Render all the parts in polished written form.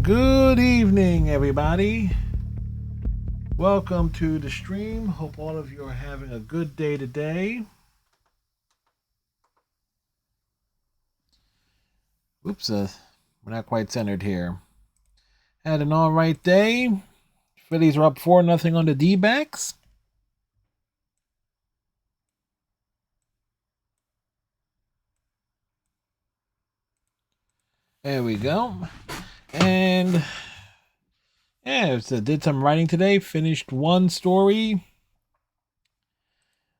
Good evening, everybody. Welcome to the stream. Hope all of you are having a good day today. Oops, we're not quite centered here. Had an all right day. Phillies are up 4-0 on the D-backs. There we go. And yeah, so did some writing today. Finished one story.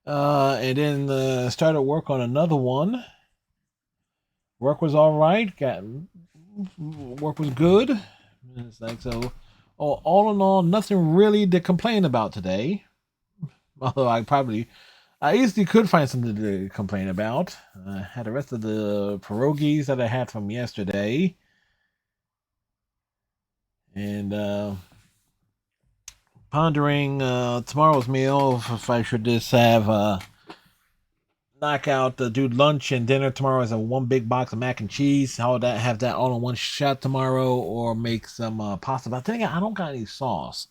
And then started work on another one. Work was all right. Work was good. It's like so. All in all, nothing really to complain about today. Although I easily could find something to complain about. I had the rest of the pierogies that I had from yesterday, and pondering tomorrow's meal if I should just have knock out do lunch and dinner tomorrow as a one big box of mac and cheese. How would that have that all in one shot tomorrow, or make some pasta? But I think I don't got any sauce.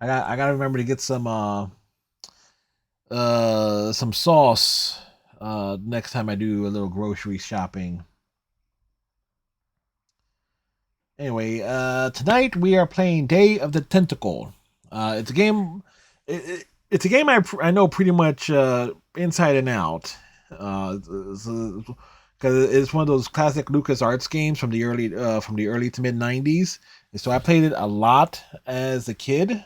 I got to remember to get some sauce next time I do a little grocery shopping. Anyway, tonight we are playing Day of the Tentacle. It's a game. It's a game I know pretty much inside and out. Because it's one of those classic LucasArts games from the early to mid '90s. And so I played it a lot as a kid.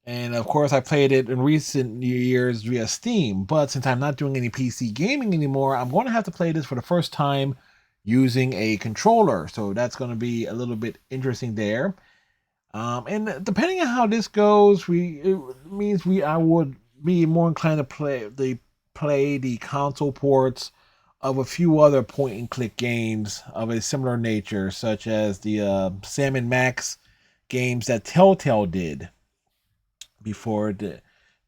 And of course, I played it in recent years via Steam. But since I'm not doing any PC gaming anymore, I'm going to have to play this for the first time using a controller. So that's going to be a little bit interesting there. And depending on how this goes, I would be more inclined to play the console ports of a few other point and click games of a similar nature, such as the Sam and Max games that Telltale did before the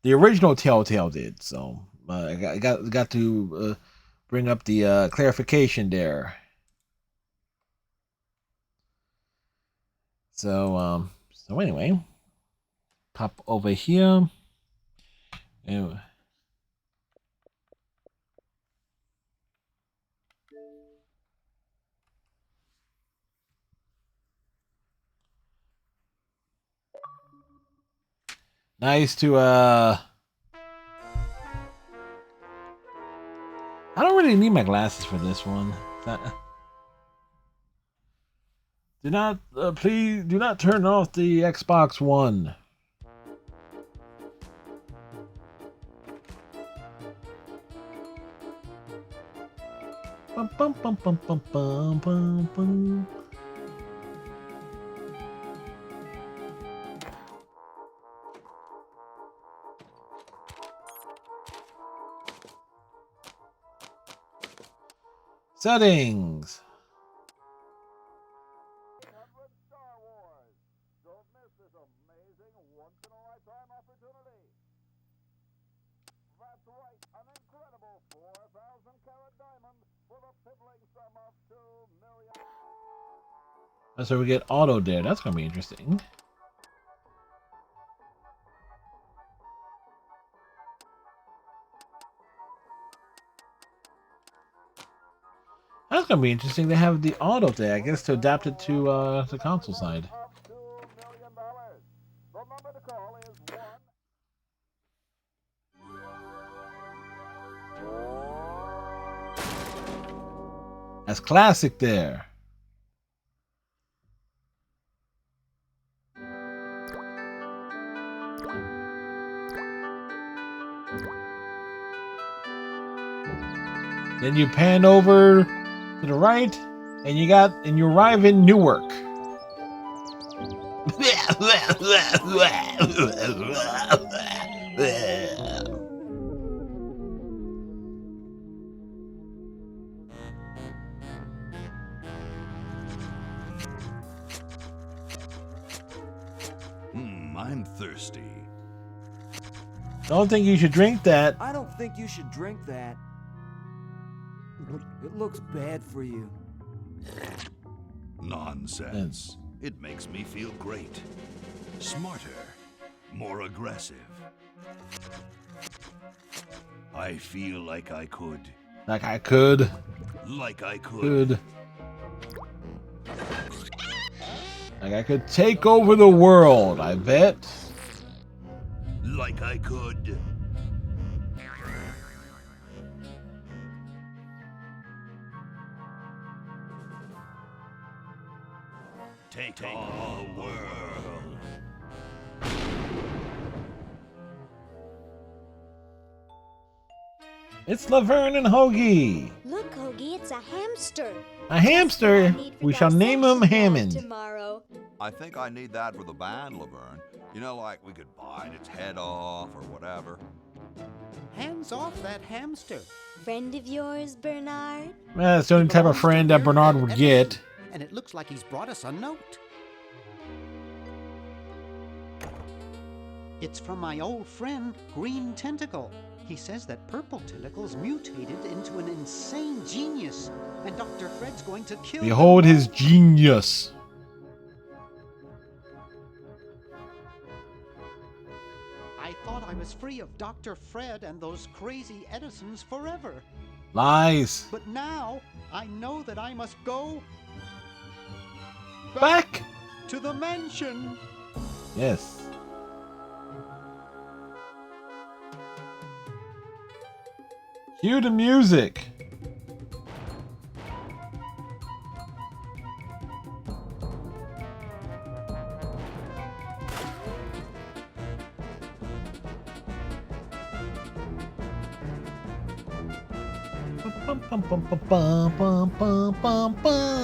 original Telltale did. So I got to bring up the clarification there. So anyway, pop over here. Anyway. Nice to I don't really need my glasses for this one. Please do not turn off the Xbox One. Bum, bum, bum, bum, bum, bum, bum, bum. Settings. So we get auto there. That's gonna be interesting. That's gonna be interesting. They have the auto there, I guess, to adapt it to the console side. That's classic there. Then you pan over to the right, and you arrive in Newark. I'm thirsty. Don't think you should drink that. I don't think you should drink that. It looks bad for you. Nonsense. It makes me feel great. Smarter. More aggressive. I feel like I could. Like I could. Like I could. Like I could take over the world, I bet. Like I could. Take on the world. It's Laverne and Hoagie. Look, Hoagie, it's a hamster. A hamster. We shall name him Hammond. Tomorrow. I think I need that for the band, Laverne. You know, like we could bite its head off or whatever. Hands off that hamster. Friend of yours, Bernard? That's the only type of friend that Bernard would get. And it looks like he's brought us a note. It's from my old friend, Green Tentacle. He says that Purple Tentacle's mutated into an insane genius, and Dr. Fred's going to kill him. Behold his genius. I thought I was free of Dr. Fred and those crazy Edisons forever. Lies. But now, I know that I must go Back. to the mansion. Yes. Cue the music. Bum, bum, bum, bum, bum, bum, bum, bum, bum.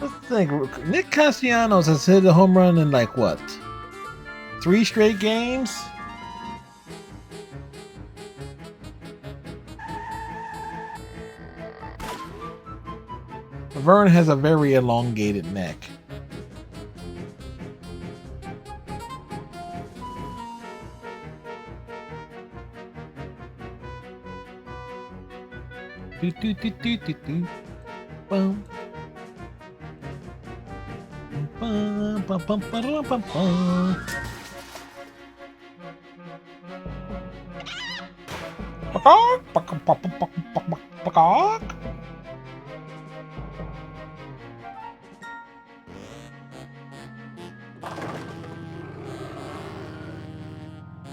Let's think. Nick Castellanos has hit a home run in like what? 3 straight games? Vern has a very elongated neck. Do, do, do, do, do, do. Boom. Bum, bum, bum, ba-dum, bum, bum.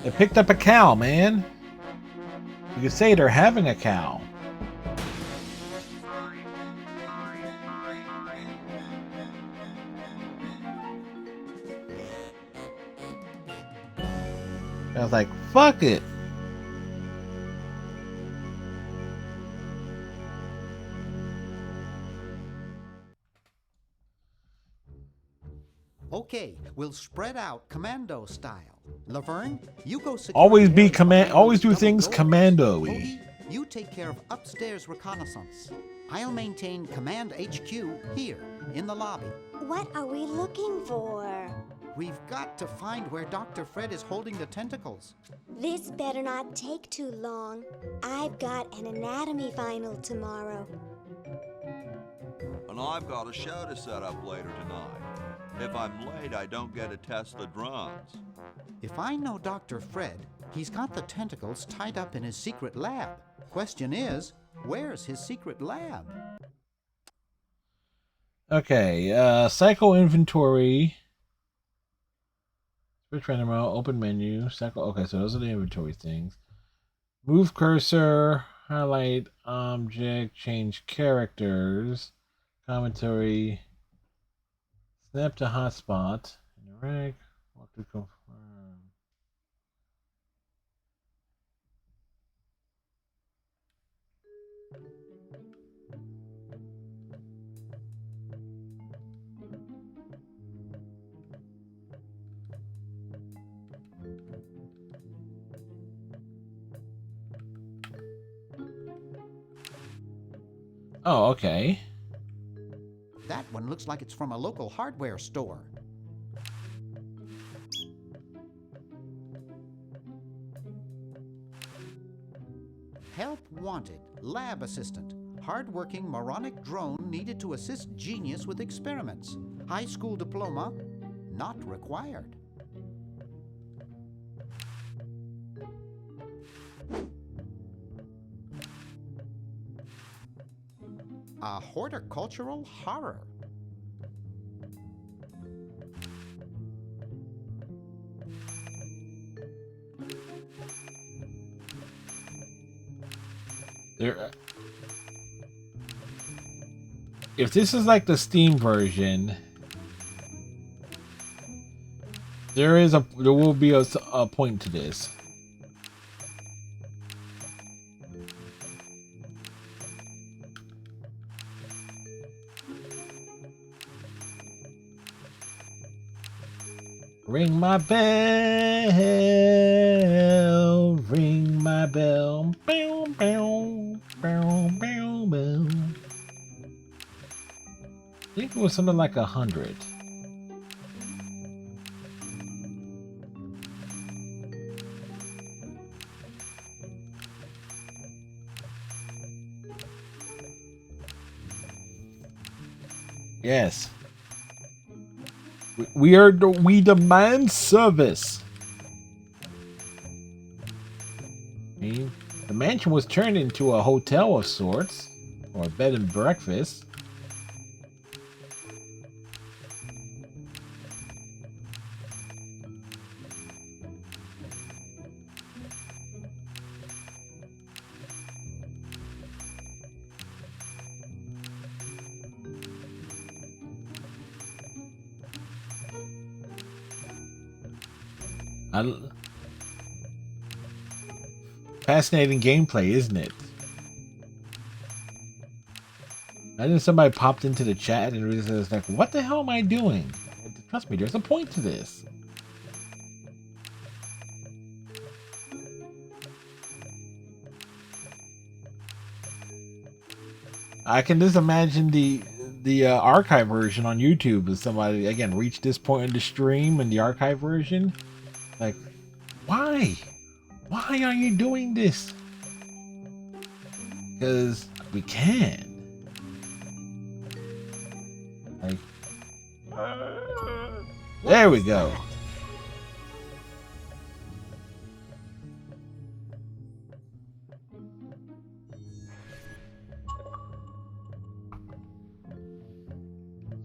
They picked up a cow, man. You could say they're having a cow. I was like, fuck it. Okay, we'll spread out commando style. Laverne, you go secure Always the be area behind always those do things double doors. commando-y. Hoagie, you take care of upstairs reconnaissance. I'll maintain Command HQ here in the lobby. What are we looking for? We've got to find where Dr. Fred is holding the tentacles. This better not take too long. I've got an anatomy final tomorrow. And I've got a show to set up later tonight. If I'm late, I don't get to test the drums. If I know Dr. Fred, he's got the tentacles tied up in his secret lab. Question is, where's his secret lab? Okay, cycle inventory. Switch random row, open menu, cycle. Okay, so those are the inventory things. Move cursor, highlight object, change characters, commentary, snap to hotspot, interact, what to confirm. Oh, okay. That one looks like it's from a local hardware store. Help wanted. Lab assistant. Hardworking moronic drone needed to assist genius with experiments. High school diploma not required. A horticultural horror. If this is like the Steam version, there will be a point to this. Ring my bell, ring my bell, bow, bow, bow, bow, bow. I think it was something like 100. Yes. We demand service. The mansion was turned into a hotel of sorts, or a bed and breakfast. Fascinating gameplay, isn't it? Imagine somebody popped into the chat and really says, like, what the hell am I doing? Trust me, there's a point to this. I can just imagine the archive version on YouTube if somebody, again, reached this point in the stream and the archive version. Like, why? Why are you doing this? Because we can. Like, there we go.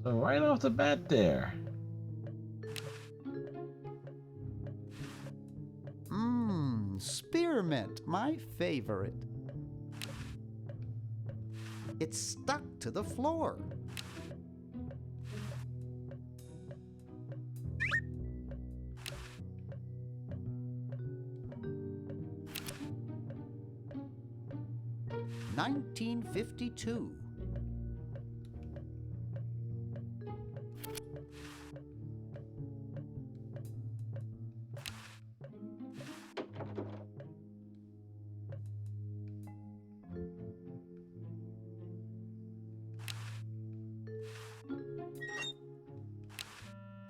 So right off the bat there. Spearmint, my favorite. It's stuck to the floor. $1952.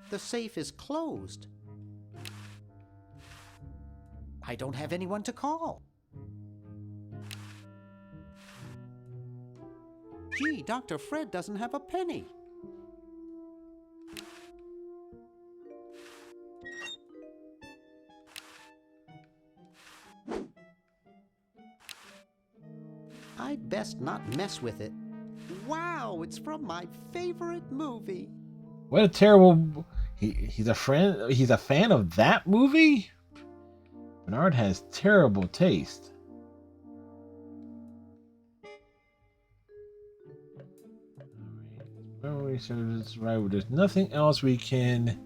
The safe is closed. I don't have anyone to call. Gee, Dr. Fred doesn't have a penny. I'd best not mess with it. Wow, it's from my favorite movie. What a terrible... He's a friend. He's a fan of that movie? Bernard has terrible taste. Alright, so that's right. There's nothing else we can...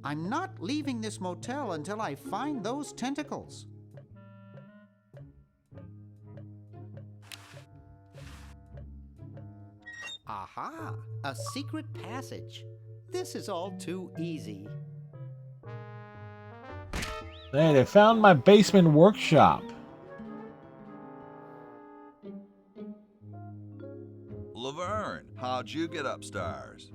I'm not leaving this motel until I find those tentacles. Aha! A secret passage. This is all too easy. Hey, they found my basement workshop. How'd you get upstairs?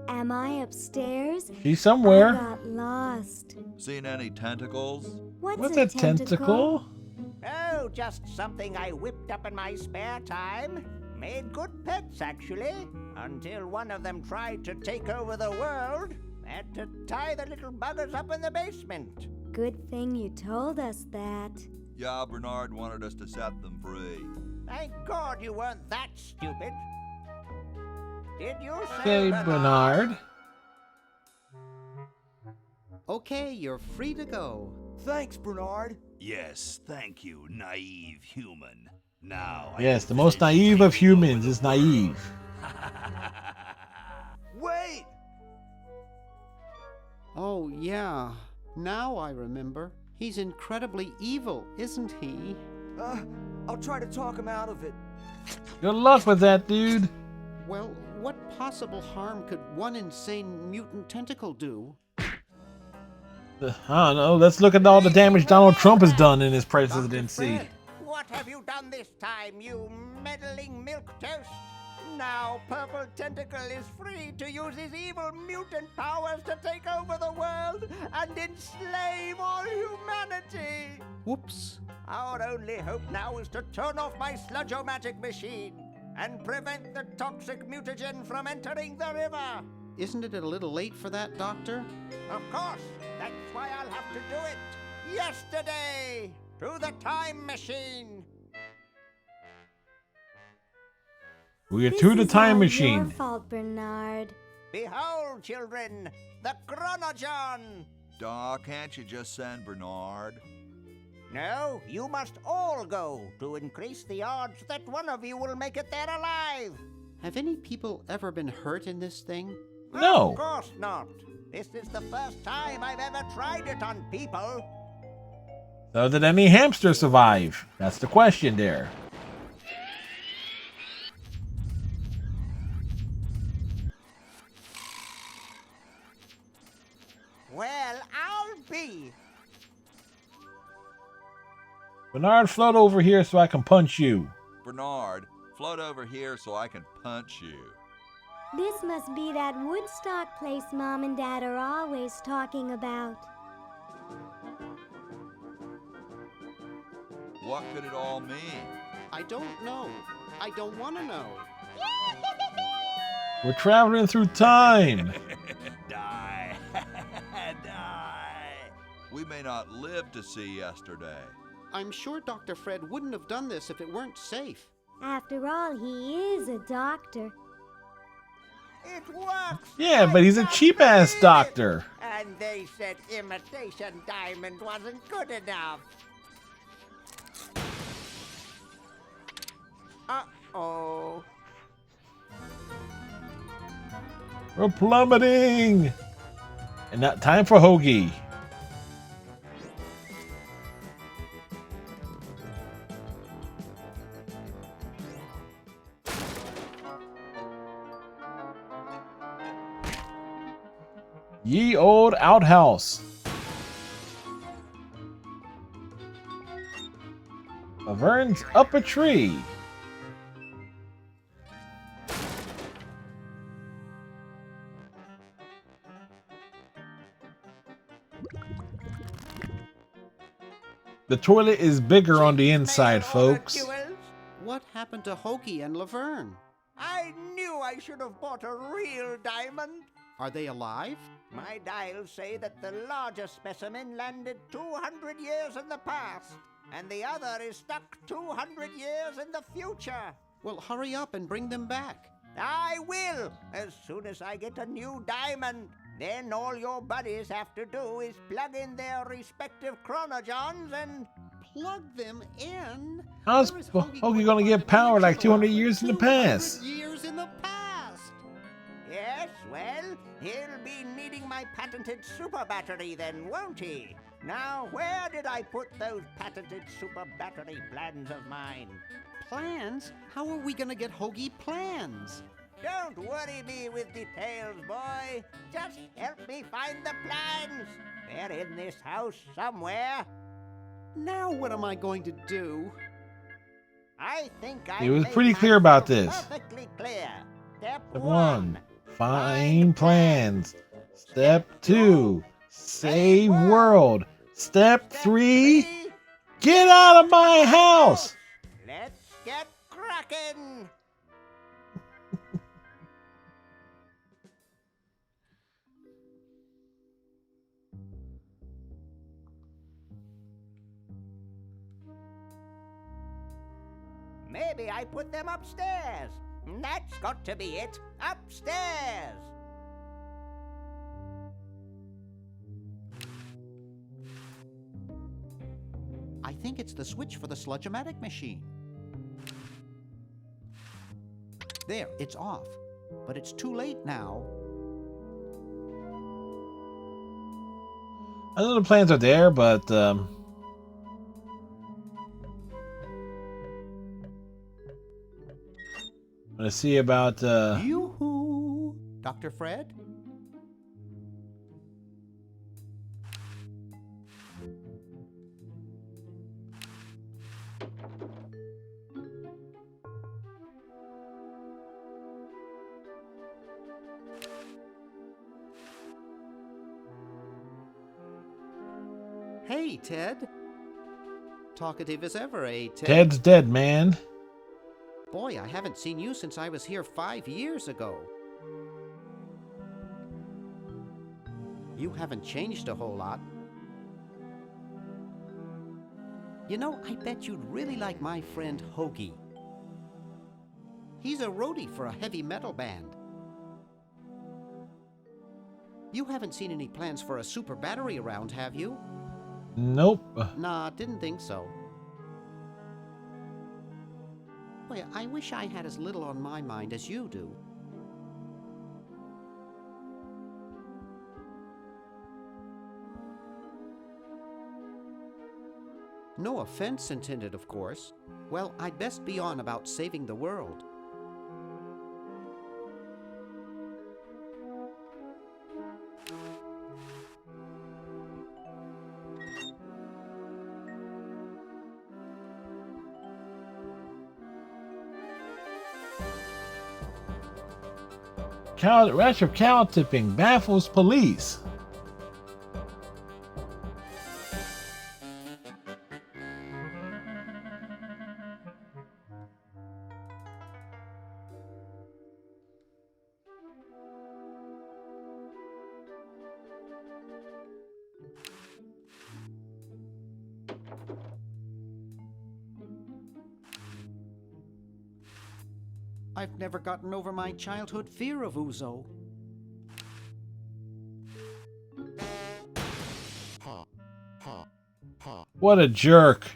Am I upstairs? She's I somewhere. got lost. Seen any tentacles? What's a tentacle? Oh, just something I whipped up in my spare time. Made good pets, actually. Until one of them tried to take over the world. Had to tie the little buggers up in the basement. Good thing you told us that. Yeah, Bernard wanted us to set them free. Thank God you weren't that stupid. Did you say, Okay, Bernard. Okay, you're free to go. Thanks, Bernard. Yes, thank you, naive human. Now. Yes, the most naive of humans is naive. Wait! Oh, yeah. Now I remember. He's incredibly evil, isn't he? I'll try to talk him out of it. Good luck with that, dude. Well, what possible harm could one insane mutant tentacle do? I don't know. Let's look at all the damage Donald Trump has done in his presidency. Fred, what have you done this time, you meddling milquetoast? Now Purple Tentacle is free to use his evil mutant powers to take over the world and enslave all humanity. Whoops. Our only hope now is to turn off my sludge-o-magic machine and prevent the toxic mutagen from entering the river. Isn't it a little late for that, Doctor? Of course, that's why I'll have to do it yesterday through the time machine. We get This to the is time all machine. your fault, Bernard. Behold, children, the Chronogon. Duh, can't you just send Bernard? No, you must all go to increase the odds that one of you will make it there alive. Have any people ever been hurt in this thing? No. Of course not. This is the first time I've ever tried it on people. So did any hamster survive? That's the question there. Well, I'll be. Bernard, float over here so I can punch you. Bernard, float over here so I can punch you. This must be that Woodstock place Mom and Dad are always talking about. What could it all mean? I don't know. I don't want to know. We're traveling through time. Die. Die. We may not live to see yesterday. I'm sure Dr. Fred wouldn't have done this if it weren't safe. After all, he is a doctor. It works. Yeah, but he's a I can't cheap-ass believe it. doctor. And they said imitation diamond wasn't good enough. Uh-oh. We're plummeting. And now time for Hoagie. Ye old outhouse. Laverne's up a tree. The toilet is bigger on the inside, folks. Duels? What happened to Hoagie and Laverne? I knew I should have bought a real diamond. Are they alive? My dials say that the largest specimen landed 200 years in the past, and the other is stuck 200 years in the future. Well, hurry up and bring them back. I will, as soon as I get a new diamond. Then all your buddies have to do is plug in their respective chronogons and... Plug them in? How's Where is Hoagie gonna find get a power like dimensional 200 years in the 200 past? years in the past! Yes, well, he'll be needing my patented super battery then, won't he? Now, where did I put those patented super battery plans of mine? Plans? How are we gonna get Hoagie plans? Don't worry me with details, boy. Just help me find the plans. They're in this house somewhere. Now what am I going to do? I think I He was made pretty clear about myself this. Perfectly clear. Step Step 1. 1. Find plans. Step 2. Save world. Step 3. Get out of my house! Let's get cracking. Maybe I put them upstairs. That's got to be it. Upstairs. I think it's the switch for the sludge-o-matic machine. There, it's off. But it's too late now. I know the plans are there, but let's see about Yoo-hoo! Dr. Fred? Hey, Ted. Talkative as ever, eh, Ted? Ted's dead, man. Boy, I haven't seen you since I was here 5 years ago. You haven't changed a whole lot. You know, I bet you'd really like my friend Hoagie. He's a roadie for a heavy metal band. You haven't seen any plans for a super battery around, have you? Nope. Nah, didn't think so. Boy, I wish I had as little on my mind as you do. No offense intended, of course. Well, I'd best be on about saving the world. Rash of cow tipping baffles police. I've never gotten over my childhood fear of Uzo. What a jerk.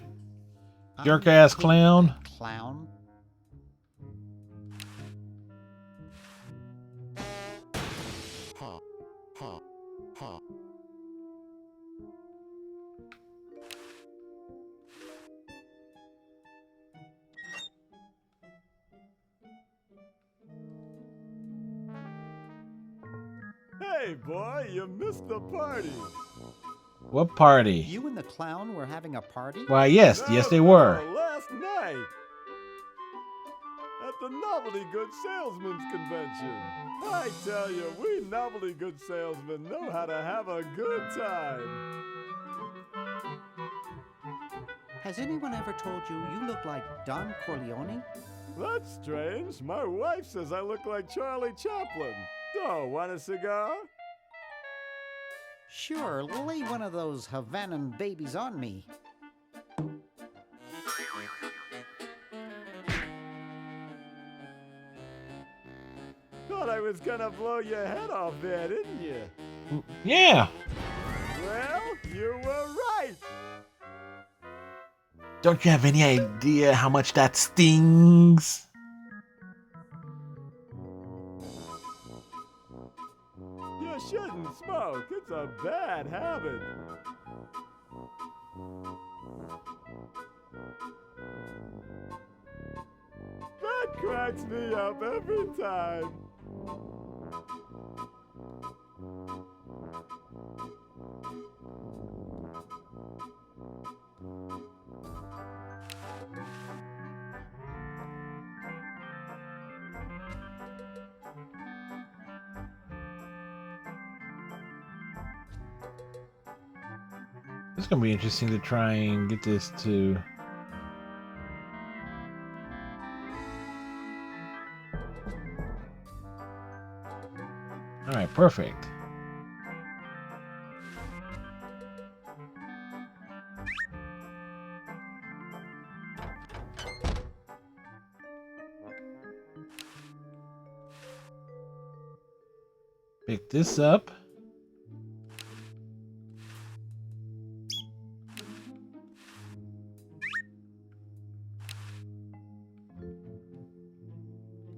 Jerk-ass clown. Clown? Hey, boy, you missed the party. What party? You and the clown were having a party? Why, yes, yes they were. Last night. At the Novelty Good Salesman's Convention. I tell you, we Novelty Good Salesmen know how to have a good time. Has anyone ever told you you look like Don Corleone? That's strange. My wife says I look like Charlie Chaplin. So, want a cigar? Sure, lay one of those Havanan babies on me. Thought I was gonna blow your head off there, didn't you? Yeah. Well, you were right. Don't you have any idea how much that stings? You shouldn't smoke. It's a bad habit. That cracks me up every time. It's gonna be interesting to try and get this to. All right, perfect. Pick this up.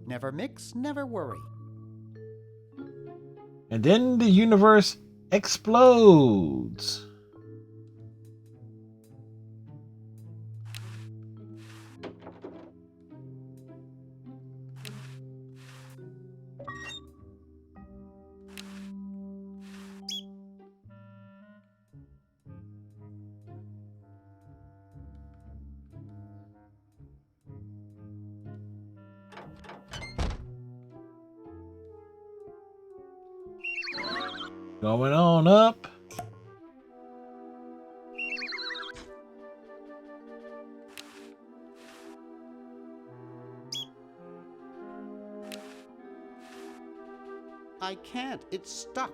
Never mix, never worry. And then the universe explodes. Going on up. I can't. It's stuck.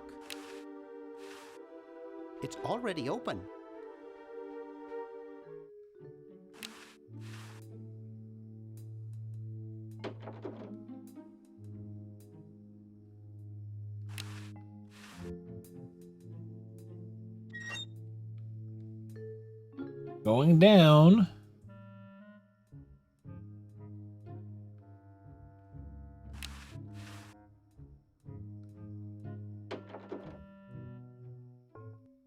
It's already open. Going down.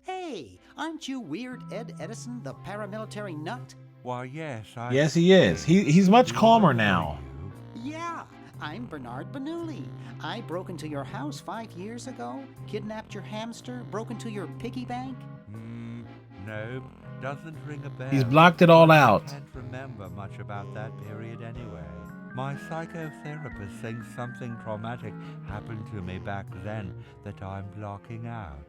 Hey, aren't you Weird Ed Edison, the paramilitary nut? Why, yes, Yes, he is. He's much calmer now. Yeah, I'm Bernard Bernoulli. I broke into your house 5 years ago, kidnapped your hamster, broke into your piggy bank. No, doesn't ring a bell. He's blocked it all out. I can't remember much about that period anyway. My psychotherapist thinks something traumatic happened to me back then that I'm blocking out.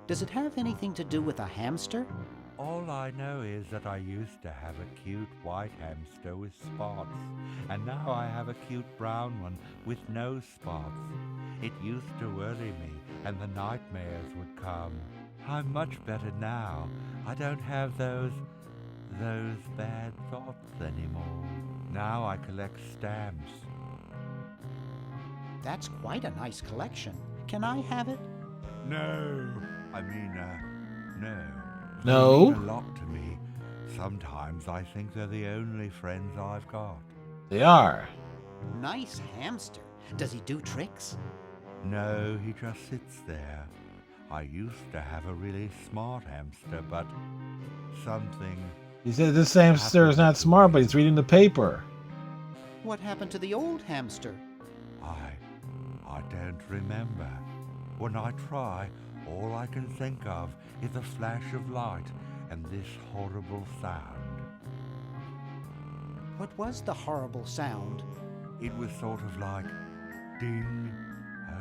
Does it have anything to do with a hamster? All I know is that I used to have a cute white hamster with spots, and now I have a cute brown one with no spots. It used to worry me, and the nightmares would come. I'm much better now. I don't have those bad thoughts anymore. Now I collect stamps. That's quite a nice collection. Can I have it? No. No. No. They mean a lot to me. Sometimes I think they're the only friends I've got. They are. Nice hamster. Does he do tricks? No, he just sits there. I used to have a really smart hamster, but something... He said this hamster is not smart, but he's reading the paper. What happened to the old hamster? I don't remember. When I try, all I can think of is a flash of light and this horrible sound. What was the horrible sound? It was sort of like ding.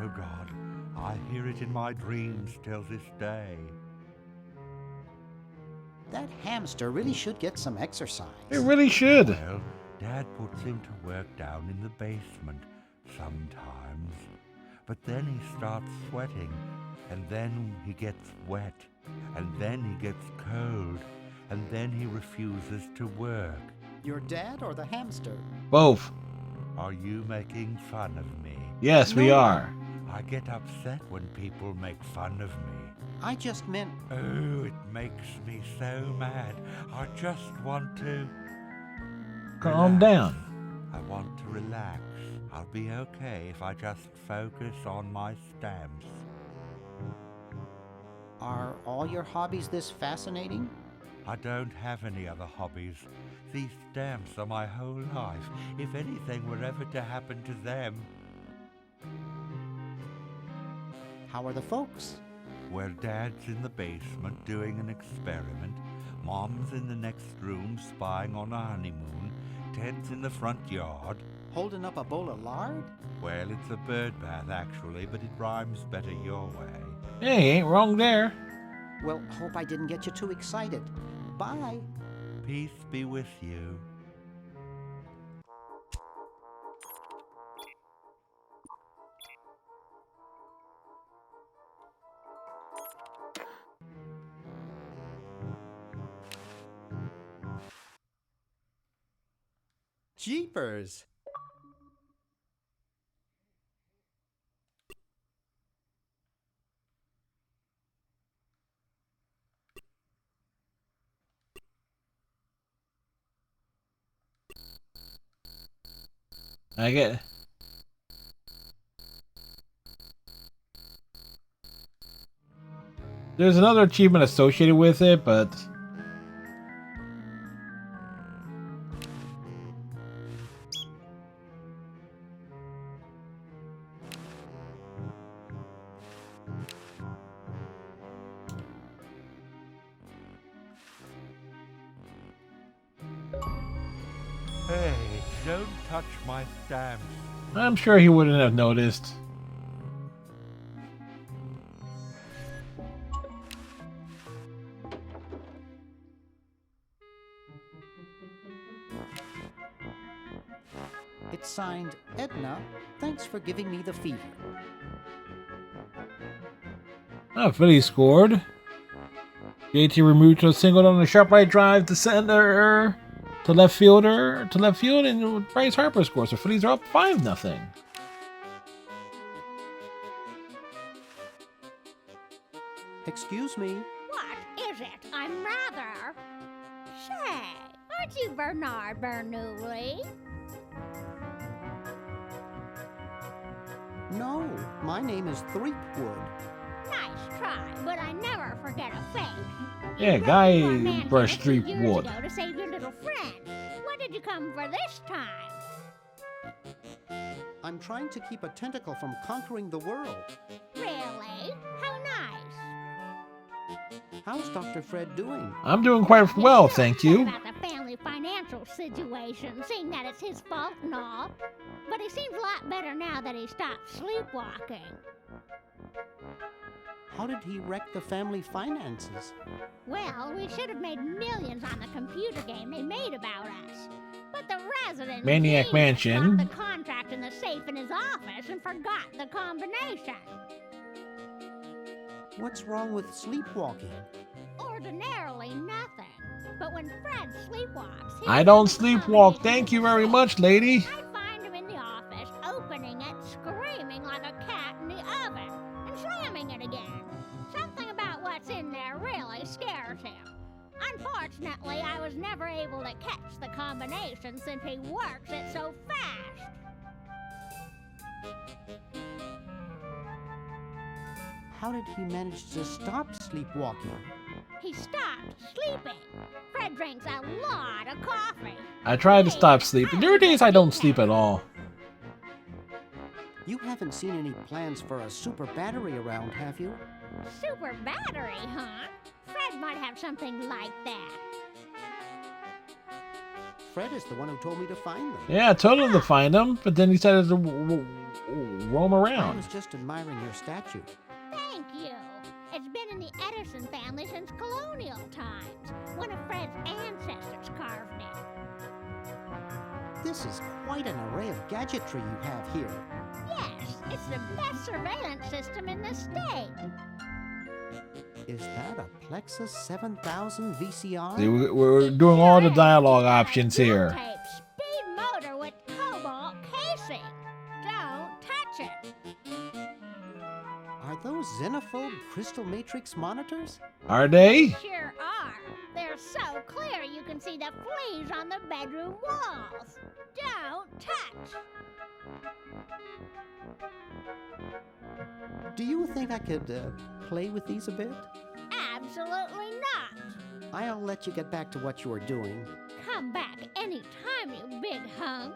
Oh God, I hear it in my dreams till this day. That hamster really should get some exercise. It really should. Well, Dad puts him to work down in the basement sometimes. But then he starts sweating, and then he gets wet, and then he gets cold, and then he refuses to work. Your dad or the hamster? Both. Are you making fun of me? Yes, we No. are. I get upset when people make fun of me. I just meant... Oh, it makes me so mad. I just want to... Calm relax. down. I want to relax. I'll be okay if I just focus on my stamps. Are all your hobbies this fascinating? I don't have any other hobbies. These stamps are my whole life. If anything were ever to happen to them... How are the folks? Well, Dad's in the basement doing an experiment. Mom's in the next room spying on a honeymoon. Ted's in the front yard. Holding up a bowl of lard? Well, it's a bird bath, actually, but it rhymes better your way. Hey, ain't wrong there. Well, hope I didn't get you too excited. Bye. Peace be with you. Jeepers! I get. There's another achievement associated with it, but Hey, don't touch my stamps. I'm sure he wouldn't have noticed. It's signed, Edna. Thanks for giving me the fever. Oh, Philly scored. JT removed a single on the sharp right drive to center to left field, and Bryce Harper scores. So Phillies are up 5-0. Excuse me. What is it? I'm rather... Say, aren't you Bernard Bernoulli? No, my name is Threepwood. Nice try, but I never forget a face. Yeah, You guy broke your man brushed a few 3 years wood. ago to save your little friend. What did you come for this time? I'm trying to keep a tentacle from conquering the world. Really? How nice. How's Dr. Fred doing? I'm doing quite well, He's thank still you. upset about the family financial situation, seeing that it's his fault and all. But he seems a lot better now that he stopped sleepwalking. How did he wreck the family finances? Well, we should have made millions on the computer game they made about us. But the resident Maniac genius Mansion. dropped the contract in the safe in his office and forgot the combination. What's wrong with sleepwalking? Ordinarily nothing. But when Fred sleepwalks, he I don't uses the sleepwalk. combination Thank you in the very safe. much, lady. I find him in the office, opening it, screaming like a cat in the oven, and slamming it again. Something about what's in there really scares him. Unfortunately, I was never able to catch the combination since he works it so fast. How did he manage to stop sleepwalking? He stopped sleeping. Fred drinks a lot of coffee. I tried to stop sleeping. There are days I don't sleep at all. You haven't seen any plans for a super battery around, have you? Super battery, huh? Fred might have something like that. Fred is the one who told me to find them. Yeah, I told him to find them, but then he decided to roam I around. was just admiring your statue. Thank you. It's been in the Edison family since colonial times. One of Fred's ancestors carved it. This is quite an array of gadgetry you have here. Yes, it's the best surveillance system in the state. Is that a Plexus 7000 VCR? See, we're doing all the dialogue options here. Tape speed motor with cobalt casing. Don't touch it. Are those xenophobe crystal matrix monitors? Are they? Sure are. They're so clear you can see the fleas on the bedroom walls. Don't touch. Do you think I could play with these a bit? Absolutely not. I'll let you get back to what you were doing. Come back anytime, you big hunk.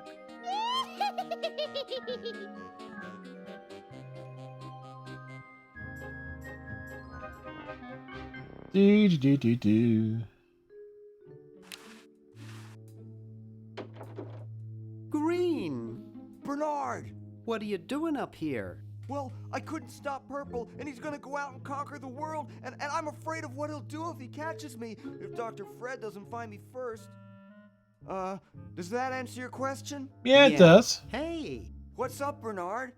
Do. Green! What are you doing up here? Well, I couldn't stop Purple, and he's gonna go out and conquer the world, and I'm afraid of what he'll do if he catches me, if Dr. Fred doesn't find me first. Does that answer your question? Yeah, it does. Hey, What's up, Bernard?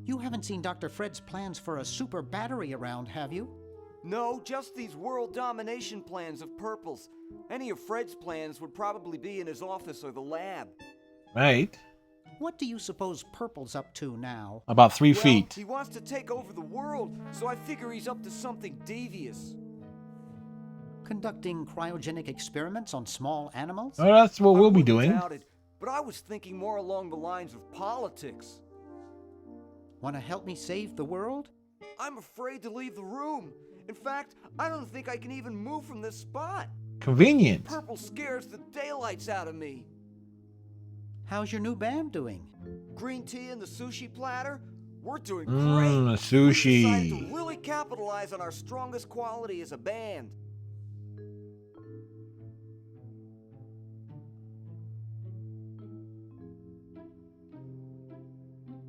you haven't seen Dr. Fred's plans for a super battery around, have you? No, just these world domination plans of Purple's. Any of Fred's plans would probably be in his office or the lab. Right. What do you suppose Purple's up to now? About 3 Well, feet. he wants to take over the world, so I figure he's up to something devious. Conducting cryogenic experiments on small animals? Oh, that's what we'll be I wouldn't doing. doubt it, but I was thinking more along the lines of politics. Want to help me save the world? I'm afraid to leave the room. In fact, I don't think I can even move from this spot. Convenient. Purple scares the daylights out of me. How's your new band doing? Green tea and the sushi platter? We're doing great. Mmm, We decided sushi. to really capitalize on our strongest quality as a band.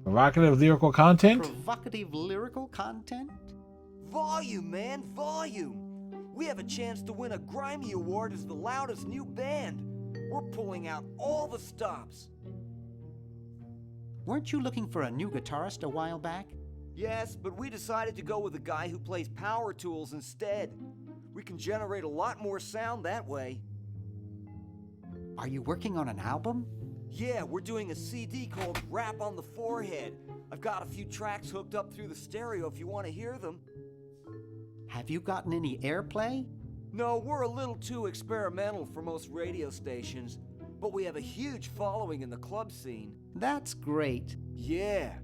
Provocative lyrical content? Provocative lyrical content? Volume, man, volume. We have a chance to win a Grimy Award as the loudest new band. We're pulling out all the stops. Weren't you looking for a new guitarist a while back? Yes, but we decided to go with a guy who plays power tools instead. We can generate a lot more sound that way. Are you working on an album? Yeah, we're doing a CD called Rap on the Forehead. I've got a few tracks hooked up through the stereo if you want to hear them. Have you gotten any airplay? No, we're a little too experimental for most radio stations, but we have a huge following in the club scene. That's great. Yeah.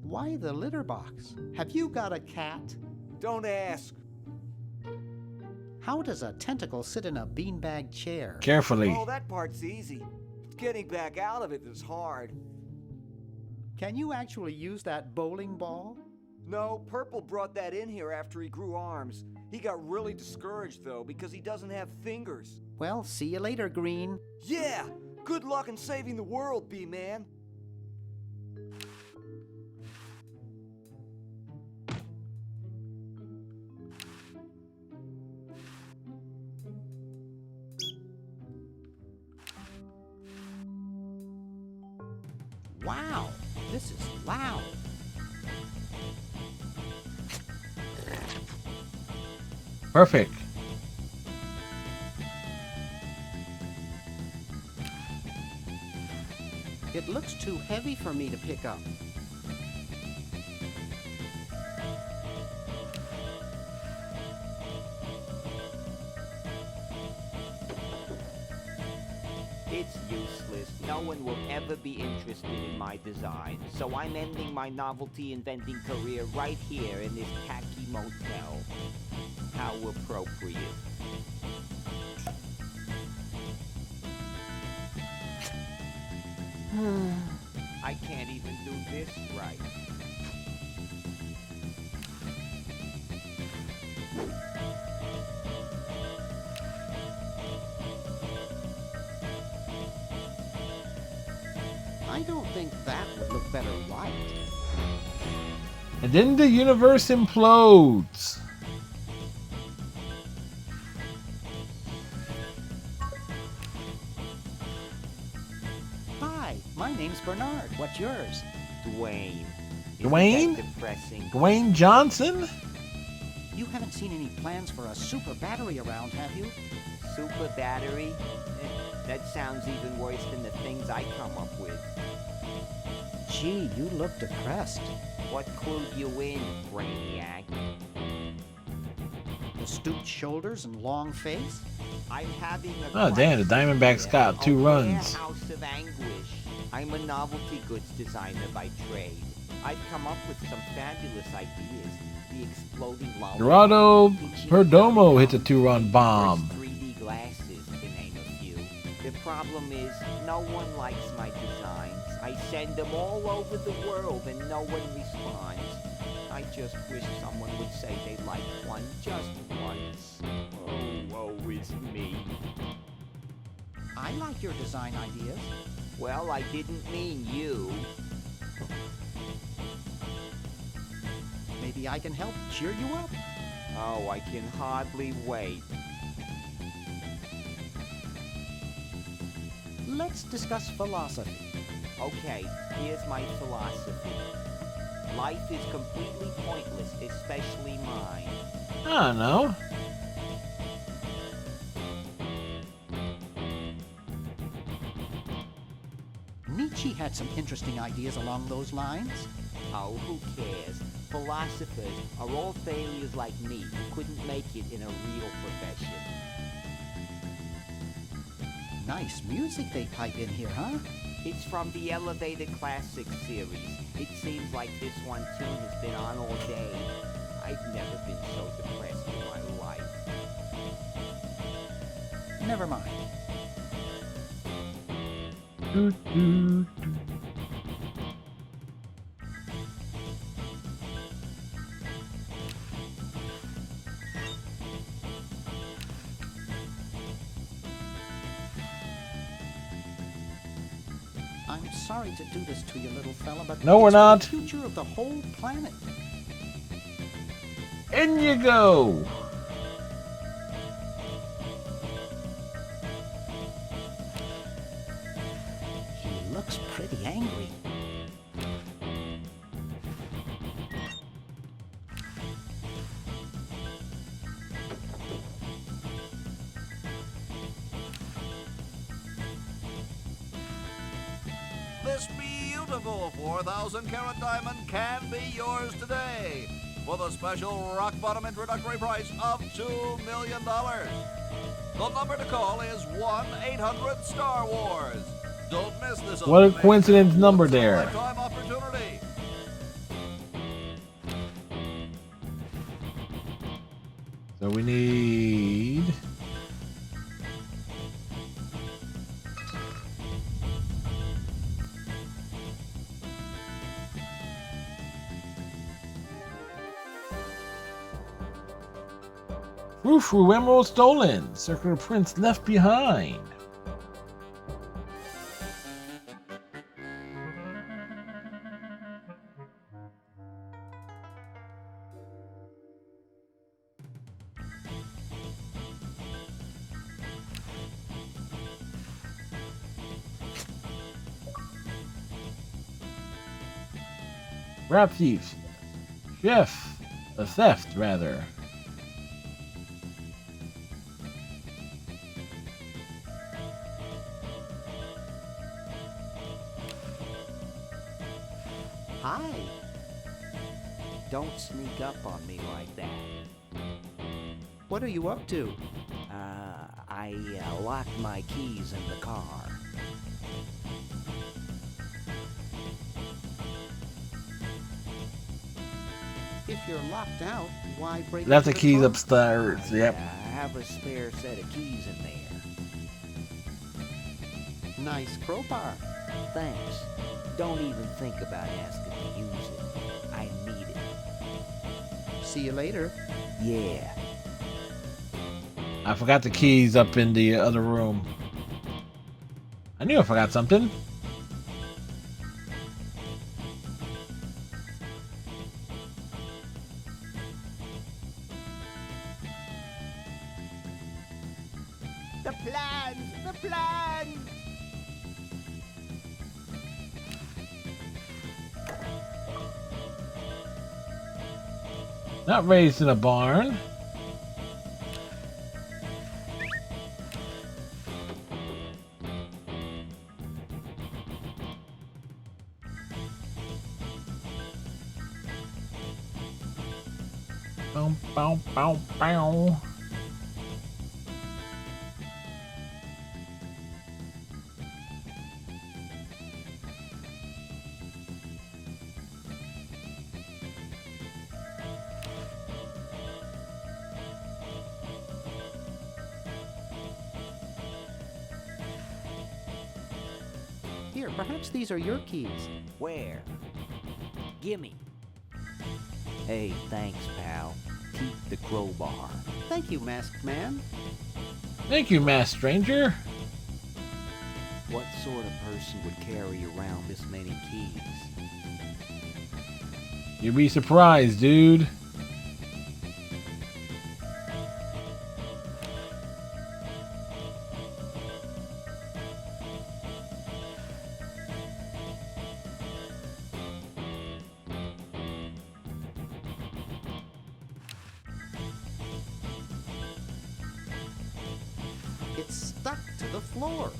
Why the litter box? Have you got a cat? Don't ask. How does a tentacle sit in a beanbag chair? Carefully. Oh, that part's easy. It's getting back out of it that's hard. Can you actually use that bowling ball? No, Purple brought that in here after he grew arms. He got really discouraged, though, because he doesn't have fingers. Well, see you later, Green. Yeah! Good luck in saving the world, B-Man. Wow, this is loud. Perfect. It looks too heavy for me to pick up. It's useless. No one will ever be interested in my design. So I'm ending my novelty inventing career right here in this tacky motel. How appropriate. I can't even do this right. I don't think that would look better white. And then the universe implodes. Hi, my name's Bernard. What's yours? Dwayne. Isn't Dwayne? that depressing? Dwayne Johnson? You haven't seen any plans for a super battery around, have you? Super battery? That sounds even worse than the things I come up with. Gee, you look depressed. What clued you in, Brainiac? The stooped shoulders and long face? I'm having a Oh, damn, the Diamondbacks got 2 runs. House of anguish. I'm a novelty goods designer by trade. I've come up with some fabulous ideas. The exploding lollipop. Gerardo itchy Perdomo gum, hit the 2-run bomb. 3D glasses, to name a few. The problem is, no one likes my designs. I send them all over the world and no one responds. I just wish someone would say they liked one just once. Oh, woe is me. I like your design ideas. Well, I didn't mean you. Maybe I can help cheer you up. Oh, I can hardly wait. Let's discuss philosophy. Okay, here's my philosophy. Life is completely pointless, especially mine. I don't know. Nietzsche had some interesting ideas along those lines. Oh, who cares? Philosophers are all failures like me who couldn't make it in a real profession. Nice music they pipe in here, huh? It's from the Elevated Classics series. It seems like this one tune has been on all day. I've never been so depressed in my life. Never mind. I'm sorry to do this to you, little fella, but No, we're it's for not. the future of the whole planet. In you go. He looks pretty angry. This beautiful 4,000-carat diamond can be yours today for the special rock-bottom introductory price of $2 million. The number to call is 1-800-STAR-WARS. Don't miss this. What a amazing coincidence number there. once-in-a-lifetime opportunity. So we need... Frou-frou emerald stolen. Circular prints left behind. Rap thief. Chef. A theft, rather. Hi. Don't sneak up on me like that. What are you up to? I locked my keys in the car. If you're locked out, why break Left the into keys trunk? upstairs. Yep. I have a spare set of keys in there. Nice crowbar. Thanks. Don't even think about asking to use it. I need it. See you later. Yeah. I forgot the keys up in the other room. I knew I forgot something. The plans! The plans! Not raised in a barn. Bow, bow, bow, bow. Here, perhaps these are your keys. Where? Gimme. Hey, thanks, pal. Keep the crowbar. Thank you, masked man. Thank you, masked stranger. What sort of person would carry around this many keys? You'd be surprised, dude. It's stuck to the floor.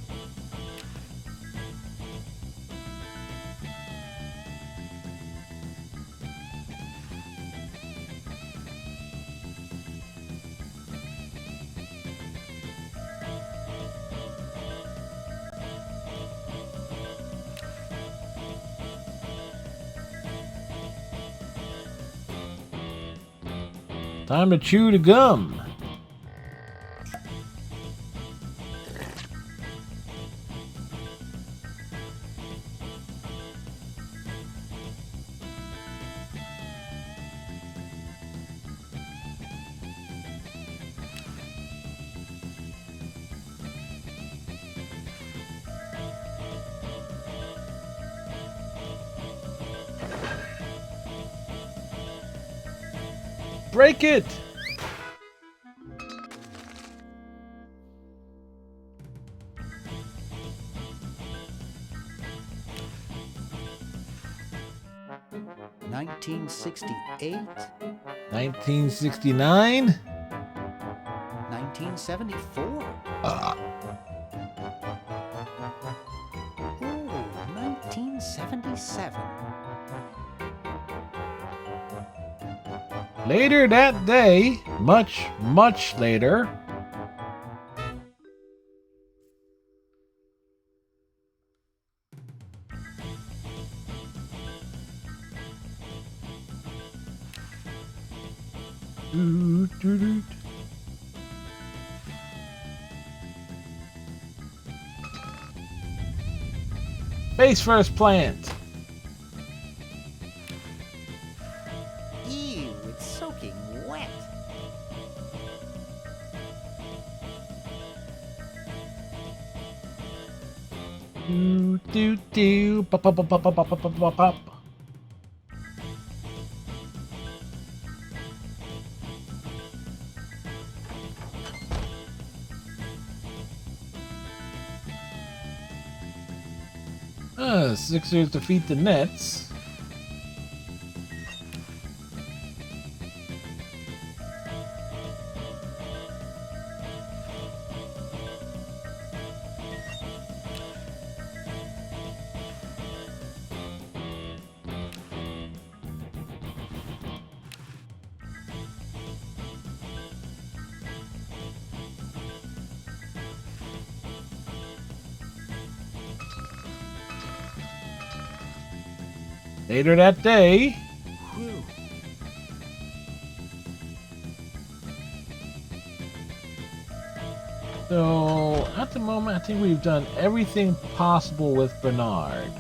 Time to chew the gum. Break it! $1968, 1969? 1974. Oh, 1977. Later that day, much later. Face first plant. Ew, it's soaking wet. Pop, pop, pop, pop, pop, pop, pop, pop, pop. Sixers defeat the Nets. Later that day, Whew. so at the moment, I think we've done everything possible with Bernard.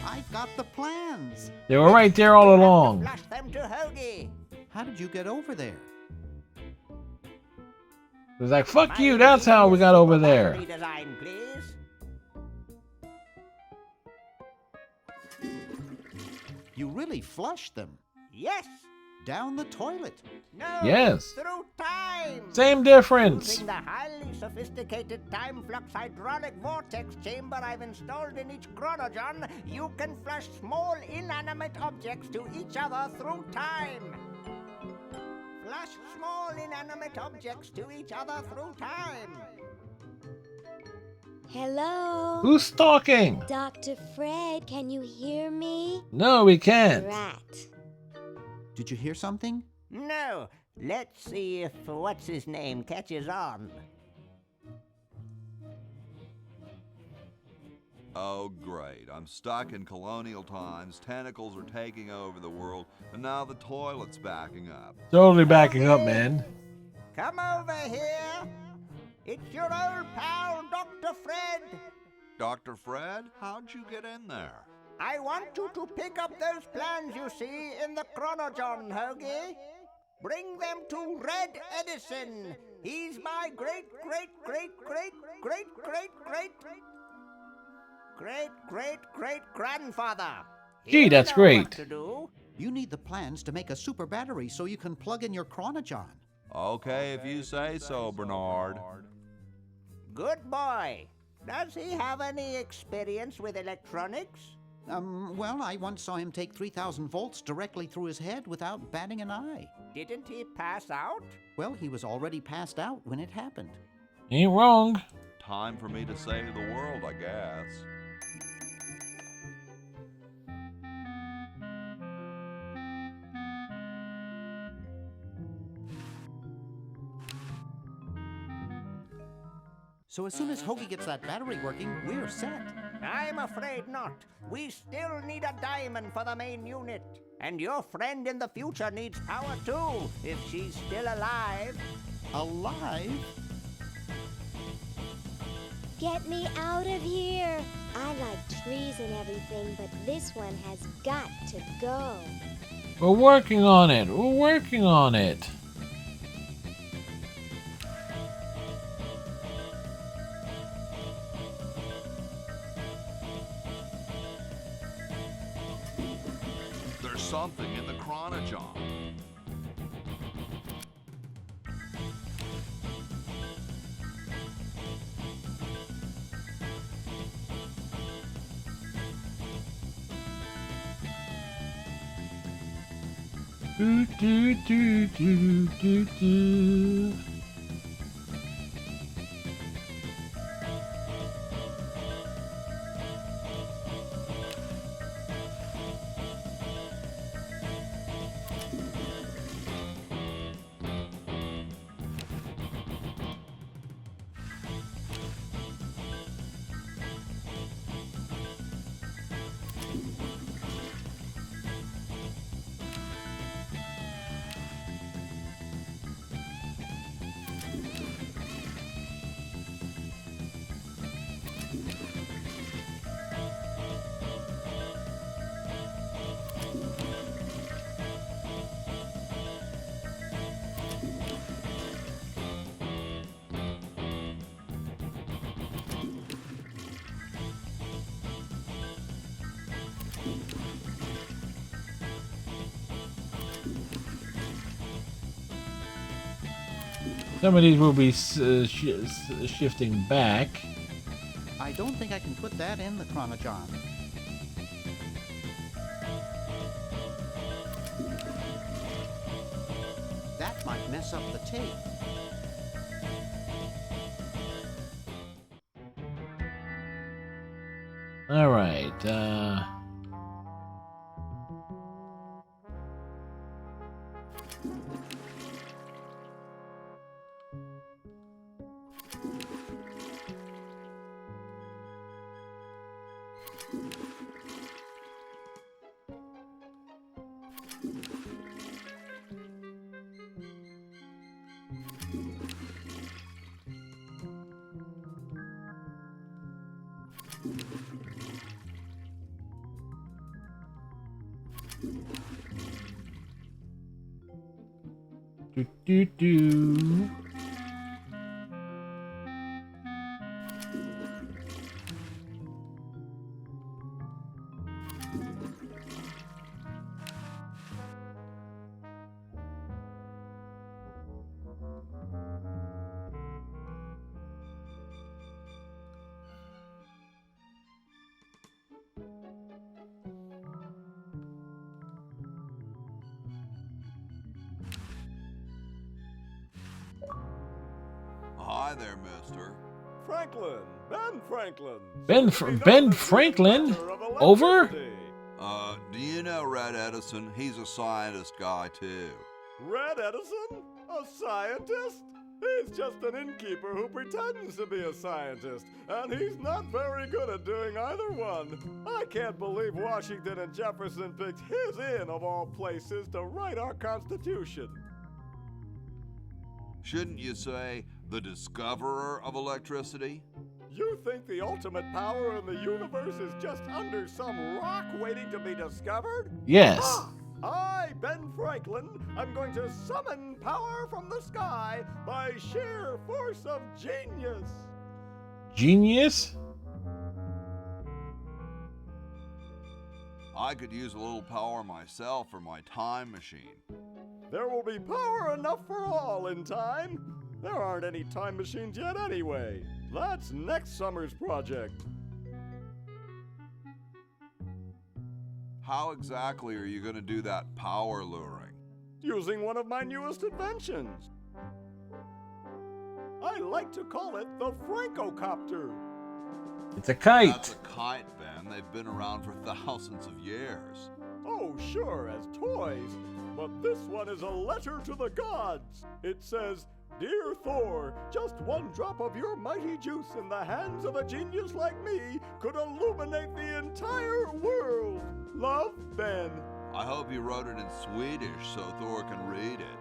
I've got the plans. They were right there all along. Flush them to Hoagie. How did you get over there? It was like, fuck you, that's how we got over there. Redesign, please. You really flushed them. Yes. Down the toilet. No. Yes. Through time. Same difference. Using the highly sophisticated time flux hydraulic vortex chamber I've installed in each chronogen, you can flush small inanimate objects to each other through time. Flush small inanimate objects to each other through time. Hello? Who's talking? Dr. Fred, can you hear me? No, we can't. Rat. Did you hear something? No. Let's see if what's his name catches on. Oh, great. I'm stuck in colonial times, tentacles are taking over the world, and now the toilet's backing up. Totally backing up, man. Come over here. It's your old pal, Dr. Fred. Dr. Fred, how'd you get in there? I want you to pick up those plans you see in the Chronojon, Hoagie. Bring them to Red Edison. He's my great-great-great-great-great-great-great-great-grandfather. Gee, that's He'll know great. what to do. You need the plans to make a super battery so you can plug in your Chronojon. Okay, if you say so, Bernard. Good boy. Does he have any experience with electronics? Well, I once saw him take 3,000 volts directly through his head without batting an eye. Didn't he pass out? Well, he was already passed out when it happened. Ain't wrong. Time for me to save the world, I guess. So as soon as Hoagie gets that battery working, we're set. I'm afraid not. We still need a diamond for the main unit. And your friend in the future needs power too, if she's still alive. Alive? Get me out of here. I like trees and everything, but this one has got to go. We're working on it. We're working on it. There's something in the Chronojon. Do, do, do, do, do, do. Some of these will be shifting back. I don't think I can put that in the Chronojon. That might mess up the tape. All right. Do, do, do. Hi there, mister. Franklin, Ben Franklin. Ben Franklin? Over? Do you know Red Edison? He's a scientist guy, too. Red Edison? A scientist? He's just an innkeeper who pretends to be a scientist, and he's not very good at doing either one. I can't believe Washington and Jefferson picked his inn, of all places, to write our Constitution. Shouldn't you say The discoverer of electricity? You think the ultimate power in the universe is just under some rock waiting to be discovered? Yes. I, Ben Franklin, am going to summon power from the sky by sheer force of genius. Genius? I could use a little power myself for my time machine. There will be power enough for all in time. There aren't any time machines yet anyway. That's next summer's project. How exactly are you going to do that power luring? Using one of my newest inventions. I like to call it the Francocopter. It's a kite. That's a kite, Ben. They've been around for thousands of years. Oh, sure, as toys. But this one is a letter to the gods. It says, "Dear Thor, just one drop of your mighty juice in the hands of a genius like me could illuminate the entire world. Love, Ben." I hope you wrote it in Swedish so Thor can read it.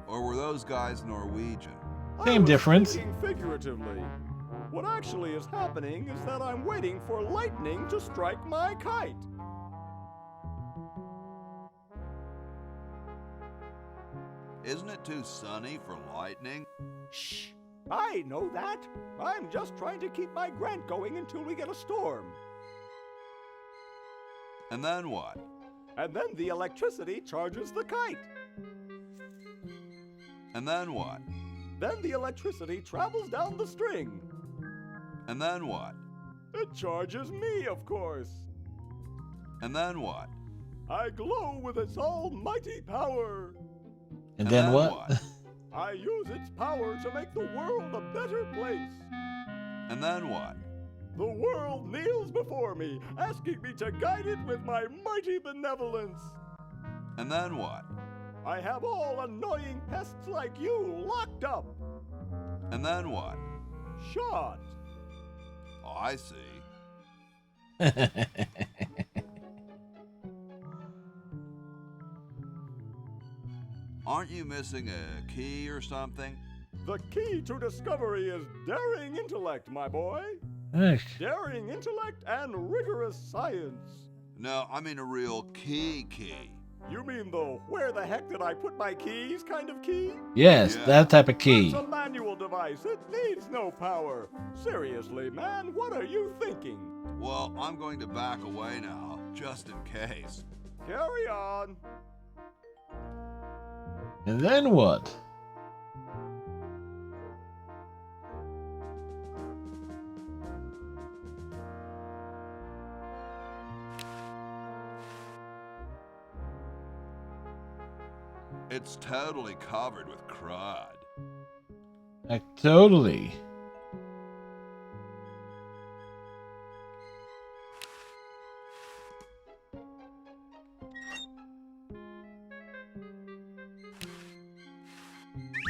Or were those guys Norwegian? Same difference. Speaking figuratively. What actually is happening is that I'm waiting for lightning to strike my kite. Isn't it too sunny for lightning? Shh! I know that. I'm just trying to keep my grant going until we get a storm. And then what? And then the electricity charges the kite. And then what? Then the electricity travels down the string. And then what? It charges me, of course. And then what? I glow with its almighty power. And then what? I use its power to make the world a better place. And then what? The world kneels before me, asking me to guide it with my mighty benevolence. And then what? I have all annoying pests like you locked up. And then what? Shot. Oh, I see. Aren't you missing a key or something? The key to discovery is daring intellect, my boy. Daring intellect and rigorous science. No, I mean a real key. You mean the where the heck did I put my keys kind of key? Yes, Yeah. that type of key. It's a manual device. It needs no power. Seriously, man, what are you thinking? Well, I'm going to back away now, just in case. Carry on. And then what? It's totally covered with crud. Like, totally.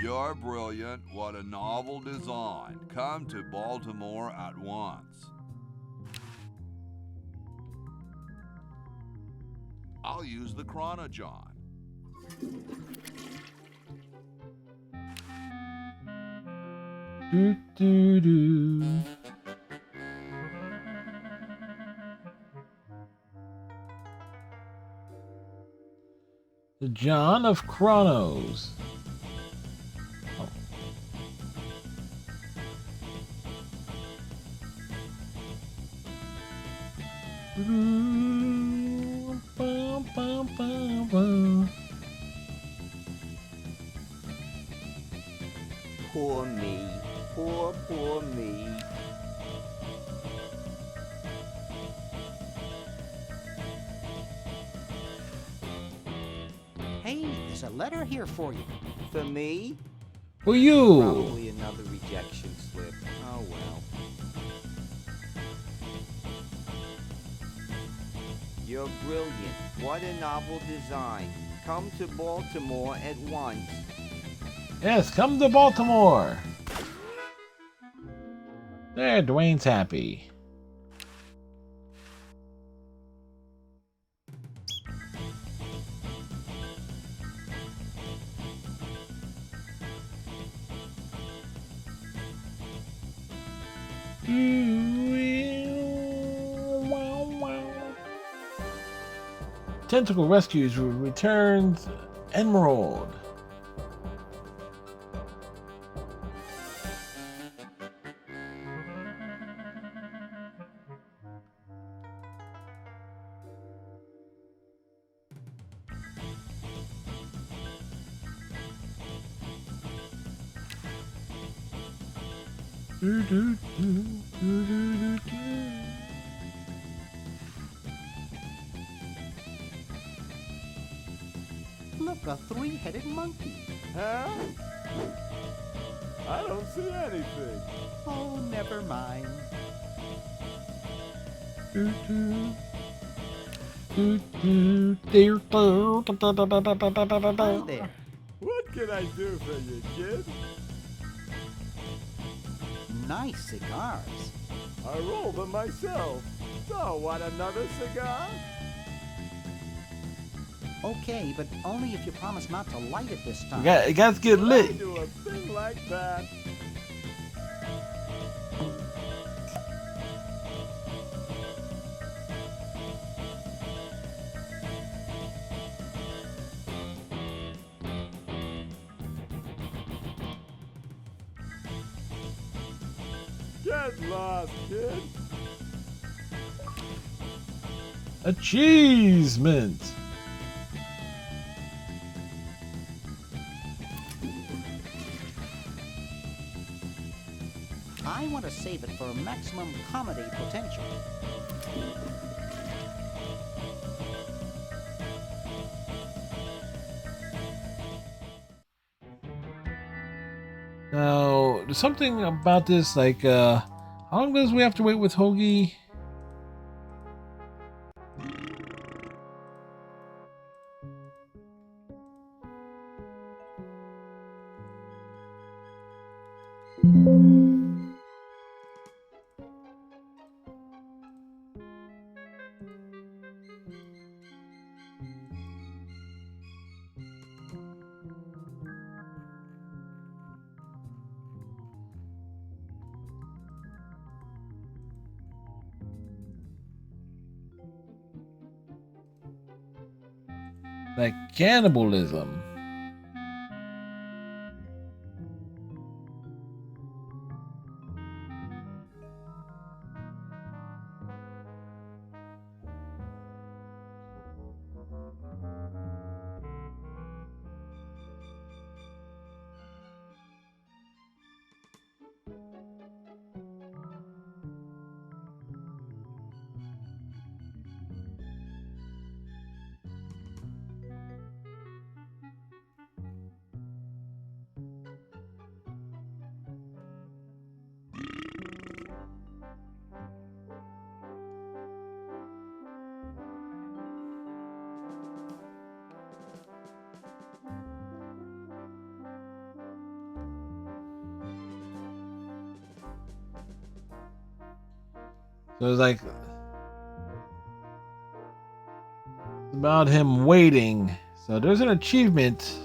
You're brilliant. What a novel design. Come to Baltimore at once. I'll use the Chronojon. Do, do, do. The John of Chronos. Oh. Bum, bum, bum, bum. Poor me. Poor me. Hey, there's a letter here for you. For me? For you. Probably another rejection slip. Oh well. You're brilliant. What a novel design. Come to Baltimore at once. Yes, come to Baltimore. There, Dwayne's happy. Tentacle rescues returns Emerald. Look, a three-headed monkey. Huh? I don't see anything. Oh, never mind. Hi there. What can I do for you, kid? Nice cigars. I rolled them myself. So, want another cigar? Okay, but only if you promise not to light it this time. It got to get I lit. do a thing like that. Get lost, kid. Achievement. I want to save it for maximum comedy potential. Now, there's something about this, like, how long does we have to wait with Hoagie? Like cannibalism. So it's like about him waiting. So there's an achievement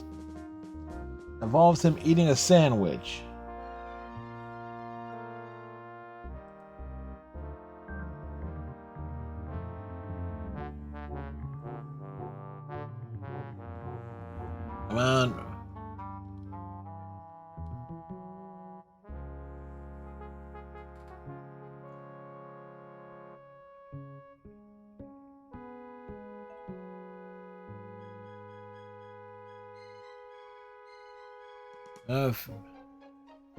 involves him eating a sandwich. Come on.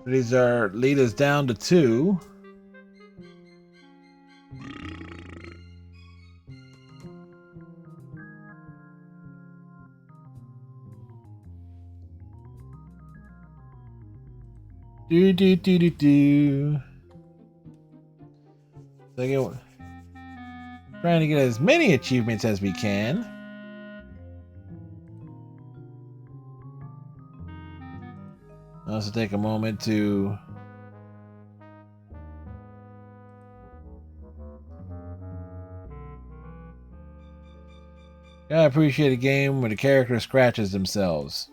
These are lead us down to 2. Do do do do do. So again, trying to get as many achievements as we can. Also take a moment to I appreciate a game where the character scratches themselves.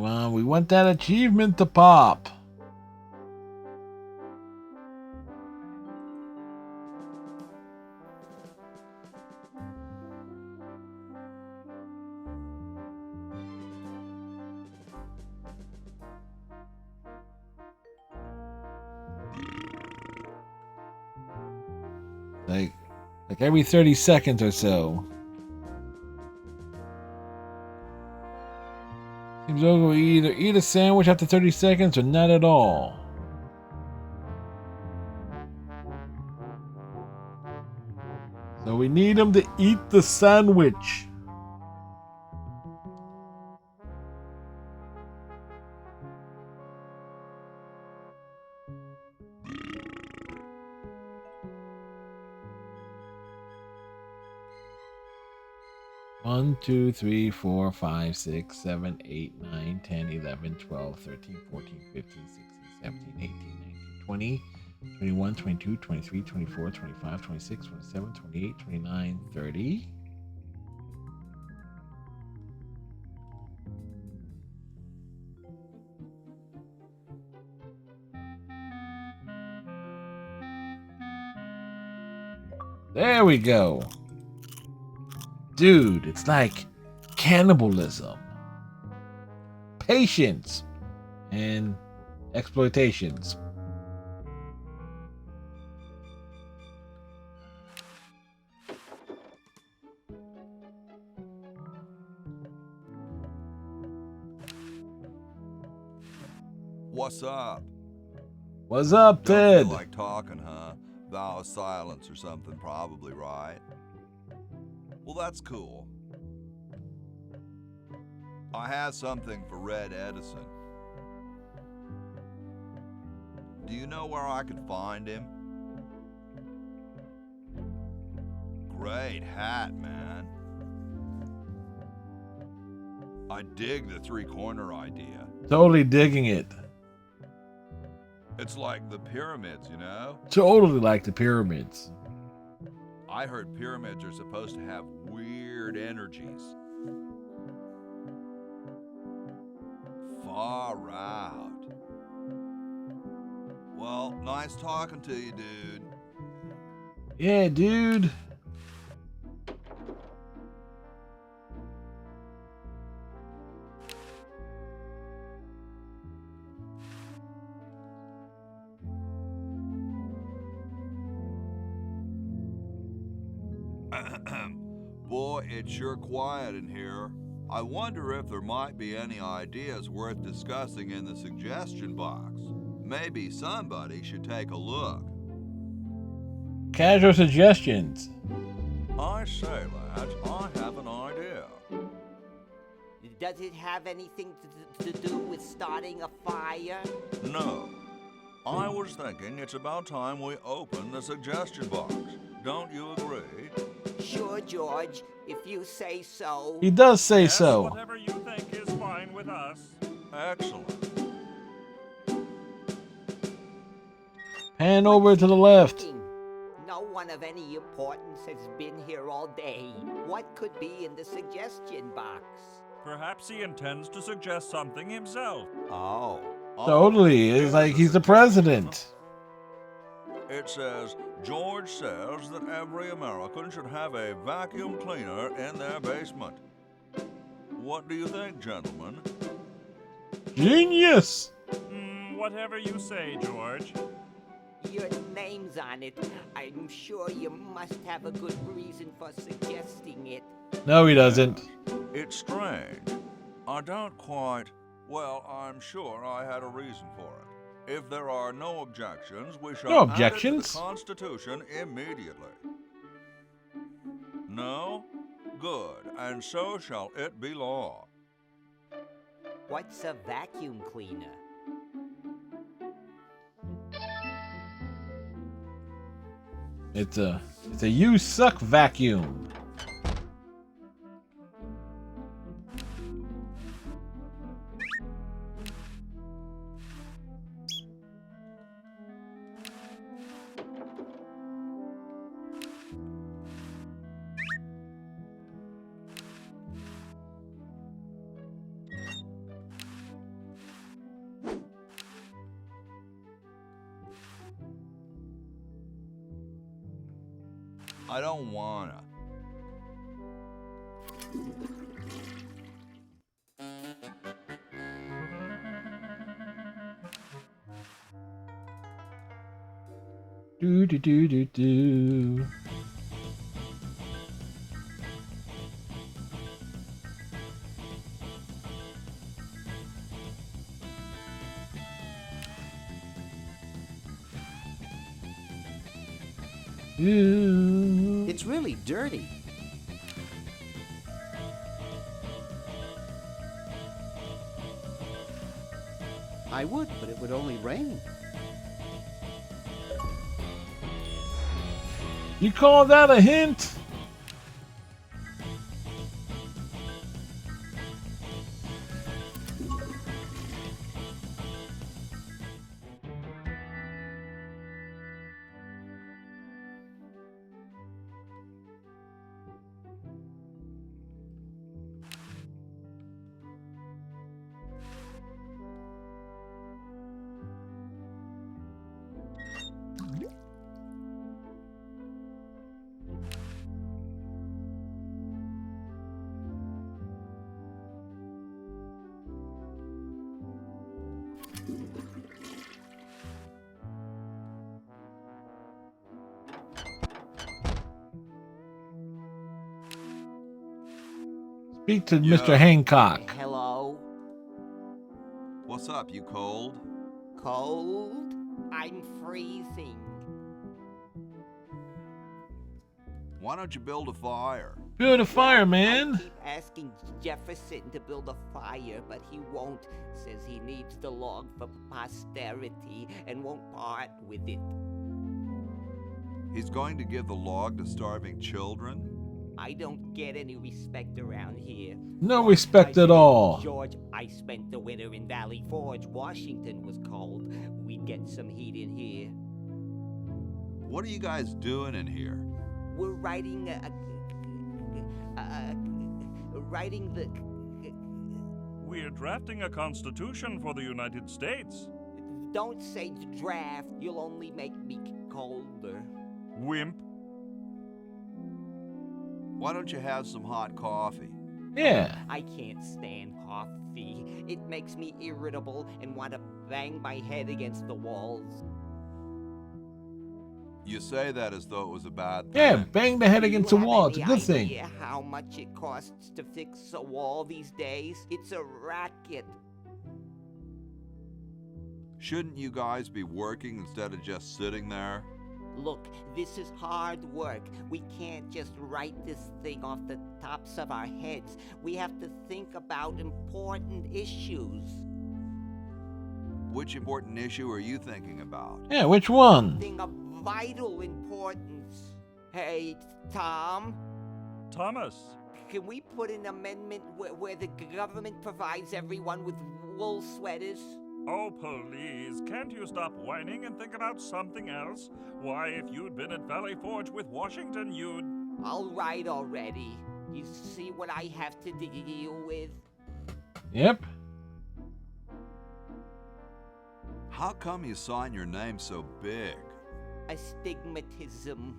Come on, we want that achievement to pop. Like every 30 seconds or so. Seems like we either eat a sandwich after 30 seconds or not at all. So we need him to eat the sandwich. One, 2, 3, 4, 5, 6, 7, 8, 9, 10, 11, 12, 13, 14, 15, 16, 17, 18, 19, 20, 21, 22, 23, 24, 25, 26, 27, 28, 29, 30. There we go. Dude, it's like cannibalism, patience, and exploitations. What's up? What's up, Don't Ted? feel like talking, huh? Vow of silence or something, probably, right? Well, that's cool. I have something for Red Edison. Do you know where I could find him? Great hat, man. I dig the three-corner idea. Totally digging it. It's like the pyramids, you know? Totally like the pyramids. I heard pyramids are supposed to have weird energies. Far out. Well, nice talking to you, dude. Yeah, dude. Boy, it's sure quiet in here. I wonder if there might be any ideas worth discussing in the suggestion box. Maybe somebody should take a look. Casual suggestions. I say, lads, I have an idea. Does it have anything to do with starting a fire? No. I was thinking it's about time we open the suggestion box. Don't you agree? Sure, George, if you say so. He does say Yes, so. whatever you think is fine with us. Excellent. Pan over to the left. No one of any importance has been here all day. What could be in the suggestion box? Perhaps he intends to suggest something himself. Oh. Totally. It's like he's the president. It says, George says that every American should have a vacuum cleaner in their basement. What do you think, gentlemen? Genius. Whatever you say, George. Your name's on it. I'm sure you must have a good reason for suggesting it. No, he doesn't. It's strange. I don't quite... Well, I'm sure I had a reason for it. If there are no objections, we shall No add it objections? to the Constitution immediately. No? Good, and so shall it be law. What's a vacuum cleaner? It's a you suck vacuum. I don't wanna. Do do do do do. Ooh. It's really dirty. I would, but it would only rain. You call that a hint? Speak to Mr. Hancock. Hello? What's up, you cold? Cold? I'm freezing. Why don't you build a fire? Build a fire, man. I keep asking Jefferson to build a fire, but he won't. Says he needs the log for posterity and won't part with it. He's going to give the log to starving children? I don't get any respect around here. No Once respect I at lived in all. George, I spent the winter in Valley Forge. Washington was cold. We'd get some heat in here. What are you guys doing in here? We're writing We're drafting a constitution for the United States. Don't say draft. You'll only make me colder. Wimp. Why don't you have some hot coffee? Yeah. I can't stand coffee. It makes me irritable and want to bang my head against the walls. You say that as though it was a bad thing. Yeah, bang the head against the wall. It's a good thing. Do you have any idea how much it costs to fix a wall these days? It's a racket. Shouldn't you guys be working instead of just sitting there? Look, this is hard work. We can't just write this thing off the tops of our heads. We have to think about important issues. Which important issue are you thinking about? Yeah, which one? Thing of vital importance. Hey, Tom, Thomas. can we put an amendment where the government provides everyone with wool sweaters? Oh, please, can't you stop whining and think about something else? Why, if you'd been at Valley Forge with Washington, you'd... All right already. You see what I have to deal with? Yep. How come you sign your name so big? Astigmatism.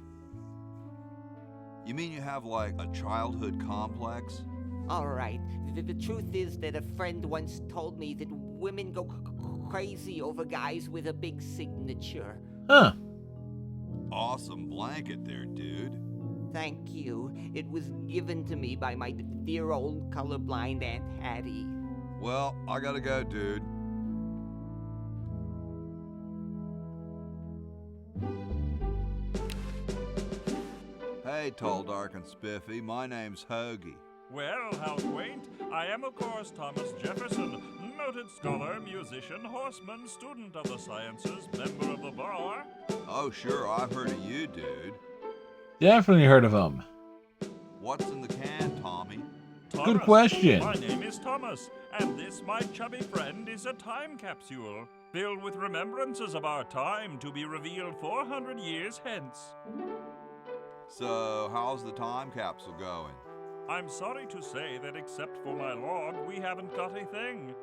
You mean you have like a childhood complex? All right. The truth is that a friend once told me that women go crazy over guys with a big signature. Huh. Awesome blanket there, dude. Thank you. It was given to me by my dear old colorblind Aunt Hattie. Well, I gotta go, dude. Hey, tall, dark, and spiffy. My name's Hoagie. Well, how quaint. I am, of course, Thomas Jefferson, noted scholar, musician, horseman, student of the sciences, member of the bar. Oh, sure, I've heard of you, dude. Definitely heard of him. What's in the can, Tommy? Thomas. Good question. My name is Thomas, and this, my chubby friend, is a time capsule filled with remembrances of our time to be revealed 400 years hence. So, how's the time capsule going? I'm sorry to say that except for my log, we haven't got a thing.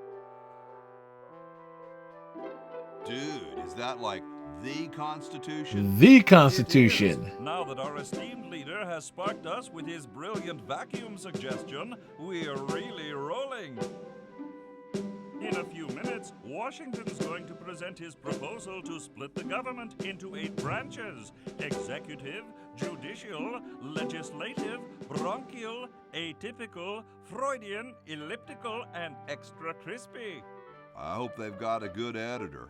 Dude, is that like the Constitution? The Constitution. Now that our esteemed leader has sparked us with his brilliant vacuum suggestion, we're really rolling. In a few minutes, Washington's going to present his proposal to split the government into 8 branches: executive, judicial, legislative, bronchial, atypical, Freudian, elliptical, and extra crispy. I hope they've got a good editor.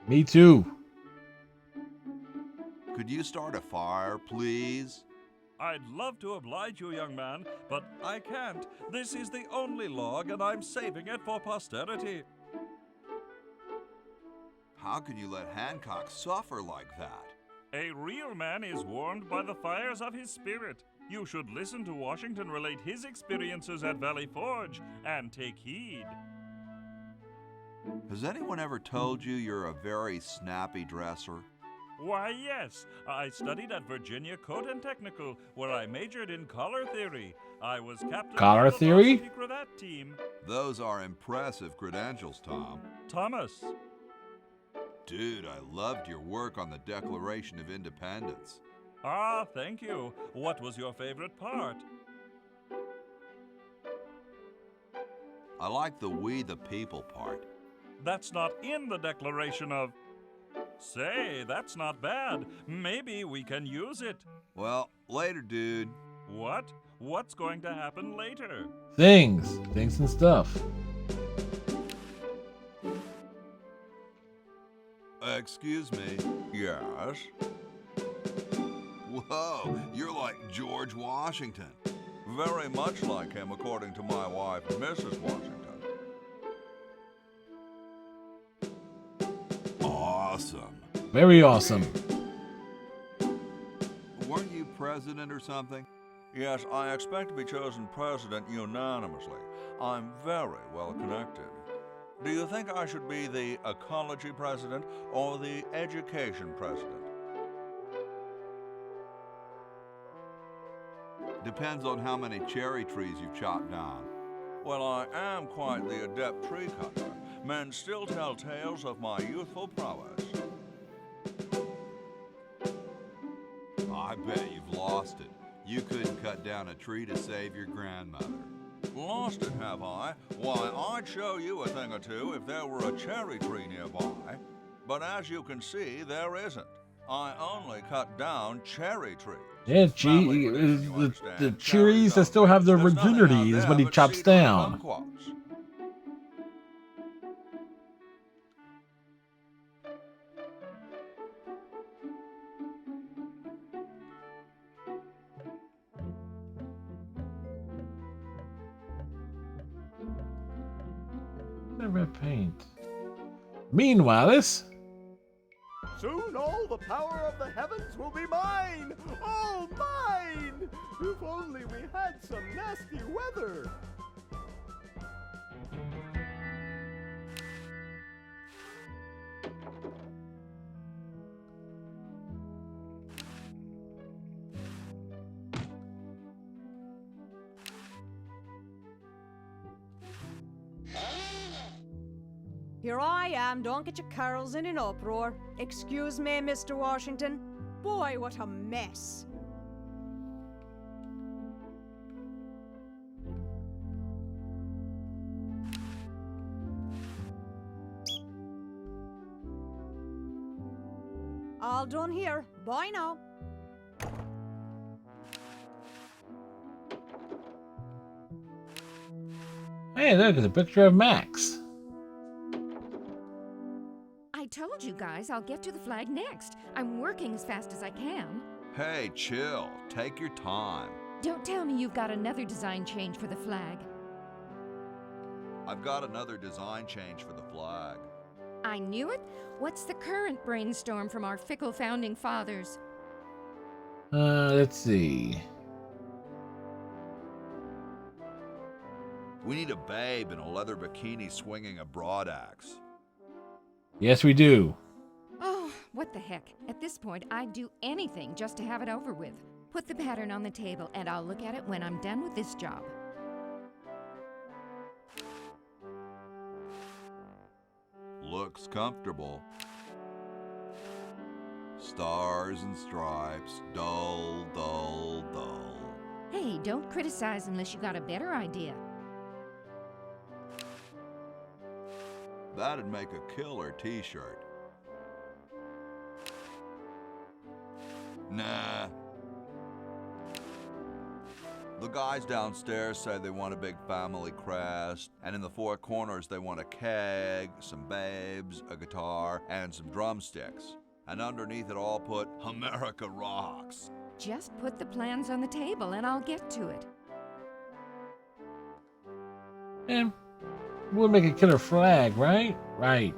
Me too. Could you start a fire, please? I'd love to oblige you, young man, but I can't. This is the only log, and I'm saving it for posterity. How can you let Hancock suffer like that? A real man is warmed by the fires of his spirit. You should listen to Washington relate his experiences at Valley Forge and take heed. Has anyone ever told you you're a very snappy dresser? Why, yes. I studied at Virginia Coat and Technical, where I majored in collar theory. I was captain Collar of the theory? varsity cravat team. Those are impressive credentials, Tom. Thomas. Dude, I loved your work on the Declaration of Independence. Ah, thank you. What was your favorite part? I like the we the people part. That's not in the Declaration of... Say, that's not bad. Maybe we can use it. Well, later, dude. What? What's going to happen later? Things and stuff. Excuse me. Yes? Whoa, you're like George Washington. Very much like him, according to my wife, Mrs. Washington. Awesome. Very awesome. Weren't you president or something? Yes, I expect to be chosen president unanimously. I'm very well connected. Do you think I should be the ecology president or the education president? Depends on how many cherry trees you've chopped down. Well, I am quite the adept tree cutter. Men still tell tales of my youthful prowess. I bet you've lost it. You couldn't cut down a tree to save your grandmother. Lost it, have I? Why, I'd show you a thing or two if there were a cherry tree nearby. But as you can see, there isn't. I only cut down cherry trees. Yeah, gee, the cherries that still have their virginity is what he chops down. Red paint. Meanwhile, this. Soon all the power of the heavens will be mine! All mine! If only we had some nasty weather! Here I am, don't get your curls in an uproar. Excuse me, Mr. Washington. Boy, what a mess. All done here. Bye now. Hey, look, it's a picture of Max. I told you guys I'll get to the flag next. I'm working as fast as I can. Hey, chill. Take your time. Don't tell me you've got another design change for the flag. I've got another design change for the flag. I knew it. What's the current brainstorm from our fickle founding fathers? Let's see. We need a babe in a leather bikini swinging a broadaxe. Yes, we do. Oh, what the heck. At this point, I'd do anything just to have it over with. Put the pattern on the table, and I'll look at it when I'm done with this job. Looks comfortable. Stars and stripes, dull, dull, dull. Hey, don't criticize unless you got a better idea. That'd make a killer t-shirt. Nah. The guys downstairs say they want a big family crest, and in the four corners they want a keg, some babes, a guitar, and some drumsticks. And underneath it all put America Rocks. Just put the plans on the table and I'll get to it. And we'll make a killer flag, right? Right.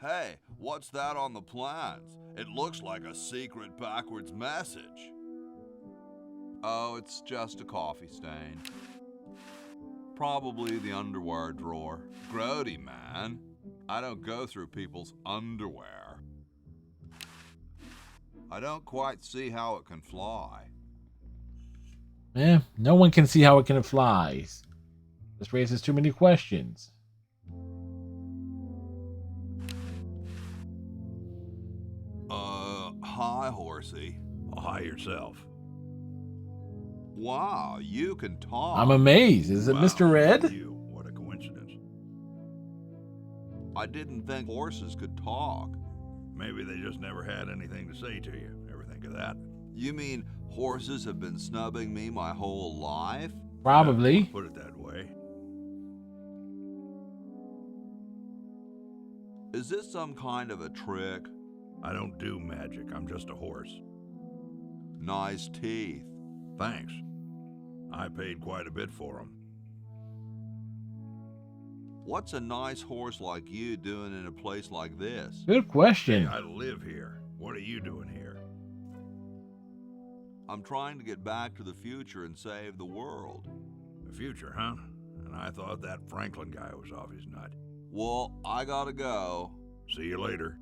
Hey, what's that on the plans? It looks like a secret backwards message. Oh, it's just a coffee stain. Probably the underwear drawer. Grody, man. I don't go through people's underwear. I don't quite see how it can fly. Eh, no one can see how it can fly. This raises too many questions. Hi, horsey. Hi yourself. Wow, you can talk. I'm amazed. Is it Wow, Mr. Red? What a coincidence. I didn't think horses could talk. Maybe they just never had anything to say to you. Ever think of that? You mean horses have been snubbing me my whole life? Probably. Put it that way. Is this some kind of a trick? I don't do magic. I'm just a horse. Nice teeth. Thanks. I paid quite a bit for them. What's a nice horse like you doing in a place like this? Good question. Hey, I live here. What are you doing here? I'm trying to get back to the future and save the world. The future, huh? And I thought that Franklin guy was off his nut. Well, I gotta go. See you later.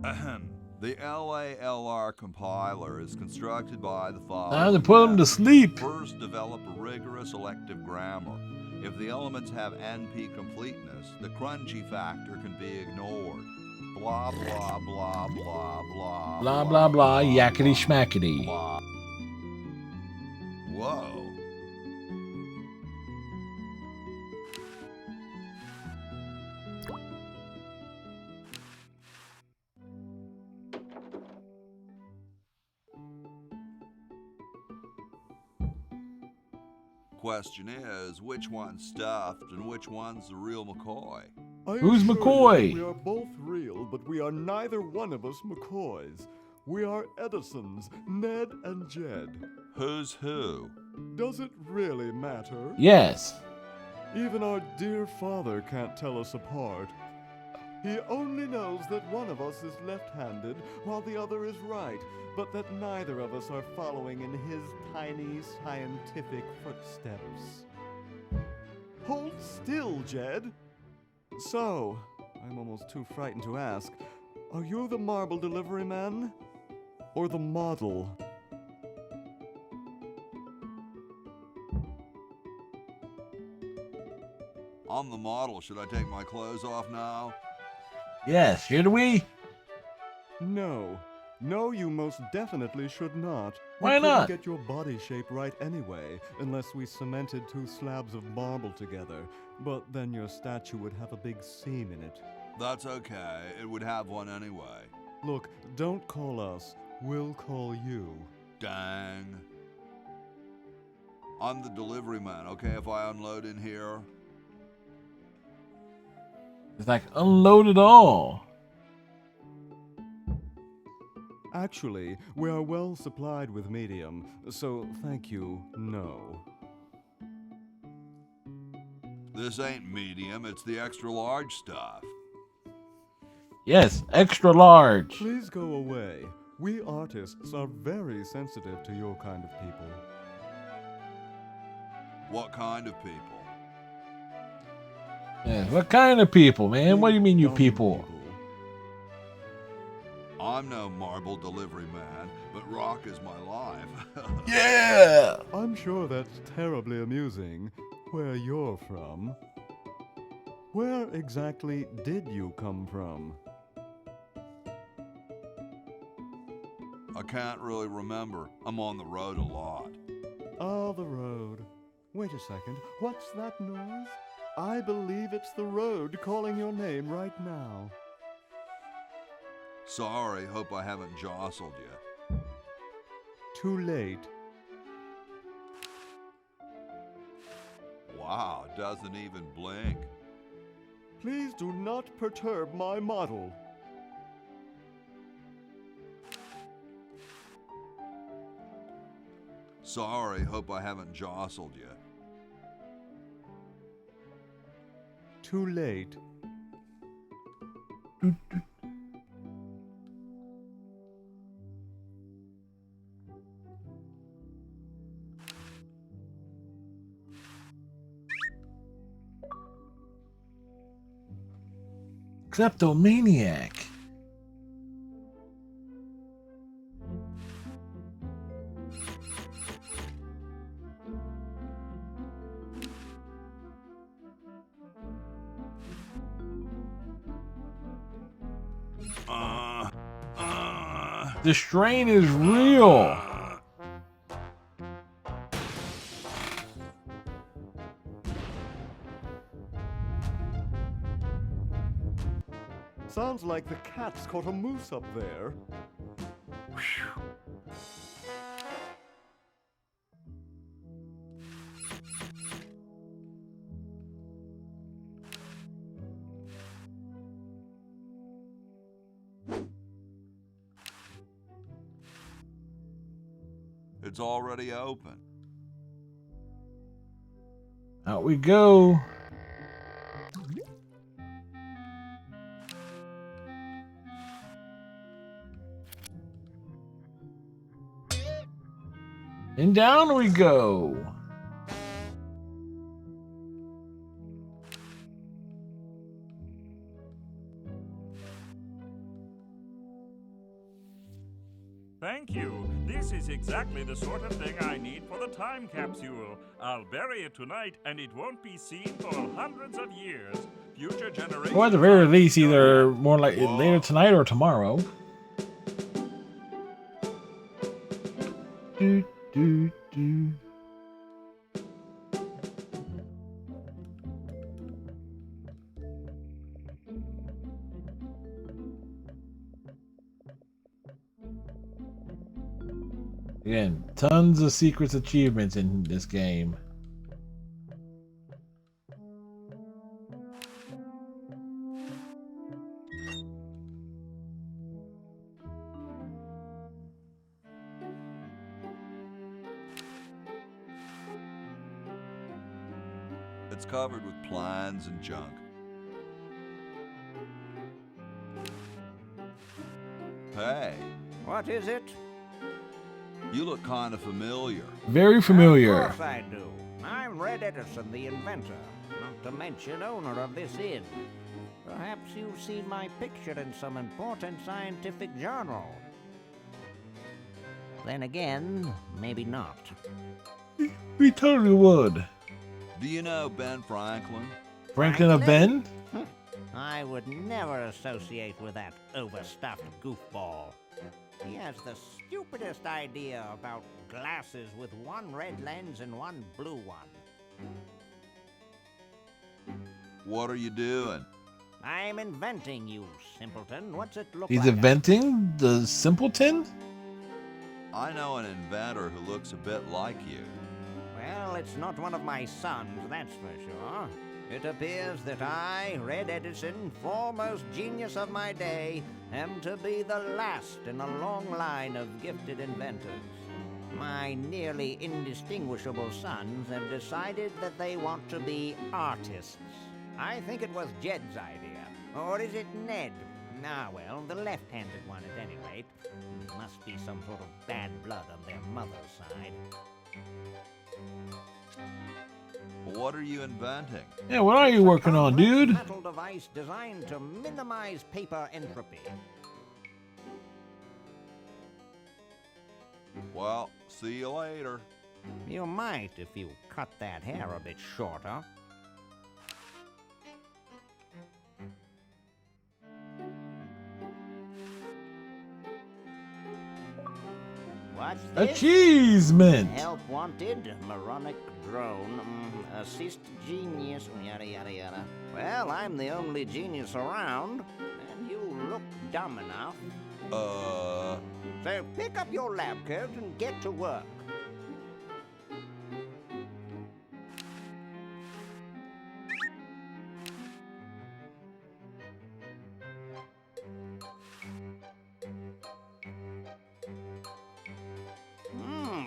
Ahem. The LALR compiler is constructed by the following. Time to put them to sleep. First, develop a rigorous elective grammar. If the elements have NP completeness, the crunchy factor can be ignored. Blah, blah, blah, blah, blah. Blah, blah, blah, yakety schmackety. Blah. Whoa. Question is, which one's stuffed and which one's the real McCoy? Who's McCoy? We are both real, but we are neither one of us McCoys. We are Edisons, Ned and Jed. Who's who? Does it really matter? Yes. Even our dear father can't tell us apart. He only knows that one of us is left-handed while the other is right, but that neither of us are following in his tiny scientific footsteps. Hold still, Jed. So, I'm almost too frightened to ask, are you the marble delivery man? Or the model? I'm the model. Should I take my clothes off now? Yes, should we? No. No, you most definitely should not. Why You couldn't not? get your body shape right anyway, unless we cemented 2 slabs of marble together. But then your statue would have a big seam in it. That's okay. It would have one anyway. Look, don't call us. We'll call you. Dang. I'm the delivery man, okay, if I unload in here? It's like unload it all. Actually, we are well supplied with medium, so thank you, no. This ain't medium, it's the extra large stuff. Yes, extra large. Please go away. We artists are very sensitive to your kind of people. What kind of people? Yeah, what kind of people, man? What do you mean, you people? I'm no marble delivery man, but rock is my life. Yeah! I'm sure that's terribly amusing where you're from. Where exactly did you come from? I can't really remember. I'm on the road a lot. Oh, the road. Wait a second. What's that noise? I believe it's the road calling your name right now. Sorry, hope I haven't jostled you. Too late. Wow, doesn't even blink. Please do not perturb my model. Sorry, hope I haven't jostled you. Too late. Kleptomaniac. The strain is real. Sounds like the cat's caught a moose up there. It's already open. Out we go. And down we go. Thank you. This is exactly the sort of thing I need for the time capsule. I'll bury it tonight, and it won't be seen for hundreds of years. Future generations... Or at the very least, either more like later tonight or tomorrow. Do, do, do. Again, tons of secrets achievements in this game. It's covered with plans and junk. Hey. What is it? You look kind of familiar. Very familiar. Of course I do. I'm Red Edison, the inventor, not to mention owner of this inn. Perhaps you've seen my picture in some important scientific journal. Then again, maybe not. We totally would. Do you know Ben Franklin? Franklin of Ben? I would never associate with that overstuffed goofball. He has the stupidest idea about glasses with one red lens and one blue one. What are you doing? I'm inventing, you simpleton. What's it look He's like? inventing the simpleton? I know an inventor who looks a bit like you. Well, it's not one of my sons, that's for sure. It appears that I, Red Edison, foremost genius of my day, am to be the last in a long line of gifted inventors. My nearly indistinguishable sons have decided that they want to be artists. I think it was Jed's idea. Or is it Ned? Ah, well, the left-handed one at any rate. Must be some sort of bad blood on their mother's side. What are you inventing? Yeah, what are you working on, dude? Metal device designed to minimize paper entropy. Well, see you later. You might if you cut that hair a bit shorter. What's this? Achievement! Help wanted, moronic drone, assist genius, yada yada yada. Well, I'm the only genius around, and you look dumb enough. So pick up your lab coat and get to work.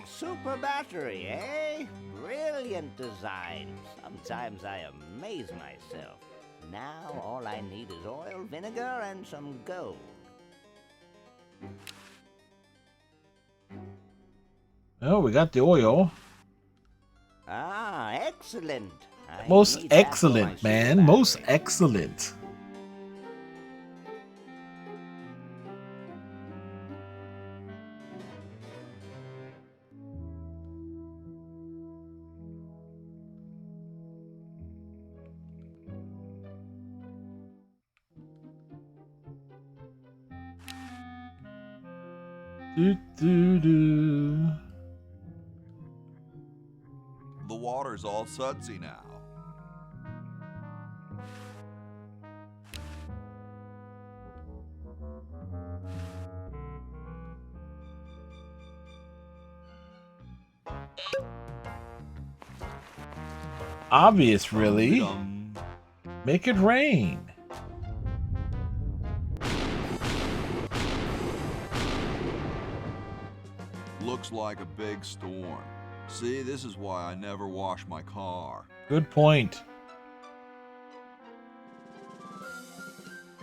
Super battery, eh? Brilliant design. Sometimes I amaze myself. Now all I need is oil, vinegar, and some gold. Oh, we got the oil. Ah, excellent. I Most need that for my excellent, man. super Most battery. excellent. Do. The water's all sudsy now. Obvious, really. Make it rain. Looks like a big storm. See, this is why I never wash my car. Good point.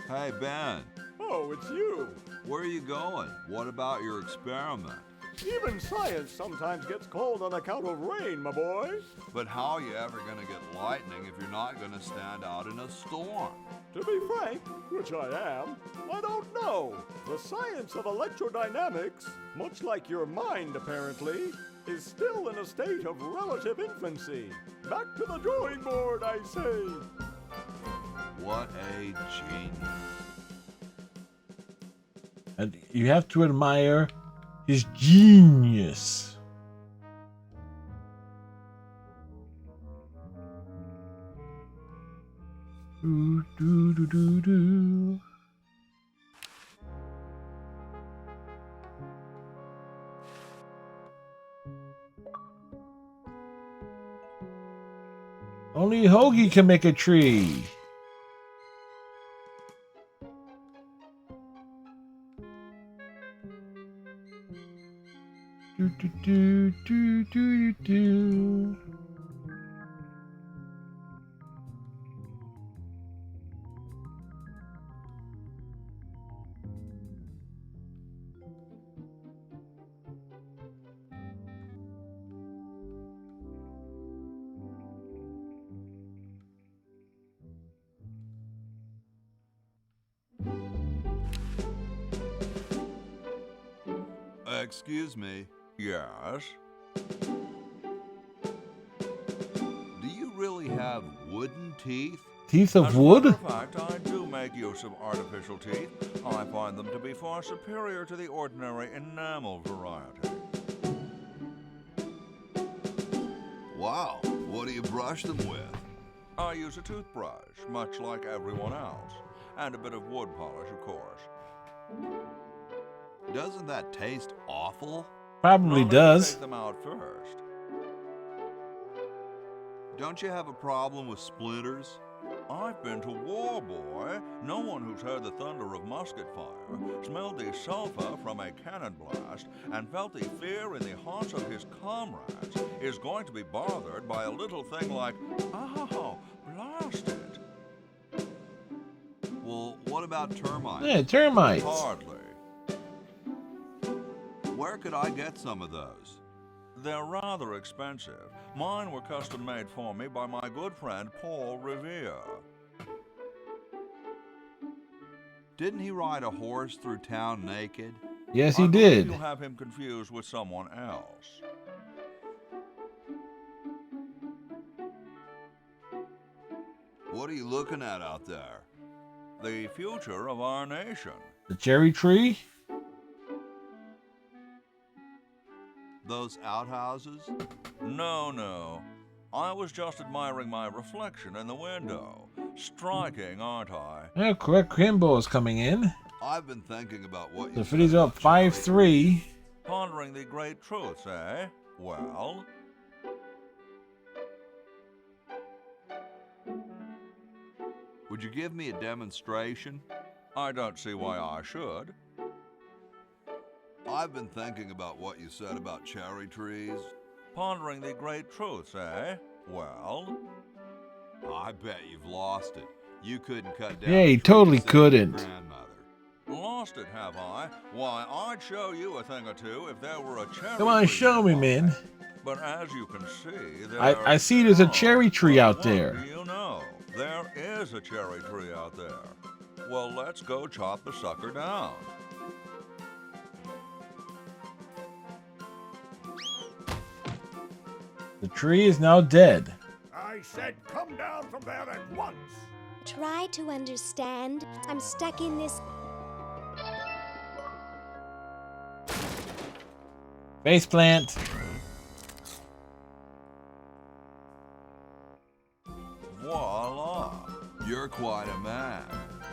Hey, Ben. Oh, it's you. Where are you going? What about your experiment? Even science sometimes gets cold on account of rain, my boy. But how are you ever going to get lightning if you're not going to stand out in a storm? To be frank, which I am, I don't know. The science of electrodynamics, much like your mind apparently, is still in a state of relative infancy. Back to the drawing board, I say. What a genius. And you have to admire his genius. Do. Only Hoagie can make a tree. Do. Excuse me. Yes? Do you really have wooden teeth? Teeth As of a wood? matter of fact, I do make use of artificial teeth. I find them to be far superior to the ordinary enamel variety. Wow, what do you brush them with? I use a toothbrush, much like everyone else, and a bit of wood polish, of course. Doesn't that taste awful? Probably I'll does. take them out first. Don't you have a problem with splinters? I've been to war, boy. No one who's heard the thunder of musket fire, smelled the sulfur from a cannon blast, and felt the fear in the hearts of his comrades is going to be bothered by a little thing like, oh, blast it. Well, what about termites? Yeah, termites. Hardly. Where could I get some of those? They're rather expensive. Mine were custom made for me by my good friend Paul Revere. Didn't he ride a horse through town naked? Yes, he I believe did. You have him confused with someone else. What are you looking at out there? The future of our nation. The cherry tree? Those outhouses? No. I was just admiring my reflection in the window. Striking, aren't I? Yeah, correct. Kimbo is coming in. I've been thinking about what The you Phillies said are up about 5-3. Pondering the great truths, eh? Well... Would you give me a demonstration? I don't see why I should. I've been thinking about what you said about cherry trees. Pondering the great truths, eh? Well... I bet you've lost it. You couldn't cut down Yeah, he a tree totally to save your couldn't. grandmother. Lost it, have I? Why, I'd show you a thing or two if there were a cherry Come on, tree show me, nearby. man. But as you can see, there... I see there's a cherry tree out What there. do you know? There is a cherry tree out there. Well, let's go chop the sucker down. The tree is now dead. I said come down from there at once. Try to understand. I'm stuck in this. Faceplant. Voila! You're quite a man.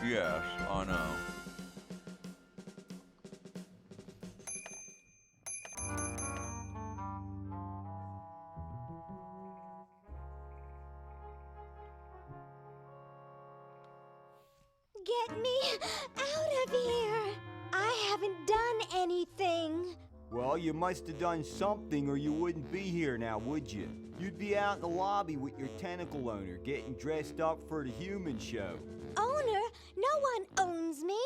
Yes, I know. Get me out of here! I haven't done anything. Well, you must have done something or you wouldn't be here now, would you? You'd be out in the lobby with your tentacle owner, getting dressed up for the human show. Owner? No one owns me.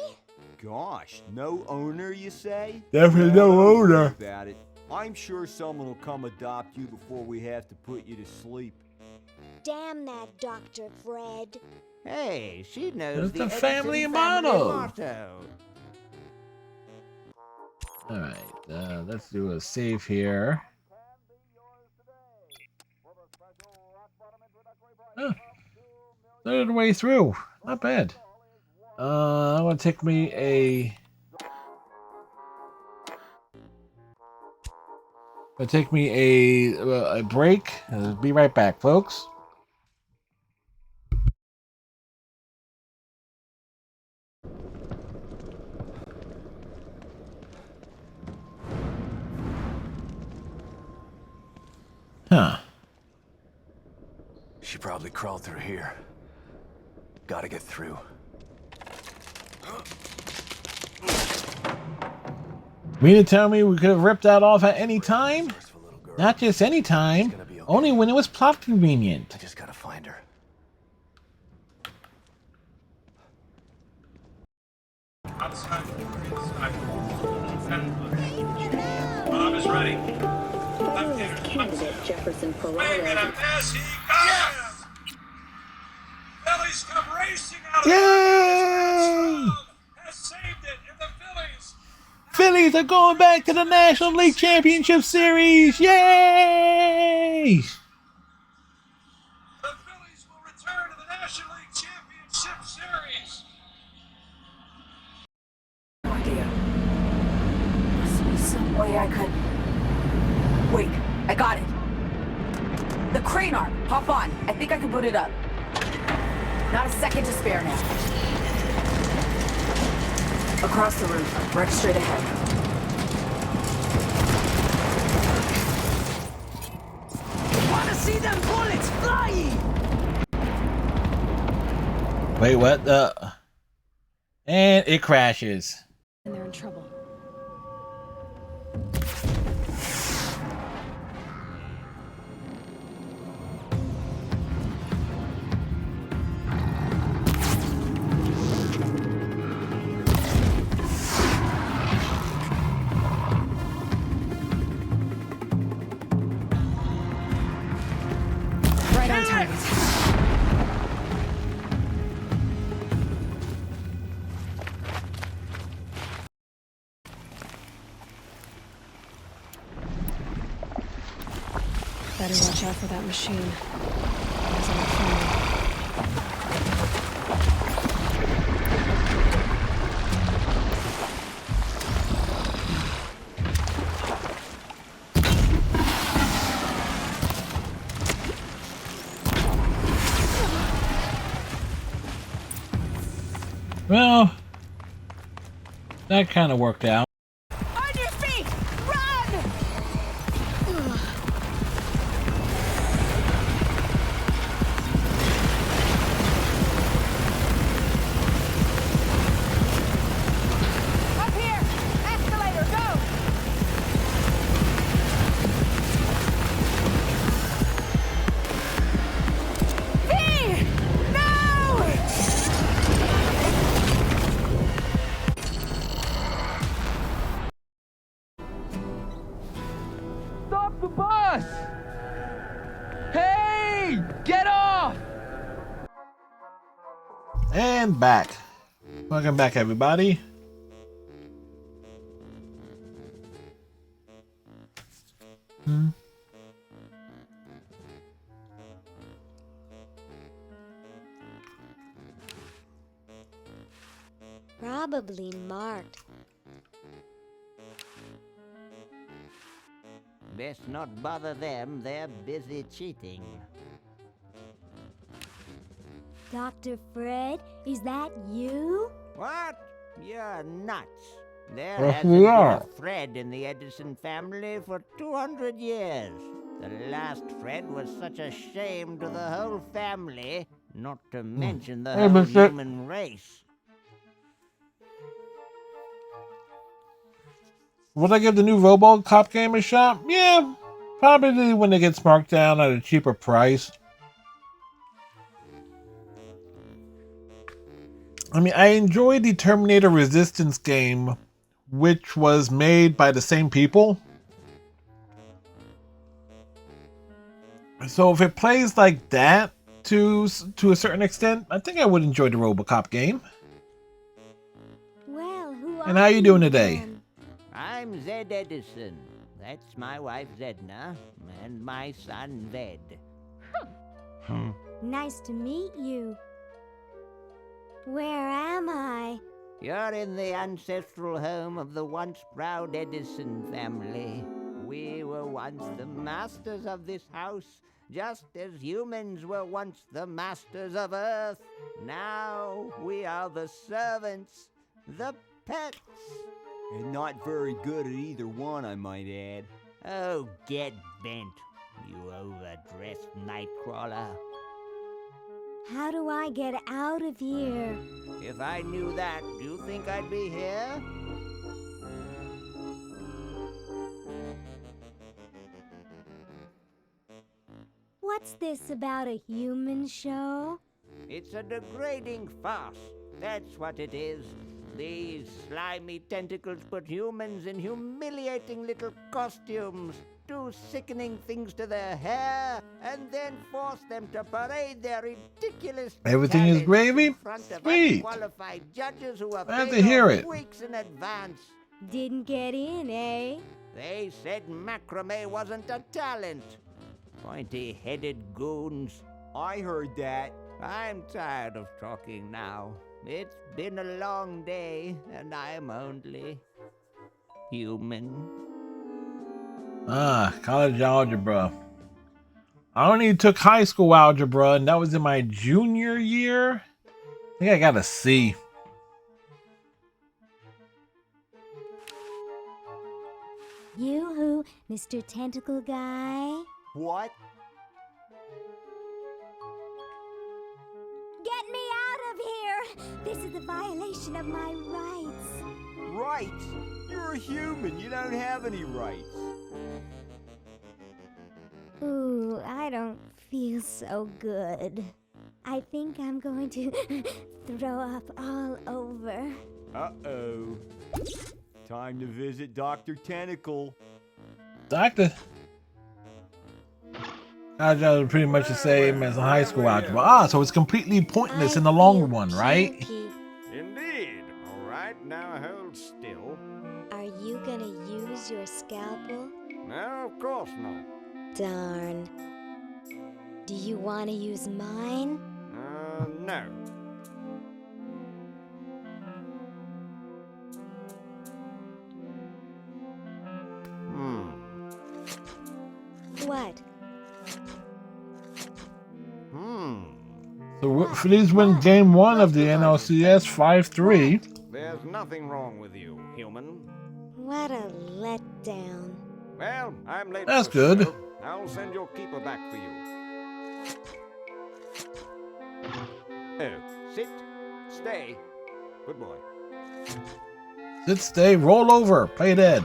Gosh, no owner, you say? Definitely no Well, don't worry owner. about it. I'm sure someone will come adopt you before we have to put you to sleep. Damn that Dr. Fred. Hey, she knows It's the a family Edison motto. motto. Alright, let's do a save here. Oh, third of the way through. Not bad. I'm gonna take me a... a break. Be right back, folks. Huh. She probably crawled through here. Gotta get through. Mean to tell me we could have ripped that off at any time? Not just any time, only when it was plot convenient. I just gotta find her. Bob is ready. Candidate Jefferson Wait a minute, as he goes! Phillies come racing out of Yay! has saved it, and the Phillies Phillies are going back to the National League Championship Series! Yay! will return to the National League Championship Series. No idea. Must be some way I could. Wait, I got it. The crane arm. Hop on. I think I can put it up. Not a second to spare now. Across the roof, right straight ahead. Wanna see them bullets fly? Wait, what? And it crashes. And they're in trouble. down targets. Better watch out for that machine. Eyes on the phone. Well, that kind of worked out. On your feet! Run! Up here! Escalator, go! V! No! Stop the bus! Hey! Get off! And back. Welcome back, everybody. Probably marked. Best not bother them, they're busy cheating. Dr. Fred, is that you? What? You're nuts. There Yes, hasn't we been are. a Fred in the Edison family for 200 years. The last Fred was such a shame to the whole family, not to mention the Hey, whole mister. human race. Would I give the new RoboCop game a shot? Yeah, probably when it gets marked down at a cheaper price. I mean, I enjoyed the Terminator Resistance game, which was made by the same people. So if it plays like that to a certain extent, I think I would enjoy the RoboCop game. Well, who And how you doing today? I'm Zed Edison. That's my wife Zedna, and my son Ved. Nice to meet you. Where am I? You're in the ancestral home of the once proud Edison family. We were once the masters of this house, just as humans were once the masters of Earth. Now we are the servants, the pets. And not very good at either one, I might add. Oh, get bent, you overdressed nightcrawler. How do I get out of here? If I knew that, do you think I'd be here? What's this about a human show? It's a degrading farce. That's what it is. These slimy tentacles put humans in humiliating little costumes, do sickening things to their hair, and then force them to parade their ridiculous Everything is talents gravy? in front of Sweet. unqualified judges who are Glad to paid hear off it. weeks in advance. Didn't get in, eh? They said macrame wasn't a talent. Pointy-headed goons. I heard that. I'm tired of talking now. It's been a long day, and I'm only human. College algebra. I only took high school algebra, and that was in my junior year. I think I got a C. You-hoo, Mr. Tentacle Guy. What? Get me out of here! This is a violation of my rights. Rights? You're a human. You don't have any rights. Ooh, I don't feel so good. I think I'm going to throw up all over. Uh-oh. Time to visit Dr. Tentacle. Doctor. Agile is pretty much the same as a high school algebra. Ah, so it's completely pointless in the long run, right? Indeed. All right, now hold still. Are you gonna use your scalpel? No, of course not. Darn. Do you want to use mine? No. What? So Phillies win game 1 of the NLCS 5-3. There's nothing wrong with you, human. What a letdown. Well, I'm late. That's for good. school. I'll send your keeper back for you. Oh, sit, stay. Good boy. Sit, stay, roll over, play dead.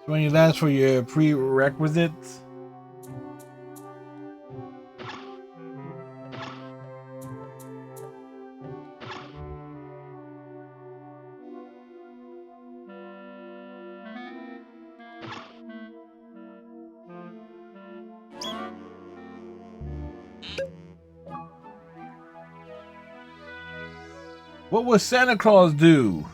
So when you ask for your prerequisites. What would Santa Claus do?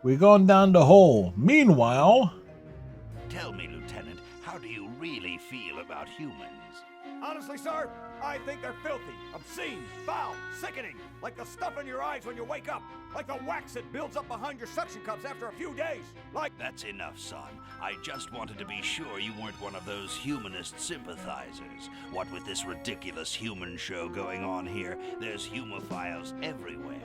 We're going down the hole. Meanwhile... Tell me, Lieutenant, how do you really feel about humans? Honestly, sir, I think they're filthy, obscene, foul, sickening. Like the stuff in your eyes when you wake up. Like the wax that builds up behind your suction cups after a few days. Like... That's enough, son. I just wanted to be sure you weren't one of those humanist sympathizers. What with this ridiculous human show going on here, there's humophiles everywhere.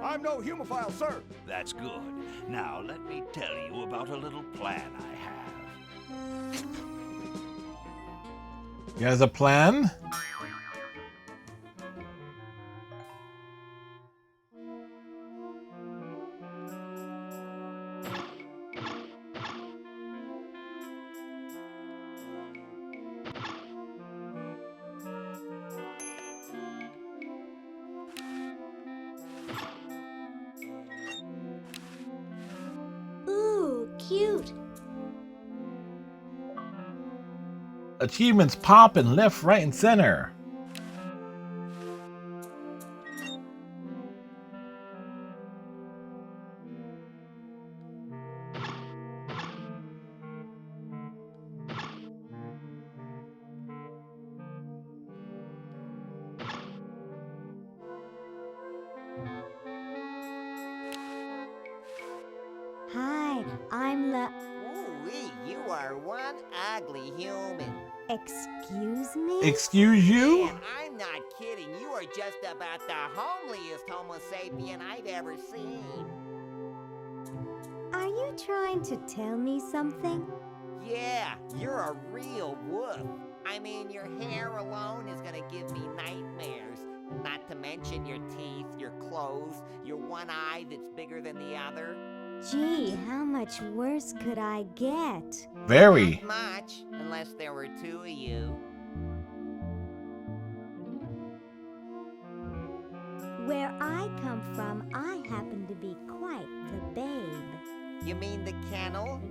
I'm no humophile, sir. That's good. Now, let me tell you about a little plan I have. You guys a plan? Ooh, cute. Achievements popping left, right, and center. Hi, I'm the... Ooh-wee, you are one ugly human. Excuse me? Excuse you? And I'm not kidding. You are just about the homeliest Homo sapien I've ever seen. Are you trying to tell me something? Yeah, you're a real wolf. I mean, your hair alone is gonna give me nightmares. Not to mention your teeth, your clothes, your one eye that's bigger than the other. Gee, how much worse could I get? Very. Not much, unless there were two of you. Where I come from, I happen to be quite the babe. You mean the kennel?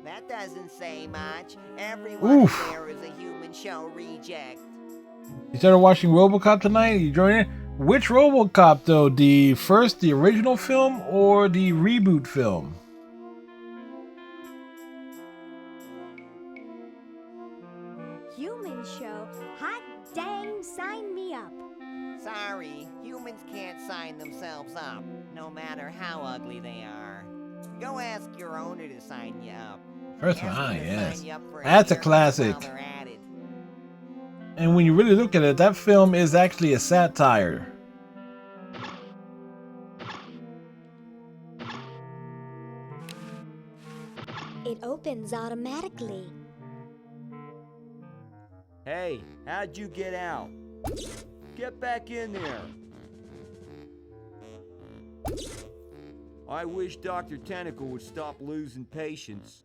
That doesn't say much. Everyone there is a human show reject. You started watching RoboCop tonight? You joining? Which RoboCop though? The original film, or the reboot film? Human show? Hot dang, sign me up. Sorry, humans can't sign themselves up, no matter how ugly they are. Go ask your owner to sign you up. First Ask one, him to yes. sign you up for That's a year classic. while they're at it. And when you really look at it, that film is actually a satire. It opens automatically. Hey, how'd you get out? Get back in there. I wish Dr. Tentacle would stop losing patience.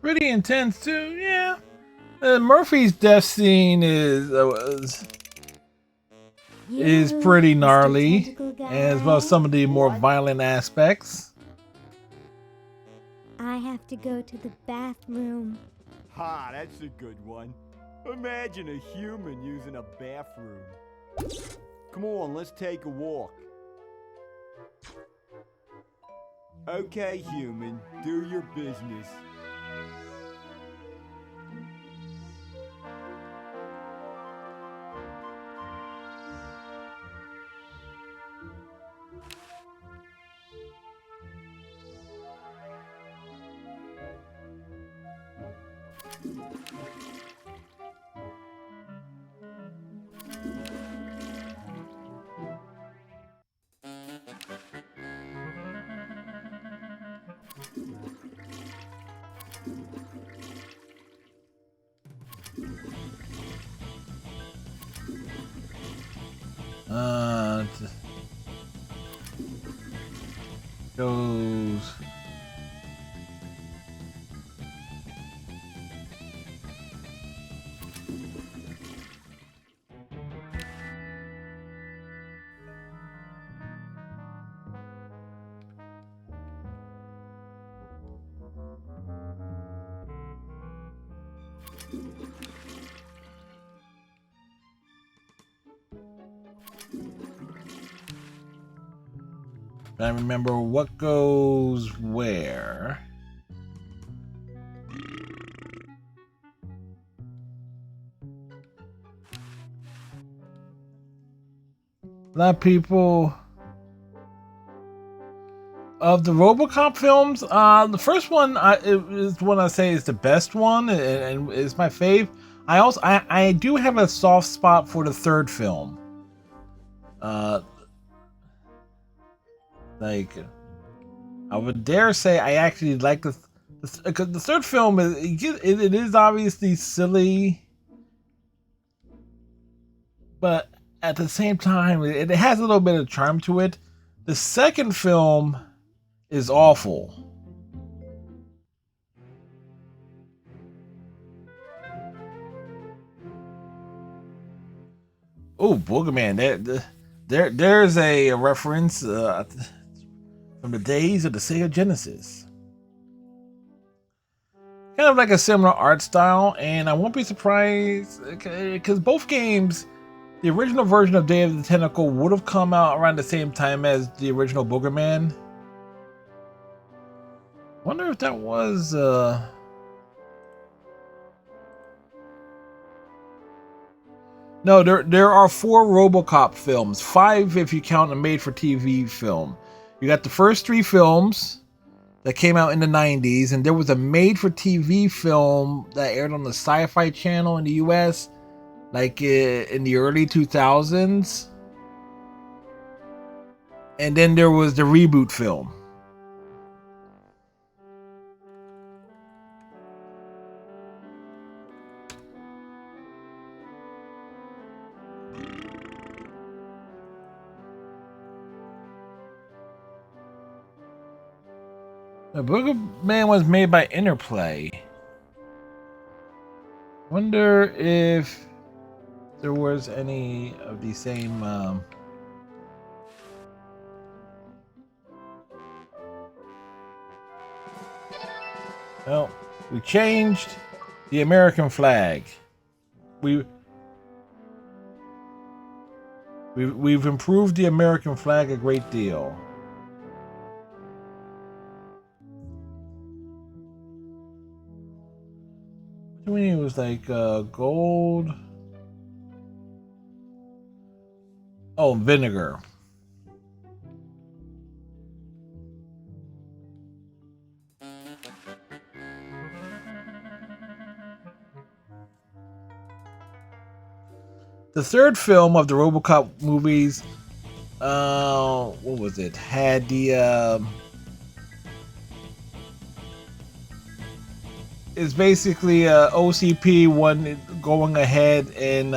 Pretty intense too, yeah. Murphy's death scene is pretty gnarly, as well as some of the more violent aspects. I have to go to the bathroom. Ha, that's a good one. Imagine a human using a bathroom. Come on, let's take a walk. Okay, human, do your business. Goes. I remember what goes where. A lot of people of the RoboCop films. The first one is one I say is the best one, and it's my fave. I do have a soft spot for the third film. Like, I would dare say I actually like the third film. It is obviously silly, but at the same time, it has a little bit of charm to it. The second film is awful. Oh, Boogerman! There's a reference from the days of the Sega Genesis. Kind of like a similar art style, and I won't be surprised because both games, the original version of Day of the Tentacle would have come out around the same time as the original Boogerman. Wonder if that was No, there are 4 RoboCop films, 5 if you count a made-for-TV film. You got the first 3 films that came out in the 90s, and there was a made-for-TV film that aired on the Sci-Fi Channel in the US, like in the early 2000s. And then there was the reboot film. The Boogerman was made by Interplay. Wonder if there was any of the same well, we changed the American flag. We've improved the American flag a great deal. I mean, it was like gold. Oh, vinegar. The third film of the RoboCop movies, what was it? Had the it's basically OCP one going ahead and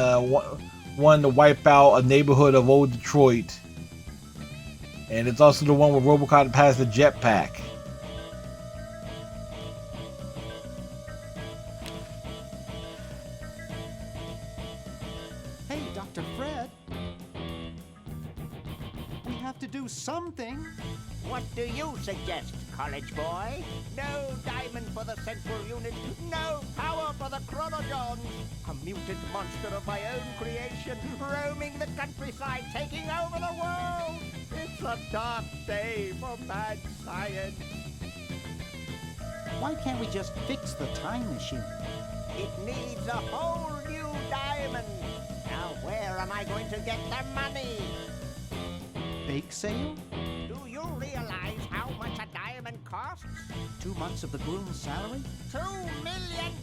one to wipe out a neighborhood of old Detroit, and it's also the one where RoboCop has the jetpack. Dr. Fred. We have to do something. What do you suggest, college boy? No diamond for the central unit, no power for the chronodons. A mutant monster of my own creation, roaming the countryside, taking over the world. It's a dark day for mad science. Why can't we just fix the time machine? It needs a whole new diamond. Now where am I going to get the money? Bake sale? Do you realize how much a diamond costs? 2 months of the groom's salary? $2 million!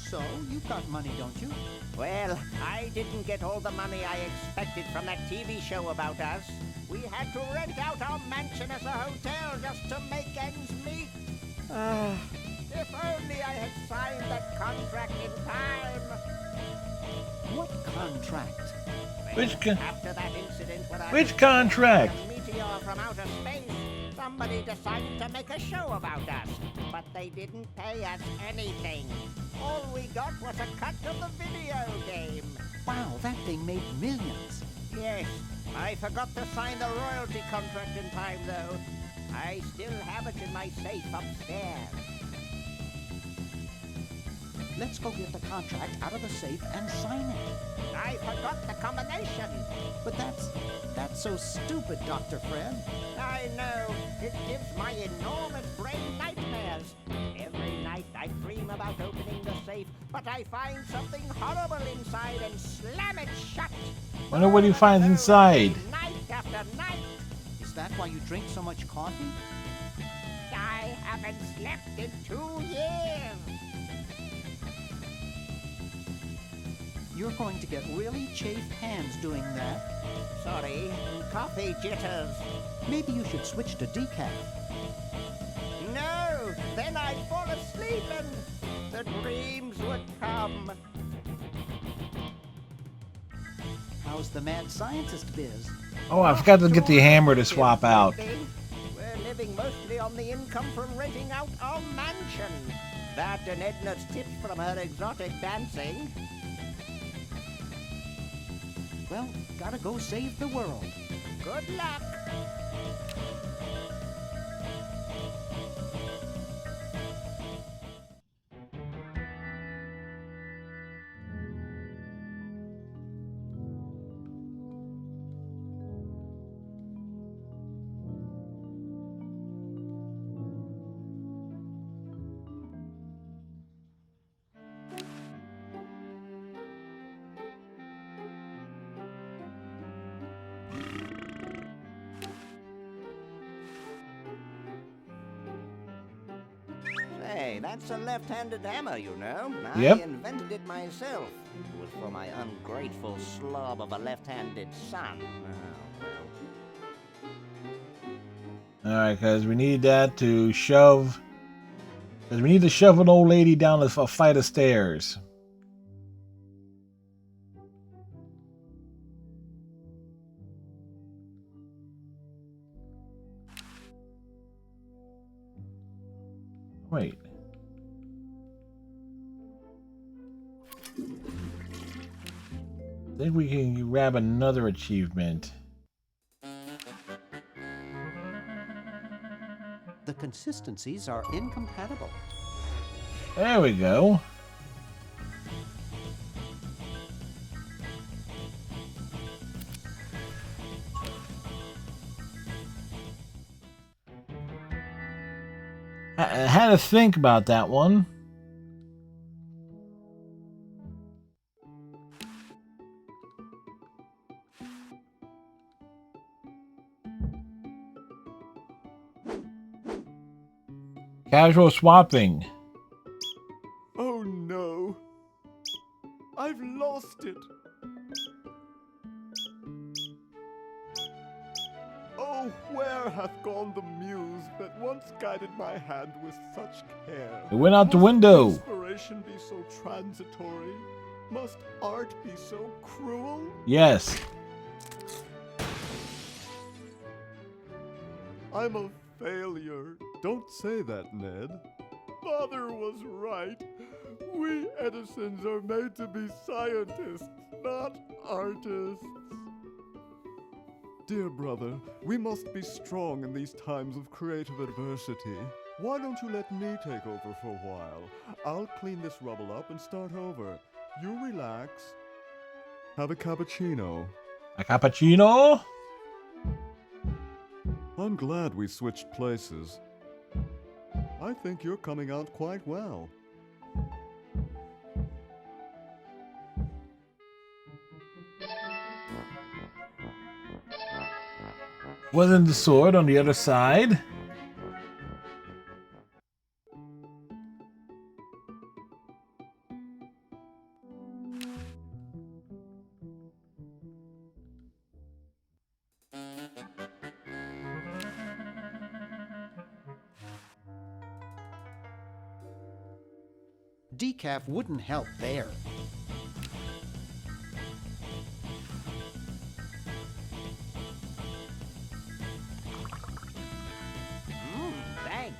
So, you've got money, don't you? Well, I didn't get all the money I expected from that TV show about us. We had to rent out our mansion as a hotel just to make ends meet. If only I had signed that contract in time. What contract? After that incident when I Which contract? a meteor from outer space, somebody decided to make a show about us, but they didn't pay us anything. All we got was a cut of the video game. Wow, that thing made millions. Yes, I forgot to sign the royalty contract in time, though. I still have it in my safe upstairs. Let's go get the contract out of the safe and sign it. I forgot the combination. But that's so stupid, Dr. Fred. I know. It gives my enormous brain nightmares. Every night I dream about opening the safe, but I find something horrible inside and slam it shut. Wonder what he finds inside. Night after night. Is that why you drink so much coffee? I haven't slept in 2 years. You're going to get really chafed hands doing that. Sorry, coffee jitters. Maybe you should switch to decaf. No, then I'd fall asleep and the dreams would come. How's the mad scientist biz? Oh, I forgot to get the hammer to swap out. We're living mostly on the income from renting out our mansion. That and Edna's tips from her exotic dancing. Well, gotta go save the world. Good luck. Hey, that's a left-handed hammer, you know. Yep. I invented it myself. It was for my ungrateful slob of a left-handed son. Alright, because we need that to shove... Because we need to shove an old lady down a flight of stairs. Wait. I think we can grab another achievement. The consistencies are incompatible. There we go. I had to think about that one. Casual swapping. Oh no. I've lost it. Oh, where hath gone the muse that once guided my hand with such care? It went out the Must window. inspiration be so transitory? Must art be so cruel? Yes. I'm a failure. Don't say that, Ned. Mother was right. We Edisons are made to be scientists, not artists. Dear brother, we must be strong in these times of creative adversity. Why don't you let me take over for a while? I'll clean this rubble up and start over. You relax. Have a cappuccino. A cappuccino? I'm glad we switched places. I think you're coming out quite well. Wasn't the sword on the other side? Decaf wouldn't help there. Thanks.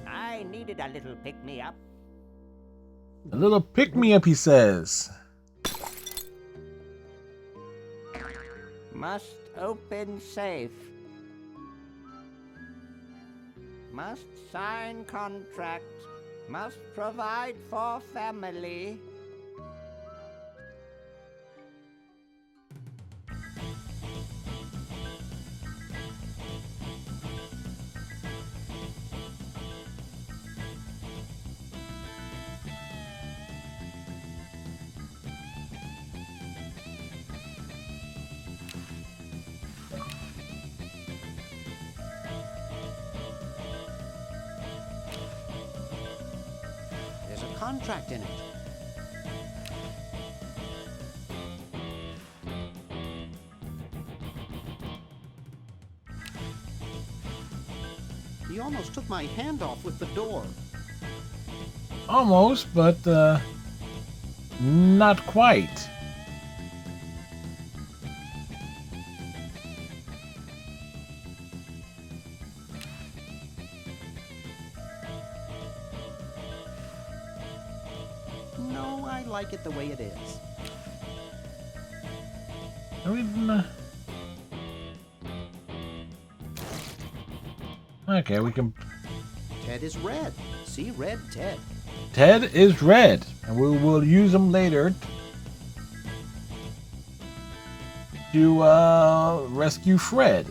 I needed a little pick-me-up. A little pick-me-up, he says. Must open safe. Must sign contract. Must provide for family. There's a contract in it. He almost took my hand off with the door. Almost, but not quite. No, I like it the way it is. I mean, okay, we can. Ted is red. See, red Ted. Ted is red, and we will use him later to rescue Fred.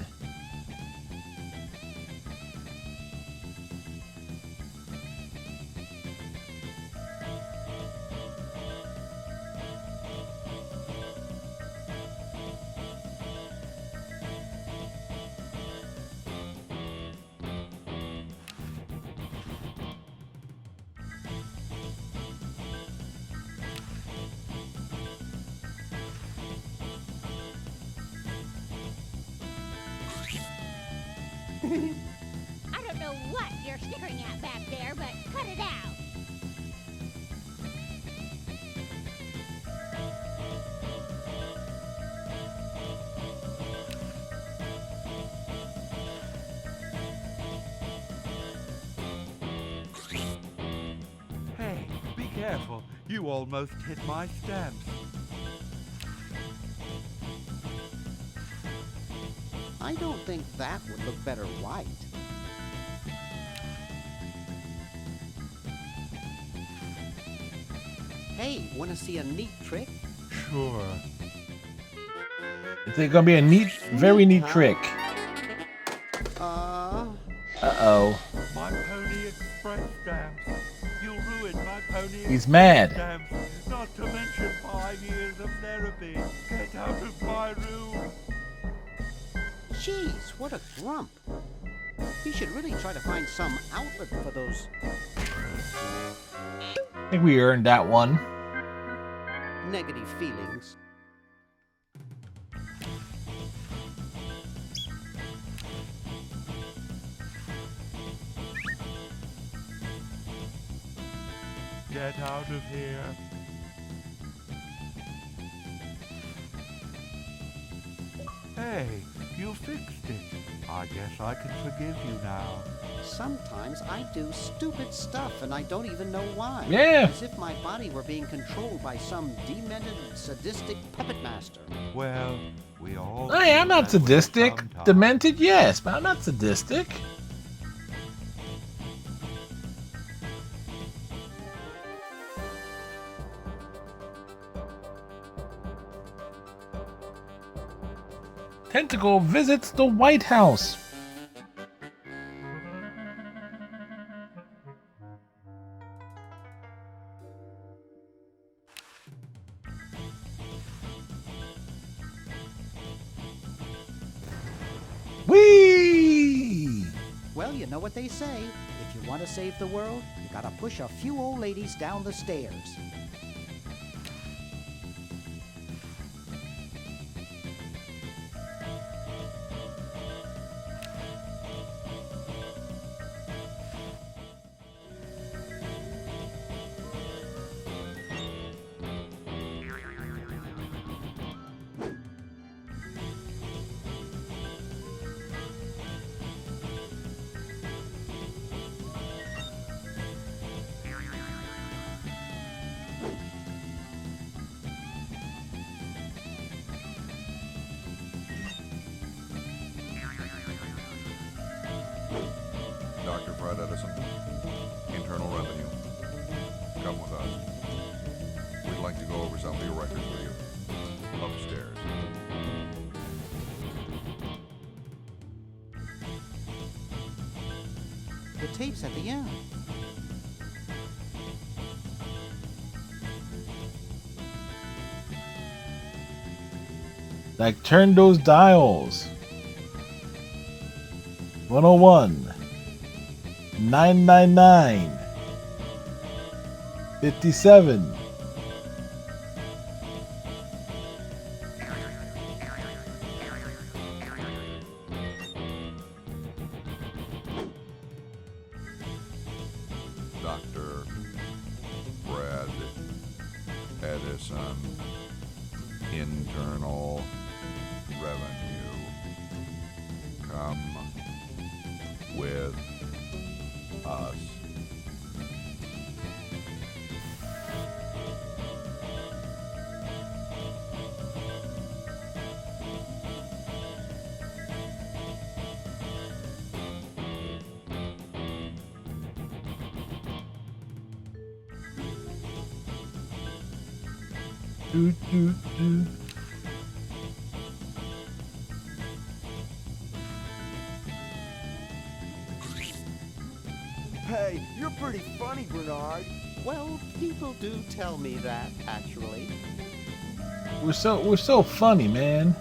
I don't know what you're snickering at back there, but cut it out. Hey, be careful. You almost hit my stamps. I don't think that would look better white. Hey, want to see a neat trick? Sure. It's gonna be a neat, very neat trick. Uh-oh. My Pony Express stamps. You'll ruin my Pony He's Express mad. stamps. Not to mention 5 years of therapy. Get out of my room. Jeez, what a grump. He should really try to find some outlet for those I think we earned that one. negative feelings. Get out of here. Hey, you fixed it. I guess I can forgive you now. Sometimes I do stupid stuff and I don't even know why. Yeah. As if my body were being controlled by some demented, sadistic puppet master. Well, we all... Hey, I'm feel not that way sadistic. sometimes. Demented, yes, but I'm not sadistic. Tentacle visits the White House. Whee! Well, you know what they say. If you want to save the world, you gotta push a few old ladies down the stairs. Dr. Fred Edison, Internal Revenue. Come with us. We'd like to go over some of your records with you. Upstairs. The tape's at the end. Like, turn those dials. 101. 999. 57. Dr. Fred Edison, Internal Revenue. Come with us. Do, do, do. Hey, you're pretty funny, Bernard. Well, people do tell me that, actually. We're so funny, man.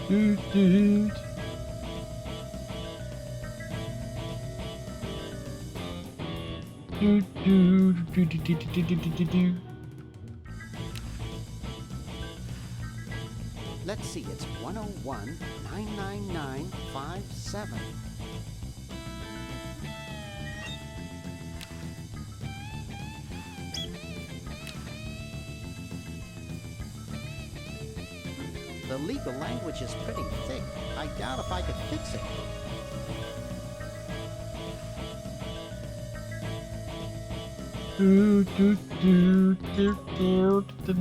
Doot, doot. Doot, doot, doot, doot, doot, doot, doot, doot, doot. Let's see, it's 101 999 57. The legal language is pretty thick. I doubt if I could fix it. Doot, doot, doot, doot, doot, doot.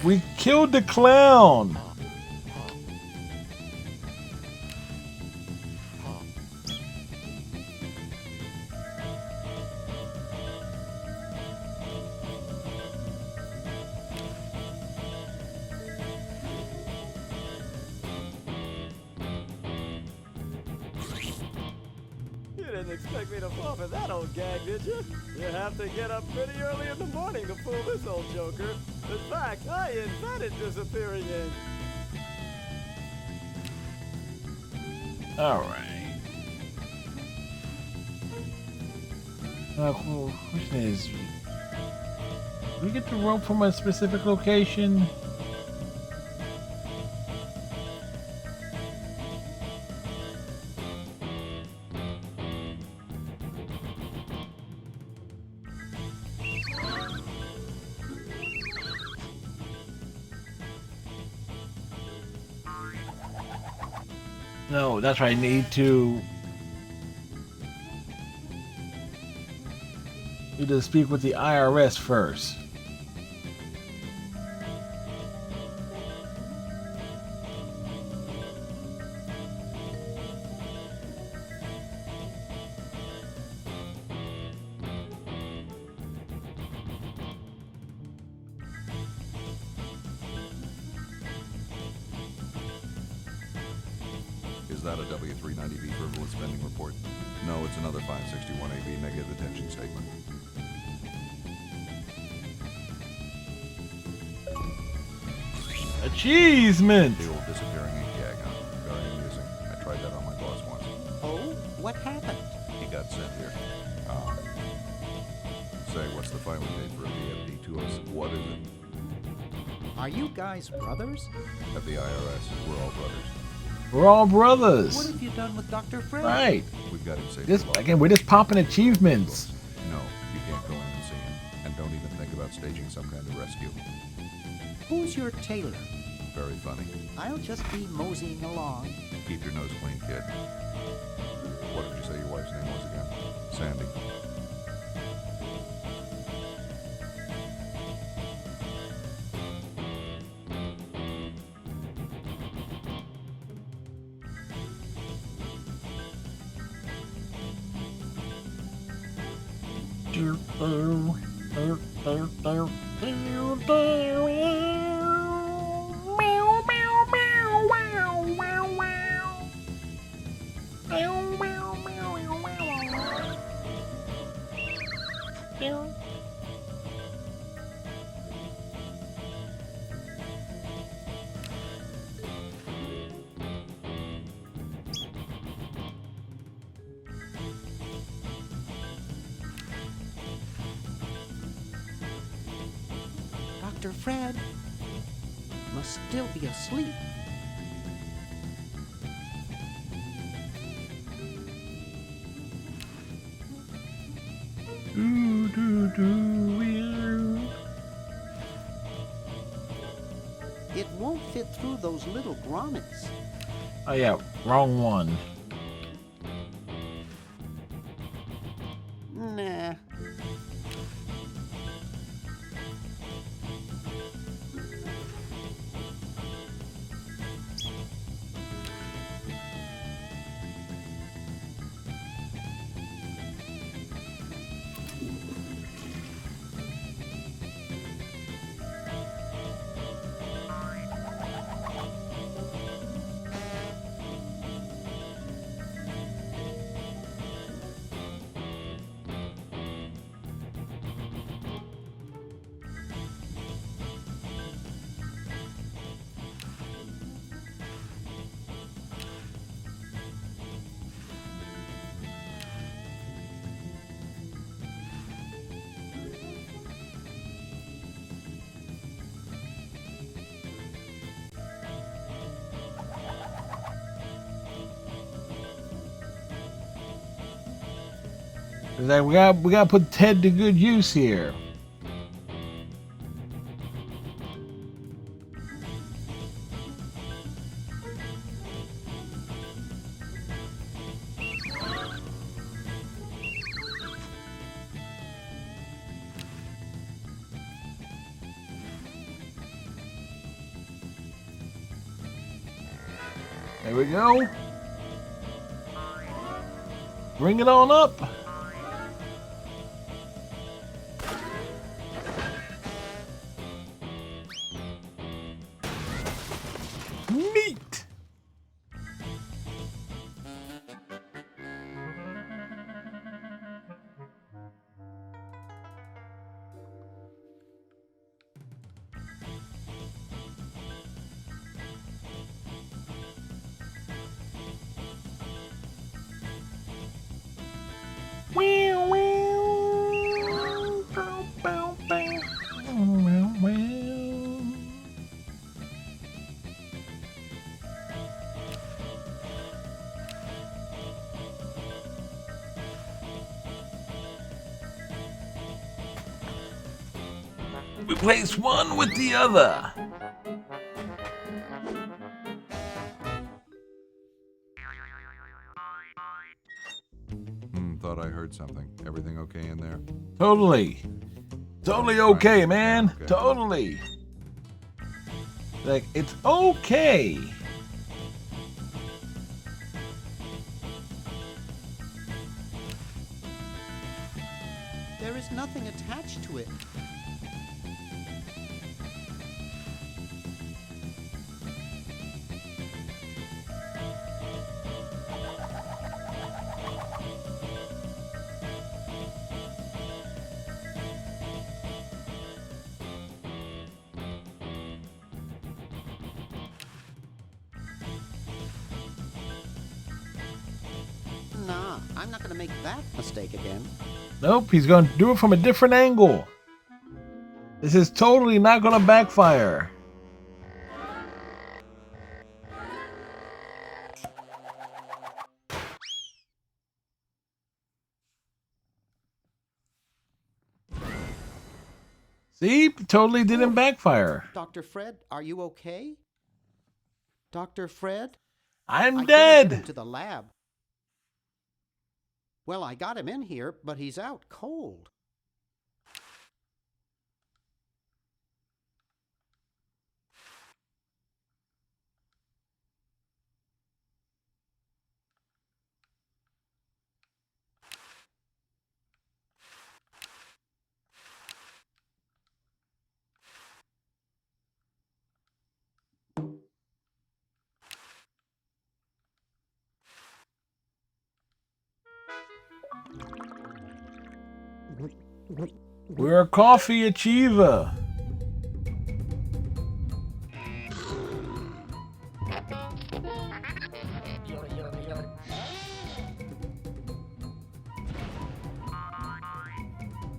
We killed the clown. didn't expect me to fall for that old gag, did you? You have to get up pretty early in the morning to fool this old joker. In fact, I invented disappearing ink. Alright. Cool. Question is, do we get the rope from a specific location? No, that's right. I need to speak with the IRS first. Is that a W390B frivolous spending report? No, it's another 561AB negative attention statement. Achievement! The old disappearing ink gag, huh? Very amusing. I tried that on my boss once. Oh, what happened? He got sent here. Say, what's the filing date for a VFD-206? What is it? Are you guys brothers? At the IRS, we're all brothers. We're all brothers. What have you done with Dr. Fred? Right. We've got him safe. This again, we're just popping achievements. No, you can't go in and see him. And don't even think about staging some kind of rescue. Who's your tailor? Very funny. I'll just be moseying along. Keep your nose clean, kid. What did you say your wife's name was again? Sandy. Dr. Fred must still be asleep. It won't fit through those little grommets. Oh yeah, wrong one. Nah. Like we gotta put Ted to good use here. There we go. Bring it on up. Neat. replace one with the other. Thought I heard something. Everything okay in there? Totally okay, man. Okay. Totally. Like, it's okay. There is nothing attached to it. Nah, I'm not gonna make that mistake again. Nope, he's gonna do it from a different angle. This is totally not gonna backfire. See? Totally didn't backfire. Dr. Fred, are you okay? Dr. Fred? I'm I dead. Get him to the lab. Well, I got him in here, but he's out cold. We're a coffee achiever.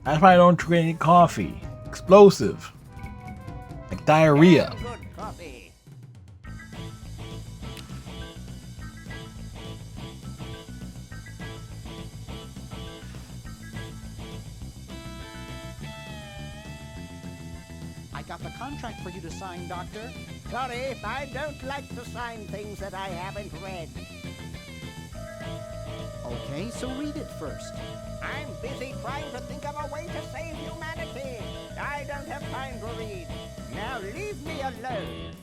That's why I don't drink any coffee. Explosive. Like diarrhea. Good coffee. I got the contract for you to sign, Doctor. Sorry, I don't like to sign things that I haven't read. Okay, so read it first. I'm busy trying to think of a way to save humanity. I don't have time to read. Now leave me alone.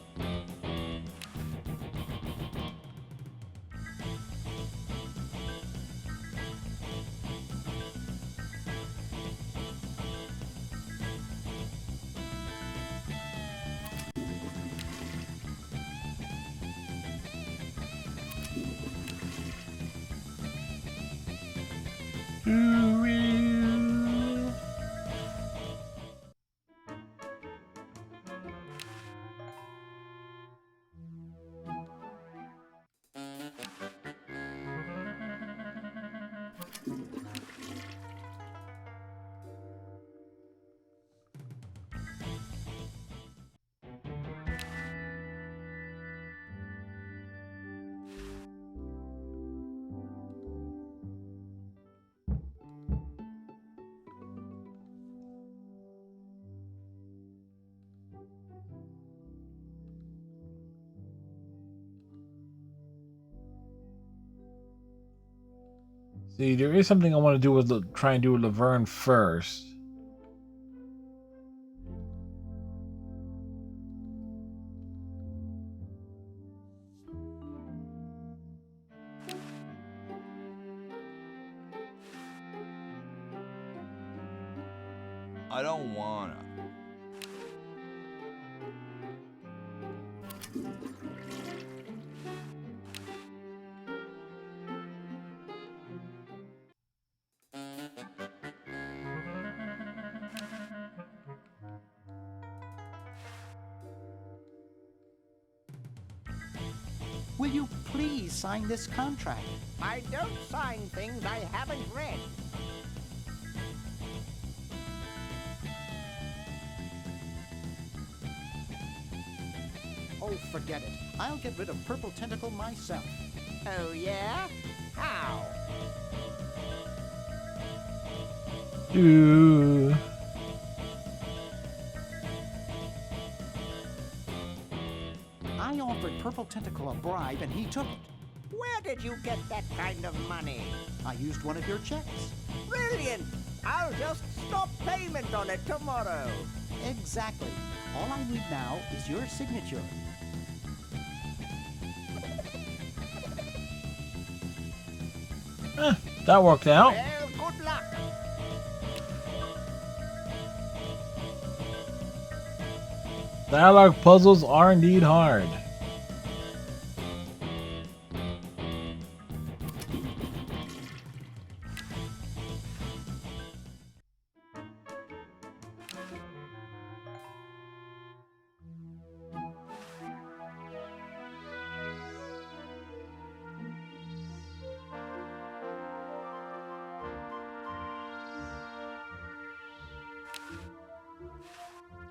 See, there is something I want to do with try and do with Laverne first. I don't wanna. Will you please sign this contract? I don't sign things I haven't read. Oh, forget it. I'll get rid of Purple Tentacle myself. Oh, yeah? How? I offered Purple Tentacle a bribe and he took it. Where did you get that kind of money? I used one of your checks. Brilliant! I'll just stop payment on it tomorrow. Exactly. All I need now is your signature. That worked out. Well, good luck. Dialogue puzzles are indeed hard.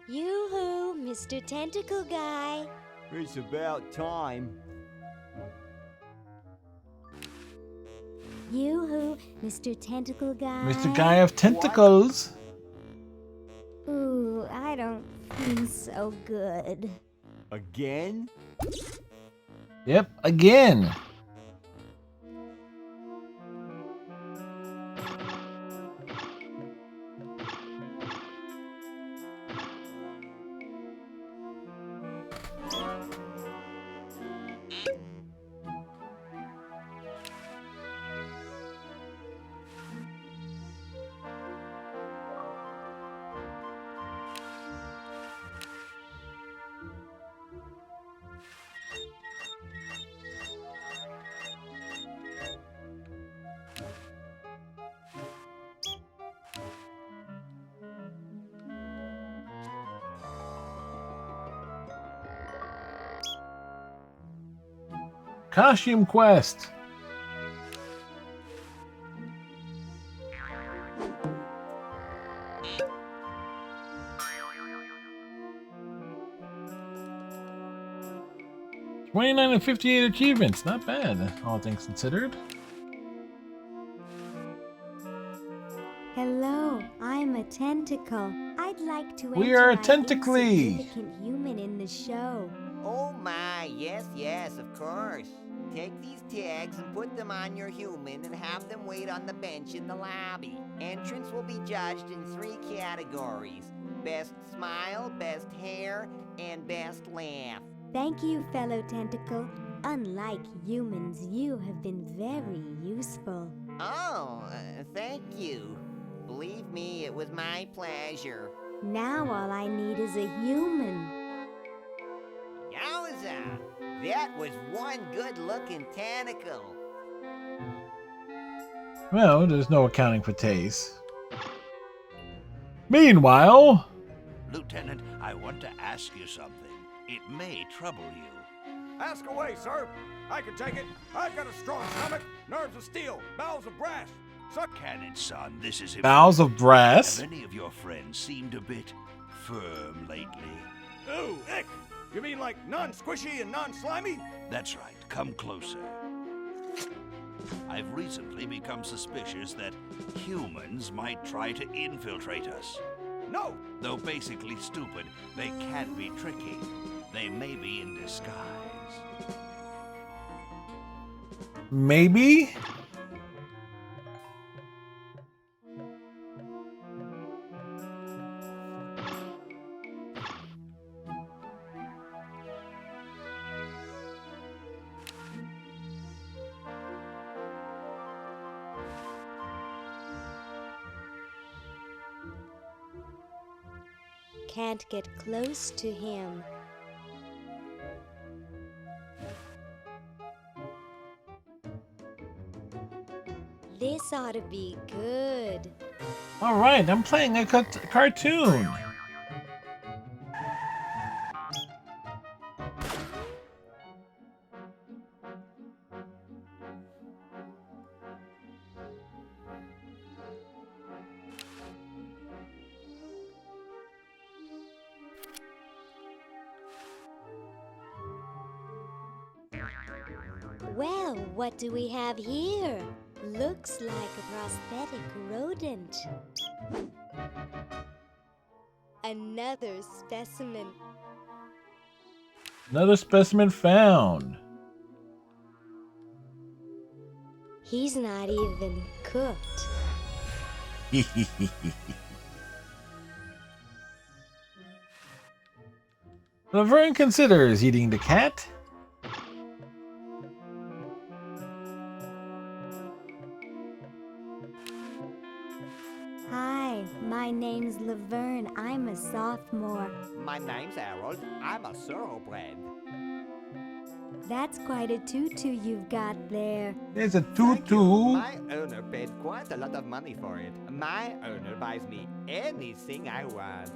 Yoo-hoo, Mr. Tentacle Guy. It's about time. Yoo-hoo, Mr. Tentacle Guy. Mr. Guy of Tentacles. Ooh, I don't feel so good. Again? Yep, again. Costume quest. $29 and 58 achievements. Not bad, all things considered. Hello, I'm a tentacle. I'd like to We enter are a my tentacly. insignificant human in the show. Oh my, yes, of course. Take these tags and put them on your human and have them wait on the bench in the lobby. Entrance will be judged in 3 categories. Best smile, best hair, and best laugh. Thank you, fellow tentacle. Unlike humans, you have been very useful. Oh, thank you. Believe me, it was my pleasure. Now all I need is a human. Yowza! That was one good-looking tentacle. Well, there's no accounting for taste. Meanwhile... Lieutenant, I want to ask you something. It may trouble you. Ask away, sir. I can take it. I've got a strong stomach, nerves of steel, bowels of brass. Suck can it, son. This is Bowels of brass? Have any of your friends seemed a bit firm lately? Ooh, ick. You mean like non-squishy and non-slimy? That's right. Come closer. I've recently become suspicious that humans might try to infiltrate us. No! Though basically stupid, they can be tricky. They may be in disguise. Maybe? Can't get close to him. This ought to be good. Alright, I'm playing a cartoon. Well, what do we have here? Looks like a prosthetic rodent. Another specimen. Another specimen found. He's not even cooked. Laverne considers eating the cat. Hi, my name's Laverne. I'm a sophomore. My name's Harold. I'm a thoroughbred. That's quite a tutu you've got there. There's a tutu. My owner paid quite a lot of money for it. My owner buys me anything I want.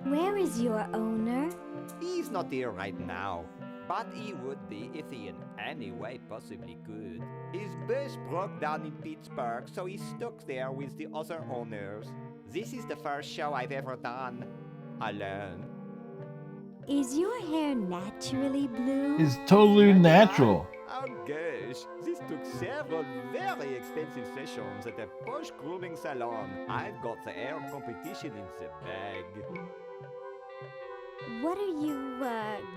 Where is your owner? He's not here right now, but he would be if he in any way possibly could. His bus broke down in Pittsburgh, so he's stuck there with the other owners. This is the first show I've ever done alone. Is your hair naturally blue? It's totally natural. Oh gosh, this took several very expensive sessions at a posh grooming salon. I've got the hair competition in the bag. What are you,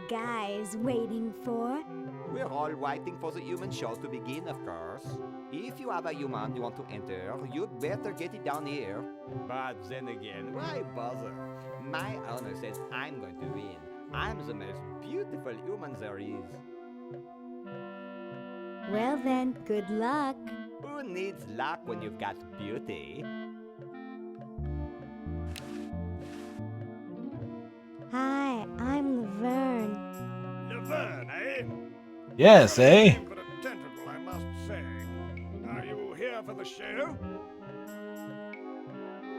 guys waiting for? We're all waiting for the human show to begin, of course. If you have a human you want to enter, you'd better get it down here. But then again, why bother? My owner says I'm going to win. I'm the most beautiful human there is. Well then, good luck. Who needs luck when you've got beauty? Hi, I'm Laverne. Laverne, eh? Yes, eh? But a tentacle, I must say. Are you here for the show?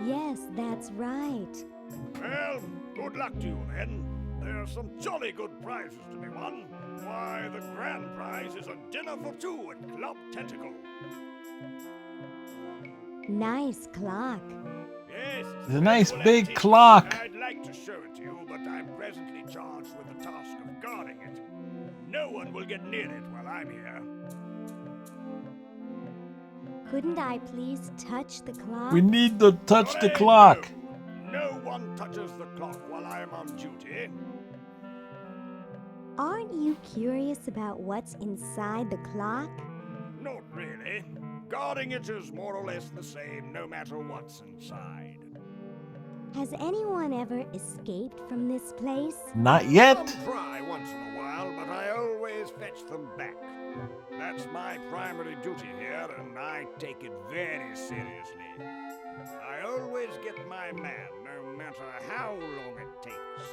Yes, that's right. Well, good luck to you then. There's some jolly good prizes to be won. Why, the grand prize is a dinner for two at Club Tentacle. Nice clock. Yes, It's a nice big clock. I'd like to show it to you, but I'm presently charged with the task of guarding it. No one will get near it while I'm here. Couldn't I please touch the clock? We need to touch the clock. No one touches the clock while I'm on duty. Aren't you curious about what's inside the clock? Not really. Guarding it is more or less the same no matter what's inside. Has anyone ever escaped from this place? Not yet. Some try once in a while, but I always fetch them back. That's my primary duty here, and I take it very seriously. I always get my man, no matter how long it takes.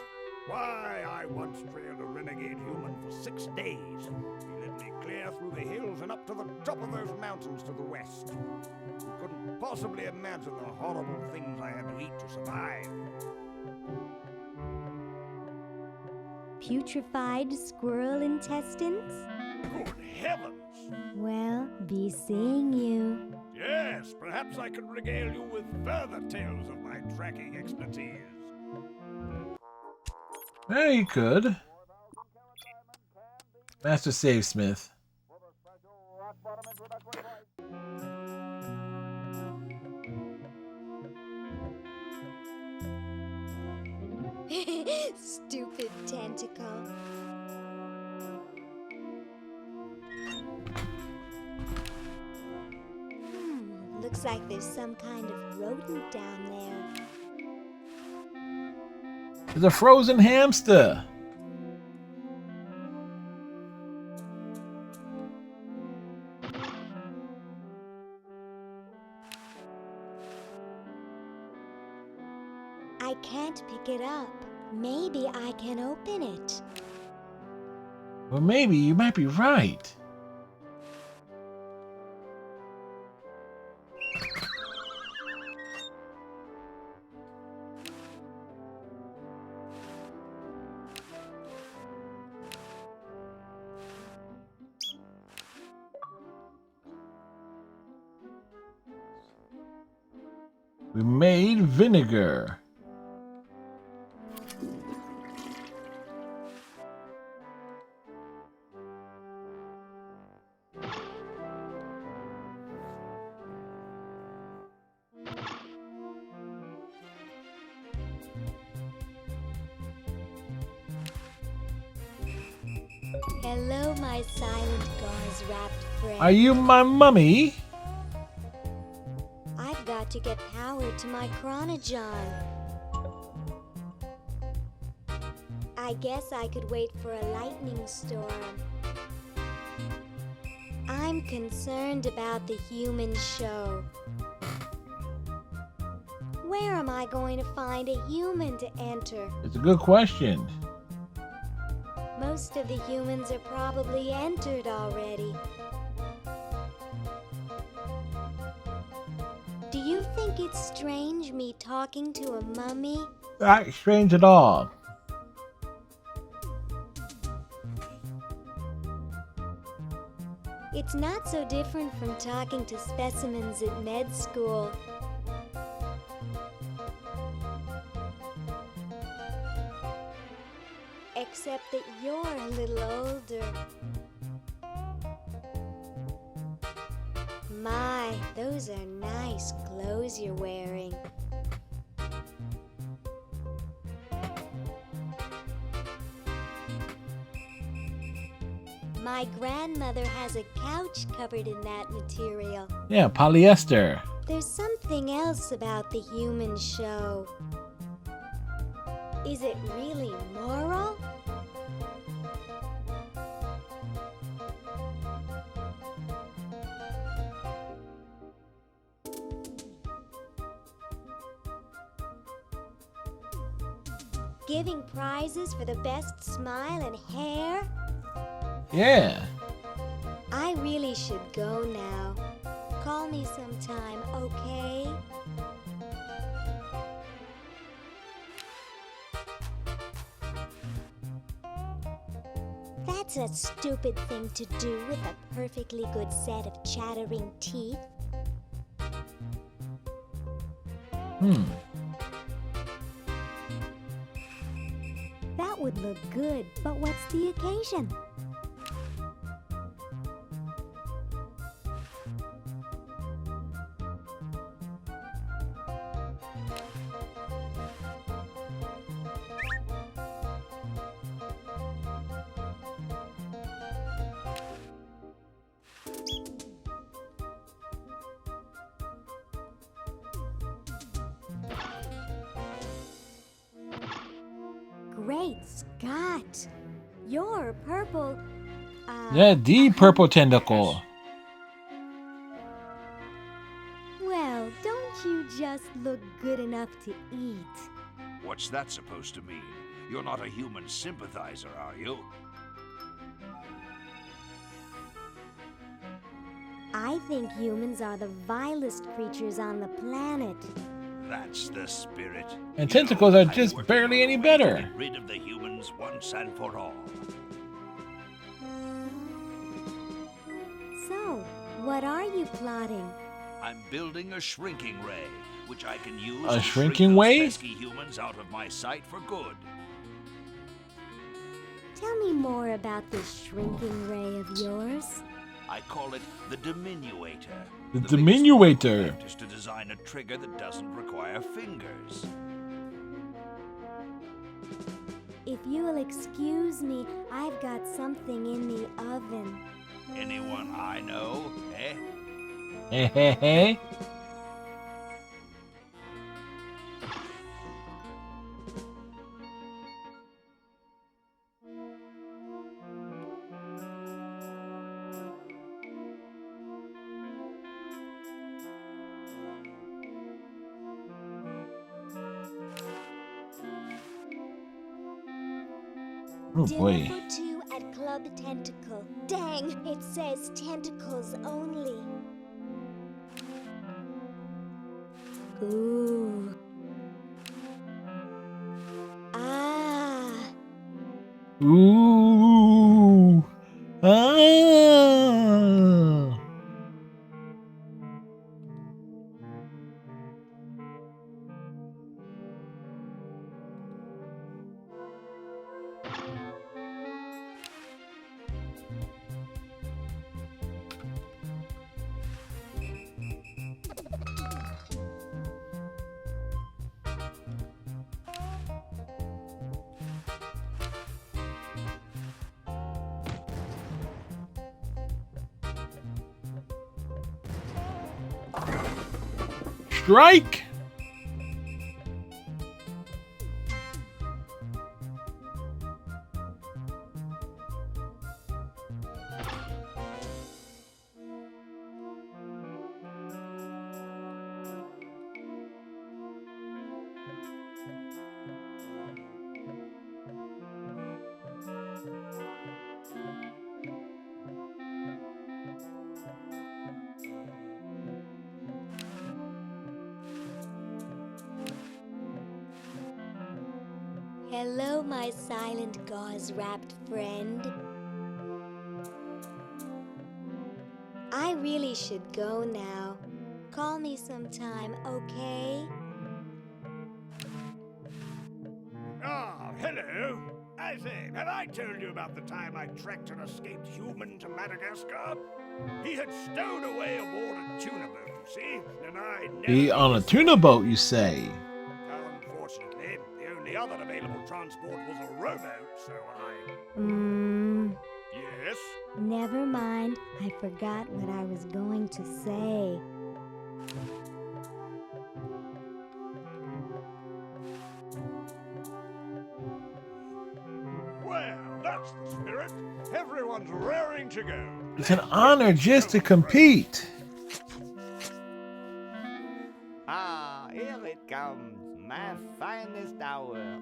Why, I once trailed a renegade human for 6 days. He led me clear through the hills and up to the top of those mountains to the west. You couldn't possibly imagine the horrible things I had to eat to survive. Putrefied squirrel intestines? Good heavens! Well, be seeing you. Yes, perhaps I could regale you with further tales of my tracking expertise. Yeah, you could. Master Savesmith. Stupid tentacle. Looks like there's some kind of rodent down there. There's a frozen hamster. I can't pick it up. Maybe I can open it. Well, maybe you might be right. We made vinegar. Hello, my silent gauze-wrapped friend. Are you my mummy? I've got to get power to my chronogon. I guess I could wait for a lightning storm. I'm concerned about the human show. Where am I going to find a human to enter? It's a good question. Most of the humans are probably entered already. Do you think it's strange me talking to a mummy? Not strange at all. It's not so different from talking to specimens at med school. Except that you're a little older. My, those are nice clothes you're wearing. My grandmother has a couch covered in that material. Yeah, polyester. There's something else about the human show. Is it really moral? Giving prizes for the best smile and hair? Yeah. I really should go now. Call me sometime, okay? That's a stupid thing to do with a perfectly good set of chattering teeth. That would look good, but what's the occasion? Great Scott! You're purple. Yeah, the purple tentacle. Well, don't you just look good enough to eat? What's that supposed to mean? You're not a human sympathizer, are you? I think humans are the vilest creatures on the planet. That's the spirit. And tentacles are just barely any better. Get rid of the humans once and for all. So, what are you plotting? I'm building a shrinking ray, which I can use A to shrinking shrink those ray? pesky humans out of my sight for good. Tell me more about this shrinking ray of yours. I call it the diminuator. The diminuator. Just to design a trigger that doesn't require fingers. If you'll excuse me, I've got something in the oven. Anyone I know, eh? Hey, hey, hey. Oh boy. Dinner for two at Club Tentacle. Dang, it says tentacles only. Ooh. Ah. Ooh. Ah. strike. Hello, my silent gauze-wrapped friend. I really should go now. Call me sometime, okay? Ah, hello. I say, have I told you about the time I tracked an escaped human to Madagascar? He had stowed away aboard a tuna boat, you see, and I never... He on a tuna boat, you say? Unfortunately, the only other available transport was a rowboat, so I... Yes? Never mind. I forgot what I was going to say. Well, that's the spirit. Everyone's raring to go. It's an honor just to compete. Ah, here it comes, my finest hour.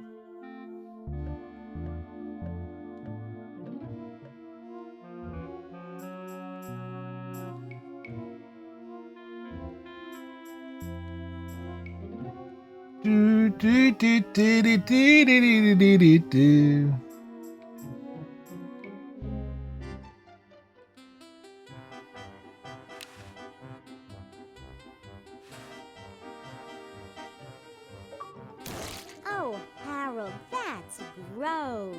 Do, do, do, do, do, do, do, do, do, do. Oh, Harold, that's gross.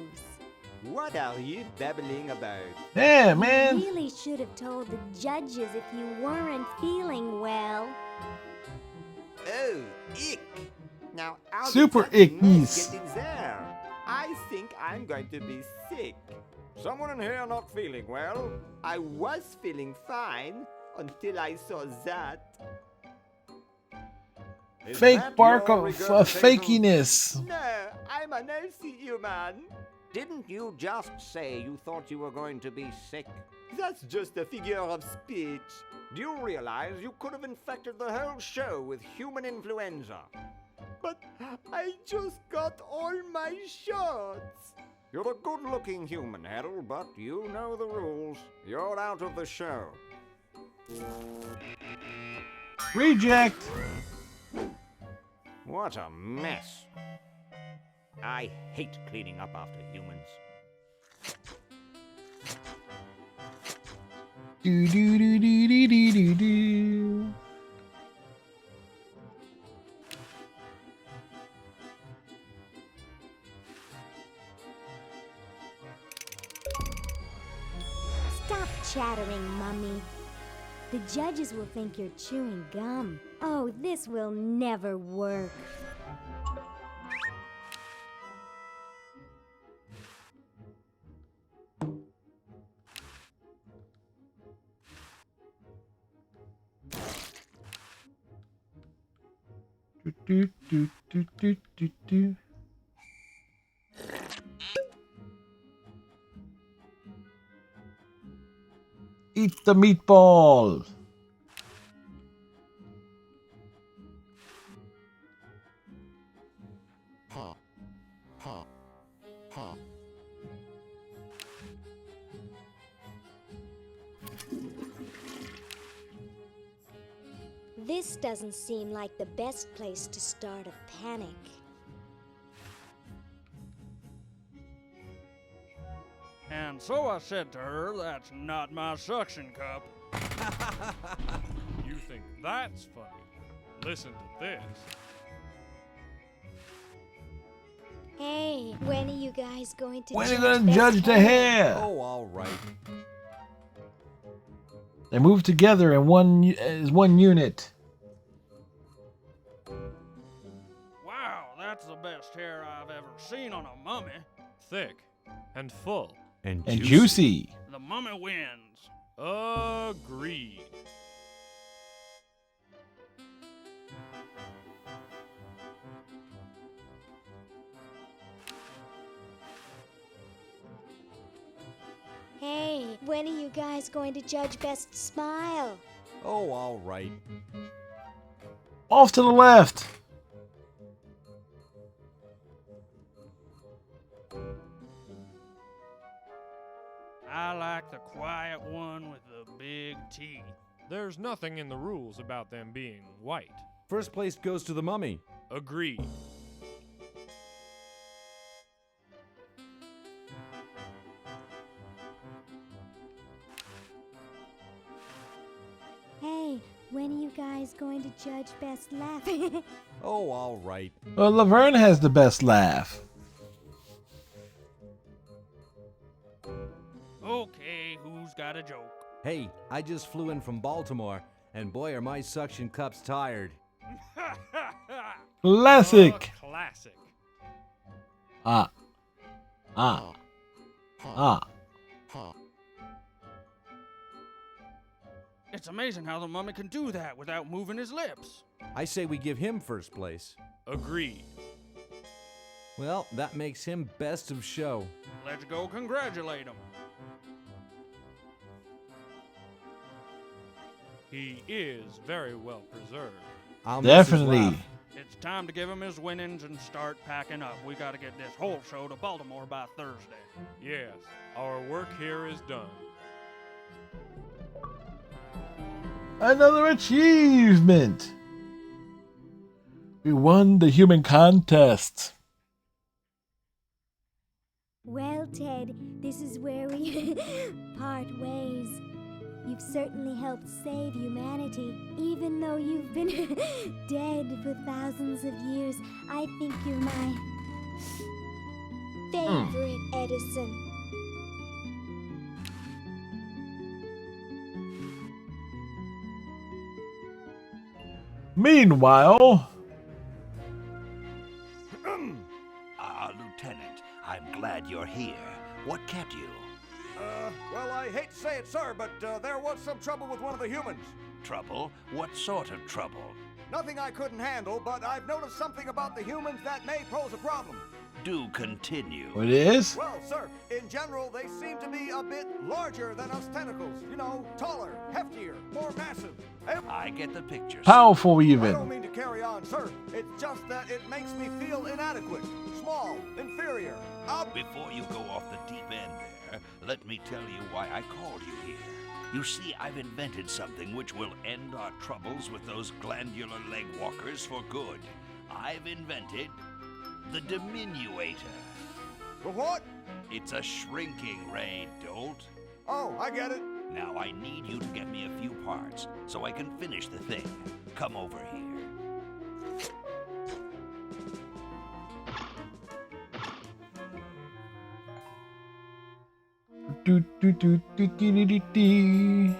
What are you babbling about? Yeah, man. You really should have told the judges if you weren't feeling well. Oh, ick. Now, how Super did that mess ickness. get in there? I think I'm going to be sick. Someone in here not feeling well? I was feeling fine until I saw that. Is Fake that bark your of regurgitation? fakiness. No, I'm a healthy human. Didn't you just say you thought you were going to be sick? That's just a figure of speech. Do you realize you could have infected the whole show with human influenza? But I just got all my shots. You're a good-looking human, Harold, but you know the rules. You're out of the show. Reject. What a mess. I hate cleaning up after humans. Do, do, do, do, do, do, do, do. Stop chattering, Mummy. The judges will think you're chewing gum. Oh, this will never work. Do, do, do, do, do, do. Eat the meatball. This doesn't seem like the best place to start a panic. And so I said to her, that's not my suction cup. You think that's funny? Listen to this. Hey, when are you guys going to When are you judge gonna judge the hair? Oh, all right. They move together in one unit. Wow, that's the best hair I've ever seen on a mummy. Thick and full And juicy. The mummy wins. Agreed. Hey, when are you guys going to judge Best Smile? Oh, all right. Off to the left. I like the quiet one with the big teeth. There's nothing in the rules about them being white. First place goes to the mummy. Agreed. Hey, when are you guys going to judge Best Laugh? Oh, all right. Well, Laverne has the best laugh. Okay, who's got a joke? Hey, I just flew in from Baltimore, and boy, are my suction cups tired. Classic. Oh, classic. Ah. It's amazing how the mummy can do that without moving his lips. I say we give him first place. Agreed. Well, that makes him best of show. Let's go congratulate him. He is very well preserved. I'll miss his Definitely. laugh. It's time to give him his winnings and start packing up. We gotta get this whole show to Baltimore by Thursday. Yes, our work here is done. Another achievement. We won the human contest. Well, Ted, this is where we part ways. You've certainly helped save humanity. Even though you've been dead for thousands of years, I think you're my favorite Edison. Meanwhile, Lieutenant, I'm glad you're here. What kept you? Well, I hate to say it, sir, but there was some trouble with one of the humans. Trouble? What sort of trouble? Nothing I couldn't handle, but I've noticed something about the humans that may pose a problem. Do continue. what it is? Well, sir, in general, they seem to be a bit larger than us tentacles. You know, taller, heftier, more massive. I get the picture. Powerful I even. don't mean to carry on, sir. It's just that it makes me feel inadequate, small, inferior. Before you go off the deep end there, let me tell you why I called you here. You see, I've invented something which will end our troubles with those glandular leg walkers for good. I've invented the diminuator. The what? It's a shrinking ray, Dolt. Oh, I get it. Now I need you to get me a few parts so I can finish the thing. Come over here. Do, do, do, do, do, do, do.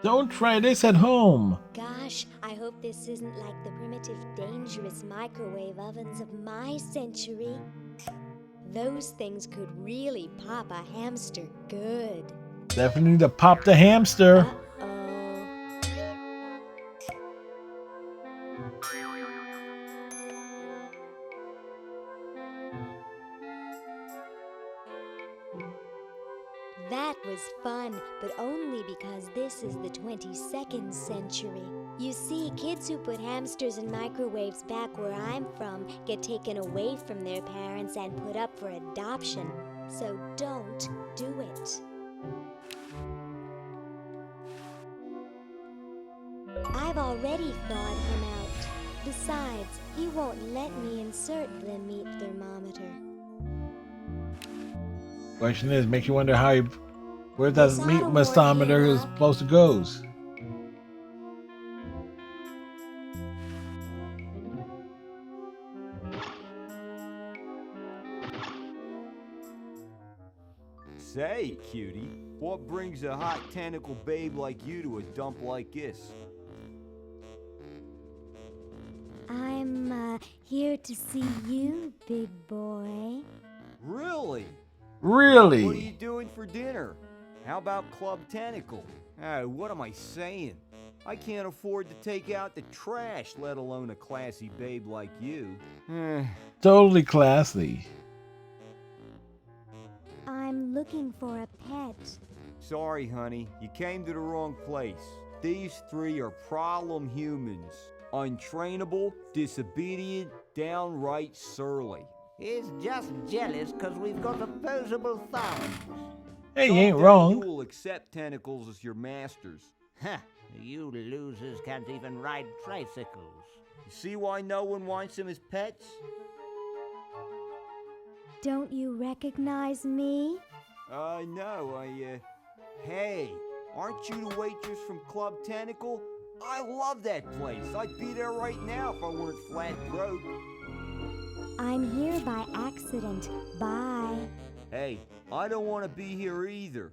Don't try this at home. Gosh, I hope this isn't like the primitive, dangerous microwave ovens of my century. Those things could really pop a hamster good. Definitely need to pop the hamster. That was fun, but only because this is the 22nd century. You see, kids who put hamsters in microwaves back where I'm from get taken away from their parents and put up for adoption. So don't do it. I've already thawed him out. Besides, he won't let me insert the meat thermometer. Question is, makes you wonder how he, where that meat mastometer is supposed to go. Say, cutie, what brings a hot tentacle babe like you to a dump like this? I'm here to see you, big boy. Really? Really? What are you doing for dinner? How about Club Tentacle? Oh, what am I saying? I can't afford to take out the trash, let alone a classy babe like you. Totally classy. I'm looking for a pet. Sorry, honey, you came to the wrong place. These three are problem humans. Untrainable, disobedient, downright surly. He's just jealous because we've got opposable thumbs. Hey, you ain't Someday wrong. You will accept tentacles as your masters. Huh, you losers can't even ride tricycles. You see why no one wants them as pets? Don't you recognize me? No, Hey, aren't you the waitress from Club Tentacle? I love that place. I'd be there right now if I weren't flat broke. I'm here by accident. Bye. Hey, I don't want to be here either.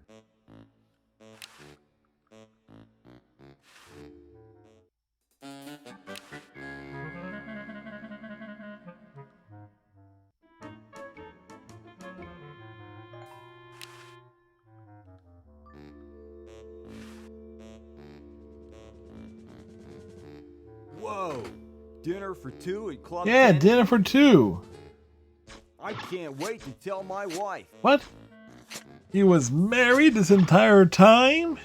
Whoa! Dinner for two at Club Yeah, Tentacle? dinner for two. I can't wait to tell my wife. What? He was married this entire time?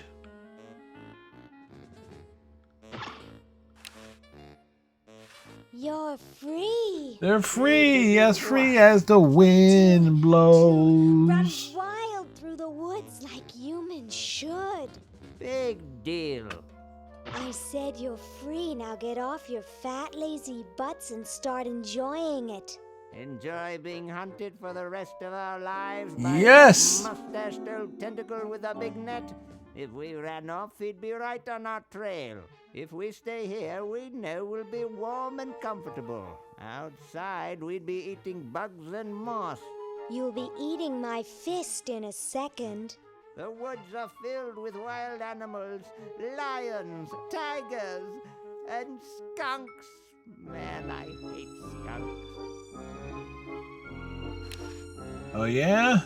You're free. They're free, as free as the wind blows. Run wild through the woods like humans should. Big deal. I said you're free. Now get off your fat, lazy butts and start enjoying it. Enjoy being hunted for the rest of our lives by Yes! a mustached old tentacle with a big net? If we ran off, he'd be right on our trail. If we stay here, we know we'll be warm and comfortable. Outside, we'd be eating bugs and moss. You'll be eating my fist in a second. The woods are filled with wild animals, lions, tigers, and skunks. Man, I hate skunks. Oh, yeah?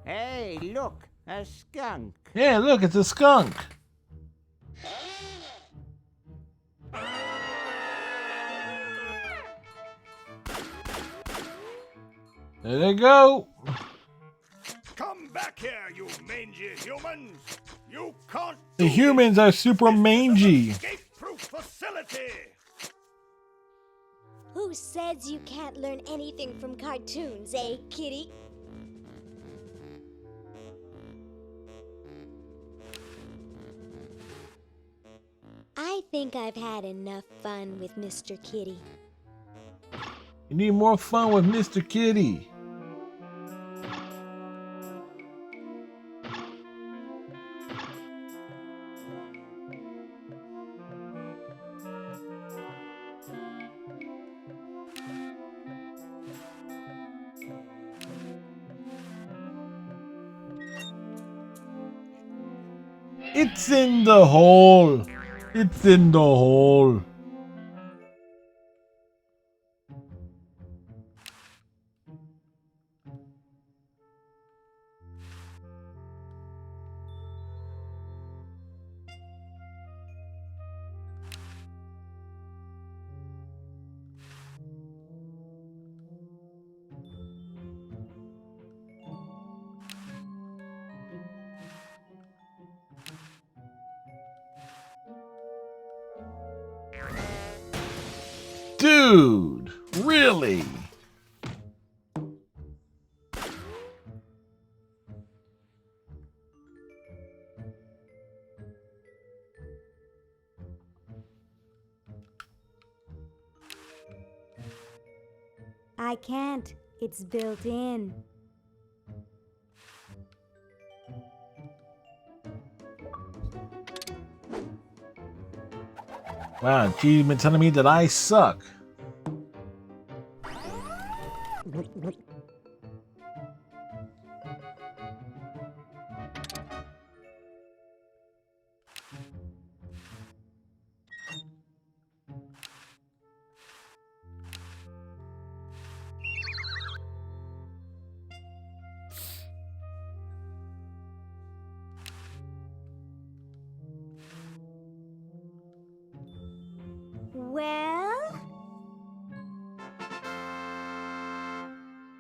Hey, look, a skunk. Yeah, look, it's a skunk. There they go. Come back here, you mangy humans! You can't The humans are super mangy. escape-proof facility! Who says you can't learn anything from cartoons, eh, kitty? I think I've had enough fun with Mr. Kitty. You need more fun with Mr. Kitty. It's in the hole. It's in the hole. Dude, really? I can't. It's built in. Wow, she's been telling me that I suck. Well?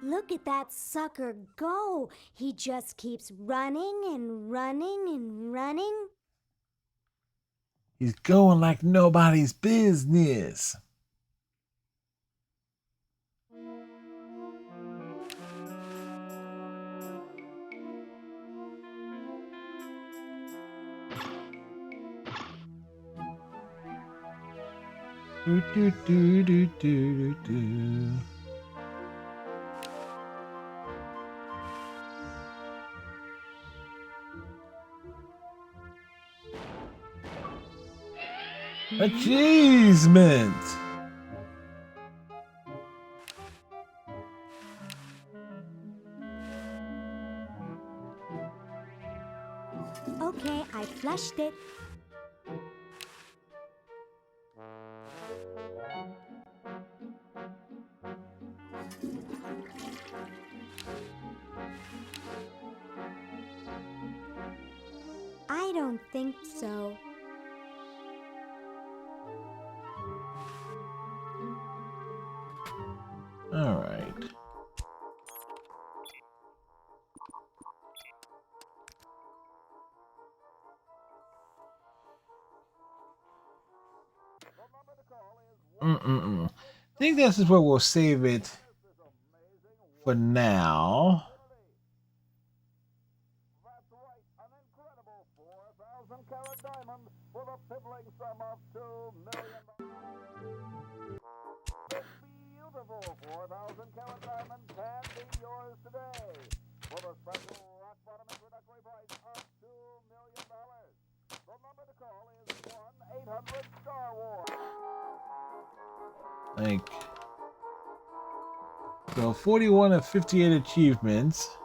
Look at that sucker go. He just keeps running and running and running. He's going like nobody's business. Do, do, do, do, do, do. Achievement! Okay, I flushed it. I don't think so. All right. I think this is where we'll save it for now. Beautiful 4,000-carat diamond can be yours today for the special rock bottom introductory price of $2 million. The number to call is 1-800-STAR-WARS. Like, so 41 of 58 achievements.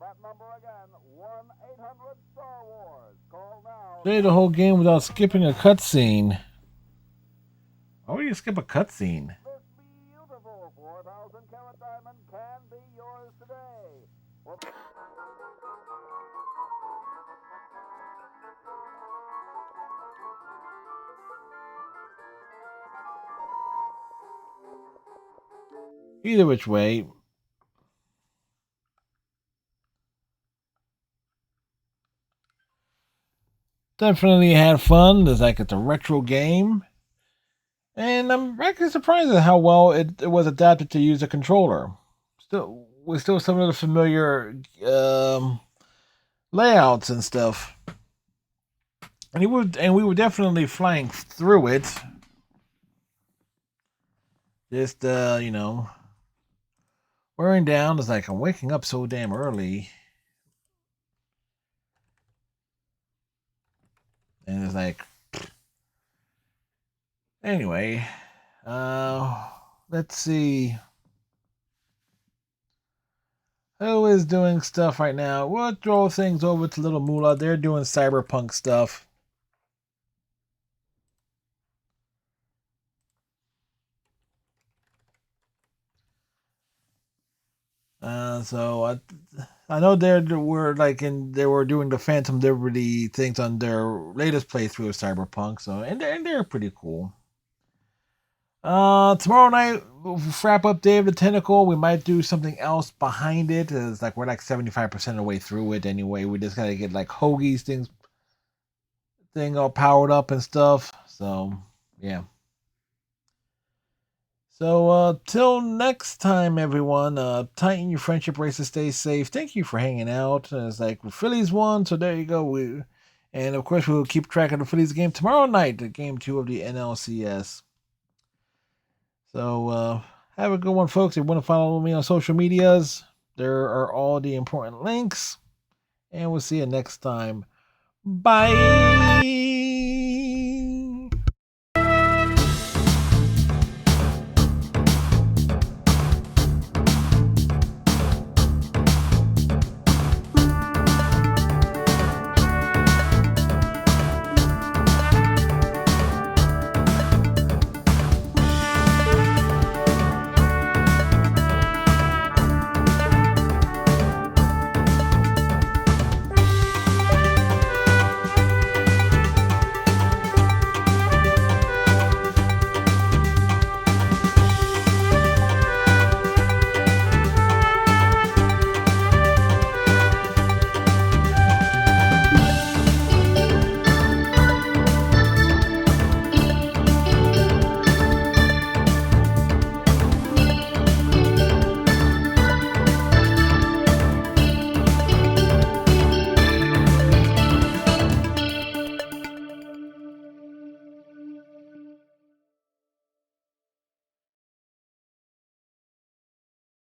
That number again, 1-800-STAR-WARS. Call now. Play the whole game without skipping a cutscene. Why would you skip a cutscene? This beautiful 4,000-carat diamond can be yours today. Either which way. Definitely had fun. It's like it's a retro game. And I'm actually surprised at how well it was adapted to use a controller. Still, with still some of the familiar layouts and stuff. And we were definitely flying through it. Just you know, wearing down. It's like I'm waking up so damn early. And it's like, anyway, let's see. Who is doing stuff right now? We'll throw things over to Little Moolah. They're doing cyberpunk stuff. So I know they were doing the Phantom Liberty things on their latest playthrough of Cyberpunk. So and they're pretty cool. Tomorrow night, wrap up Day of the Tentacle. We might do something else behind it. It's like we're like 75% of the way through it anyway. We just gotta get like Hoagie's thing all powered up and stuff. So yeah. So till next time, everyone. Tighten your friendship bracelets. Stay safe. Thank you for hanging out. It's like Phillies won, so there you go. And of course we'll keep track of the Phillies game tomorrow night, the game 2 of the NLCS. So have a good one, folks. If you want to follow me on social medias, there are all the important links. And we'll see you next time. Bye.